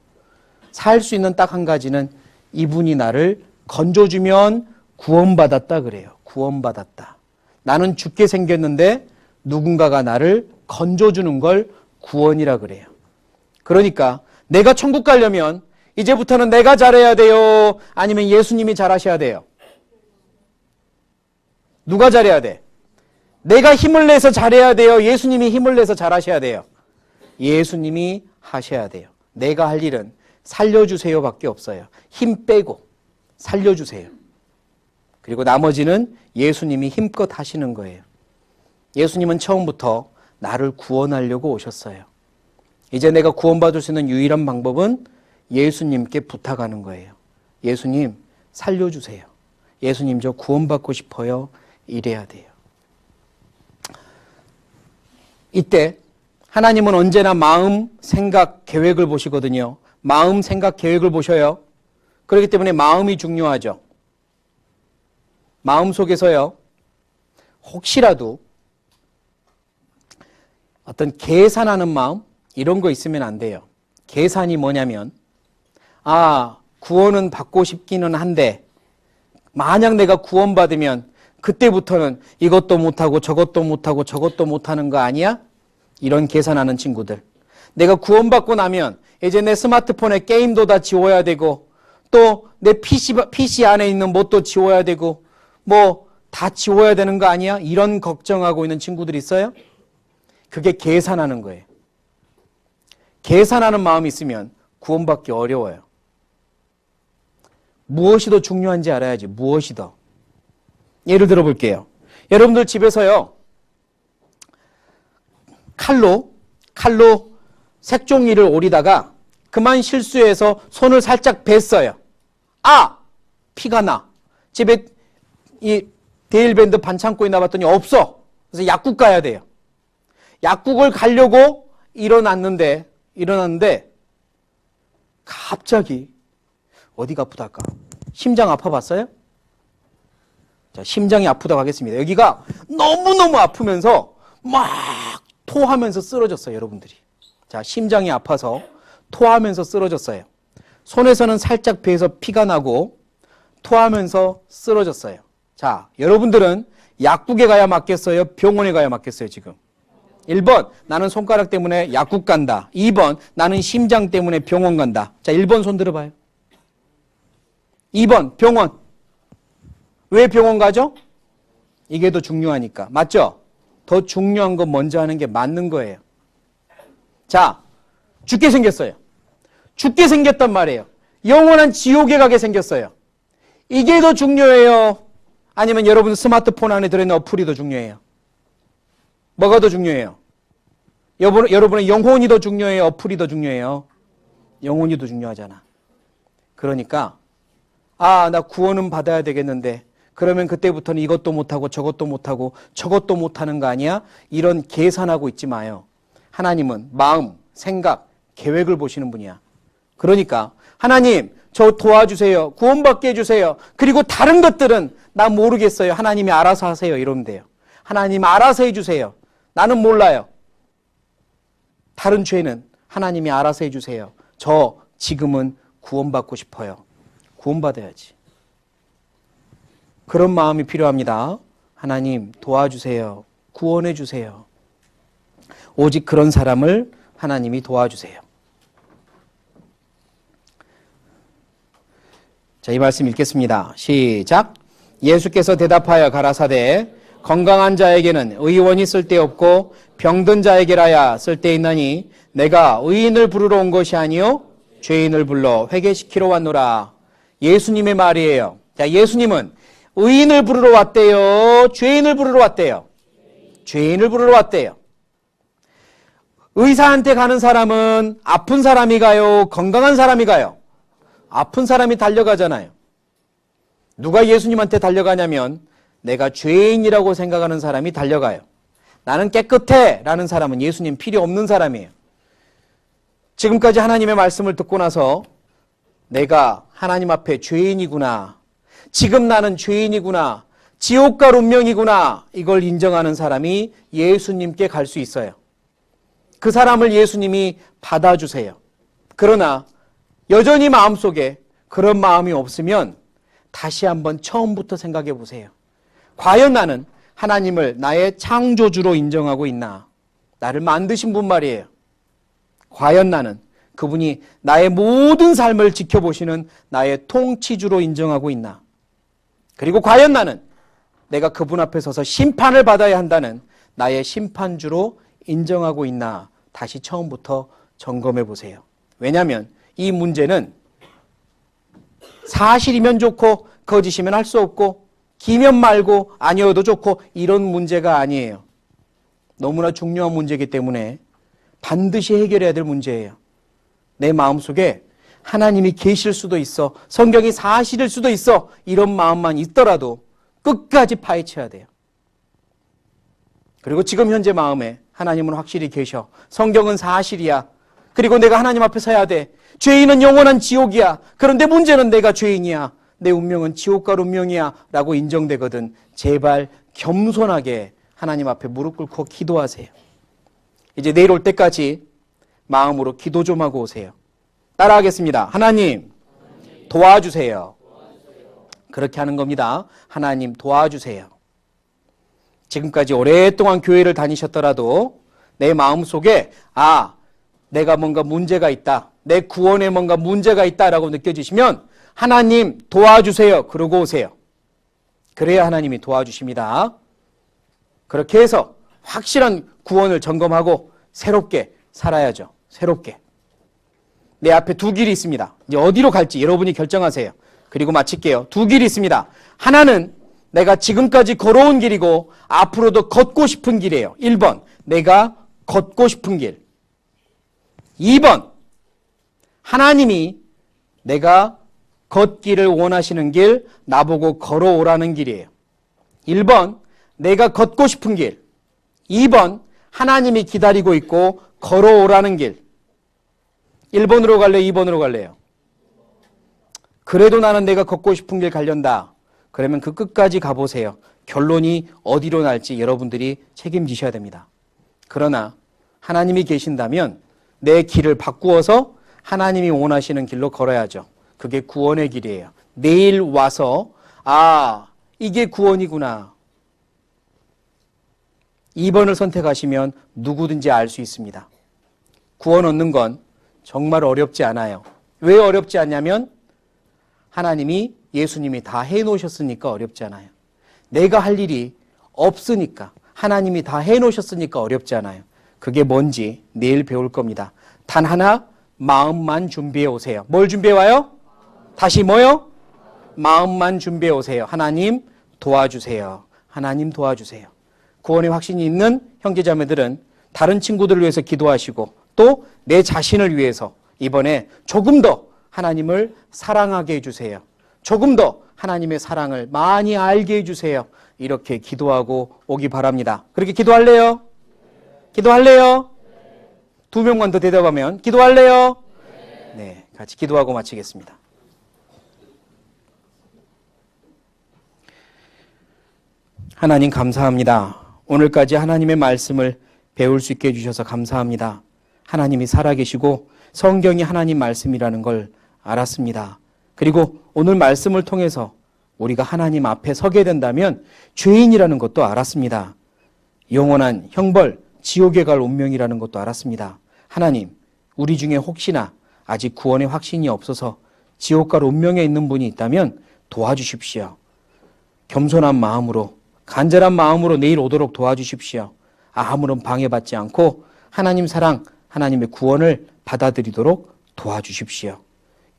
살 수 있는 딱 한 가지는 이분이 나를 건져주면 구원받았다 그래요. 구원받았다. 나는 죽게 생겼는데 누군가가 나를 건져주는 걸 구원이라 그래요. 그러니까 내가 천국 가려면 이제부터는 내가 잘해야 돼요? 아니면 예수님이 잘하셔야 돼요? 누가 잘해야 돼? 내가 힘을 내서 잘해야 돼요? 예수님이 힘을 내서 잘하셔야 돼요? 예수님이 하셔야 돼요. 내가 할 일은 살려주세요 밖에 없어요. 힘 빼고 살려주세요. 그리고 나머지는 예수님이 힘껏 하시는 거예요. 예수님은 처음부터 나를 구원하려고 오셨어요. 이제 내가 구원받을 수 있는 유일한 방법은 예수님께 부탁하는 거예요. 예수님 살려주세요. 예수님 저 구원받고 싶어요. 이래야 돼요. 이때 하나님은 언제나 마음, 생각, 계획을 보시거든요. 마음, 생각, 계획을 보셔요. 그렇기 때문에 마음이 중요하죠. 마음 속에서요. 혹시라도 어떤 계산하는 마음 이런 거 있으면 안 돼요. 계산이 뭐냐면 구원은 받고 싶기는 한데 만약 내가 구원받으면 그때부터는 이것도 못하고 저것도 못하고 저것도 못하는 거 아니야? 이런 계산하는 친구들. 내가 구원받고 나면 이제 내 스마트폰에 게임도 다 지워야 되고 또 내 PC 안에 있는 뭣도 지워야 되고 뭐 다 지워야 되는 거 아니야? 이런 걱정하고 있는 친구들 있어요? 그게 계산하는 거예요. 계산하는 마음이 있으면 구원받기 어려워요. 무엇이 더 중요한지 알아야지. 무엇이 더. 예를 들어 볼게요. 여러분들 집에서요. 칼로 색종이를 오리다가 그만 실수해서 손을 살짝 뱄어요. 피가 나. 집에 이 데일밴드 반창고에 나봤더니 없어. 그래서 약국 가야 돼요. 약국을 가려고 일어났는데 갑자기 어디가 아프달까? 심장 아파봤어요? 자, 심장이 아프다고 하겠습니다. 여기가 너무너무 아프면서 막 토하면서 쓰러졌어요, 여러분들이. 자, 심장이 아파서 토하면서 쓰러졌어요. 손에서는 살짝 배에서 피가 나고 토하면서 쓰러졌어요. 자, 여러분들은 약국에 가야 맞겠어요? 병원에 가야 맞겠어요, 지금? 1번, 나는 손가락 때문에 약국 간다. 2번, 나는 심장 때문에 병원 간다. 자, 1번 손 들어봐요. 2번, 병원. 왜 병원 가죠? 이게 더 중요하니까. 맞죠? 더 중요한 건 먼저 하는 게 맞는 거예요. 자, 죽게 생겼어요. 죽게 생겼단 말이에요. 영원한 지옥에 가게 생겼어요. 이게 더 중요해요? 아니면 여러분 스마트폰 안에 들어있는 어플이 더 중요해요? 뭐가 더 중요해요? 여러분의 영혼이 더 중요해요? 어플이 더 중요해요? 영혼이 더 중요하잖아. 그러니까 나 구원은 받아야 되겠는데 그러면 그때부터는 이것도 못하고 저것도 못하고 저것도 못하는 거 아니야? 이런 계산하고 있지 마요. 하나님은 마음, 생각, 계획을 보시는 분이야. 그러니까 하나님 저 도와주세요. 구원받게 해주세요. 그리고 다른 것들은 나 모르겠어요. 하나님이 알아서 하세요. 이러면 돼요. 하나님 알아서 해주세요. 나는 몰라요. 다른 죄는 하나님이 알아서 해주세요. 저 지금은 구원받고 싶어요. 구원받아야지. 그런 마음이 필요합니다. 하나님 도와주세요. 구원해 주세요. 오직 그런 사람을 하나님이 도와주세요. 자, 이 말씀 읽겠습니다. 시작. 예수께서 대답하여 가라사대 건강한 자에게는 의원이 쓸데없고 병든 자에게라야 쓸데있나니 내가 의인을 부르러 온 것이 아니요 죄인을 불러 회개시키러 왔노라. 예수님의 말이에요. 자, 예수님은 의인을 부르러 왔대요? 죄인을 부르러 왔대요? 죄인을 부르러 왔대요. 의사한테 가는 사람은 아픈 사람이 가요? 건강한 사람이 가요? 아픈 사람이 달려가잖아요. 누가 예수님한테 달려가냐면 내가 죄인이라고 생각하는 사람이 달려가요. 나는 깨끗해 라는 사람은 예수님 필요 없는 사람이에요. 지금까지 하나님의 말씀을 듣고 나서 내가 하나님 앞에 죄인이구나, 지금 나는 죄인이구나, 지옥 갈 운명이구나, 이걸 인정하는 사람이 예수님께 갈 수 있어요. 그 사람을 예수님이 받아주세요. 그러나 여전히 마음속에 그런 마음이 없으면 다시 한번 처음부터 생각해 보세요. 과연 나는 하나님을 나의 창조주로 인정하고 있나? 나를 만드신 분 말이에요. 과연 나는 그분이 나의 모든 삶을 지켜보시는 나의 통치주로 인정하고 있나? 그리고 과연 나는 내가 그분 앞에 서서 심판을 받아야 한다는 나의 심판주로 인정하고 있나? 다시 처음부터 점검해 보세요. 왜냐하면 이 문제는 사실이면 좋고 거짓이면 할 수 없고 기면 말고 아니어도 좋고 이런 문제가 아니에요. 너무나 중요한 문제이기 때문에 반드시 해결해야 될 문제예요. 내 마음속에 하나님이 계실 수도 있어, 성경이 사실일 수도 있어, 이런 마음만 있더라도 끝까지 파헤쳐야 돼요. 그리고 지금 현재 마음에 하나님은 확실히 계셔, 성경은 사실이야, 그리고 내가 하나님 앞에 서야 돼, 죄인은 영원한 지옥이야, 그런데 문제는 내가 죄인이야, 내 운명은 지옥 갈 운명이야 라고 인정되거든. 제발 겸손하게 하나님 앞에 무릎 꿇고 기도하세요. 이제 내일 올 때까지 마음으로 기도 좀 하고 오세요. 따라하겠습니다. 하나님 도와주세요. 그렇게 하는 겁니다. 하나님 도와주세요. 지금까지 오랫동안 교회를 다니셨더라도 내 마음속에 내가 뭔가 문제가 있다, 내 구원에 뭔가 문제가 있다라고 느껴지시면 하나님 도와주세요. 그러고 오세요. 그래야 하나님이 도와주십니다. 그렇게 해서 확실한 구원을 점검하고 새롭게 살아야죠. 새롭게. 내 앞에 두 길이 있습니다. 이제 어디로 갈지 여러분이 결정하세요. 그리고 마칠게요. 두 길이 있습니다. 하나는 내가 지금까지 걸어온 길이고 앞으로도 걷고 싶은 길이에요. 1번, 내가 걷고 싶은 길. 2번, 하나님이 내가 걷기를 원하시는 길, 나보고 걸어오라는 길이에요. 1번, 내가 걷고 싶은 길. 2번, 하나님이 기다리고 있고 걸어오라는 길. 1번으로 갈래, 2번으로 갈래요? 그래도 나는 내가 걷고 싶은 길 가련다. 그러면 그 끝까지 가보세요. 결론이 어디로 날지 여러분들이 책임지셔야 됩니다. 그러나 하나님이 계신다면 내 길을 바꾸어서 하나님이 원하시는 길로 걸어야죠. 그게 구원의 길이에요. 내일 와서 이게 구원이구나. 2번을 선택하시면 누구든지 알 수 있습니다. 구원 얻는 건 정말 어렵지 않아요. 왜 어렵지 않냐면 하나님이, 예수님이 다 해놓으셨으니까 어렵지 않아요. 내가 할 일이 없으니까, 하나님이 다 해놓으셨으니까 어렵지 않아요. 그게 뭔지 내일 배울 겁니다. 단 하나, 마음만 준비해 오세요. 뭘 준비해 와요? 다시 뭐요? 마음만 준비해 오세요. 하나님 도와주세요. 하나님 도와주세요. 구원의 확신이 있는 형제자매들은 다른 친구들을 위해서 기도하시고 또 내 자신을 위해서 이번에 조금 더 하나님을 사랑하게 해주세요. 조금 더 하나님의 사랑을 많이 알게 해주세요. 이렇게 기도하고 오기 바랍니다. 그렇게 기도할래요? 기도할래요? 2명만 더 대답하면 기도할래요? 네, 같이 기도하고 마치겠습니다. 하나님 감사합니다. 오늘까지 하나님의 말씀을 배울 수 있게 해주셔서 감사합니다. 하나님이 살아계시고 성경이 하나님 말씀이라는 걸 알았습니다. 그리고 오늘 말씀을 통해서 우리가 하나님 앞에 서게 된다면 죄인이라는 것도 알았습니다. 영원한 형벌, 지옥에 갈 운명이라는 것도 알았습니다. 하나님, 우리 중에 혹시나 아직 구원의 확신이 없어서 지옥 갈 운명에 있는 분이 있다면 도와주십시오. 겸손한 마음으로, 간절한 마음으로 내일 오도록 도와주십시오. 아무런 방해받지 않고 하나님 사랑, 하나님의 구원을 받아들이도록 도와주십시오.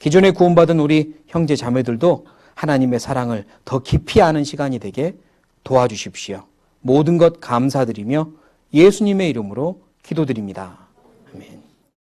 기존에 구원받은 우리 형제 자매들도 하나님의 사랑을 더 깊이 아는 시간이 되게 도와주십시오. 모든 것 감사드리며 예수님의 이름으로 기도드립니다. 아멘.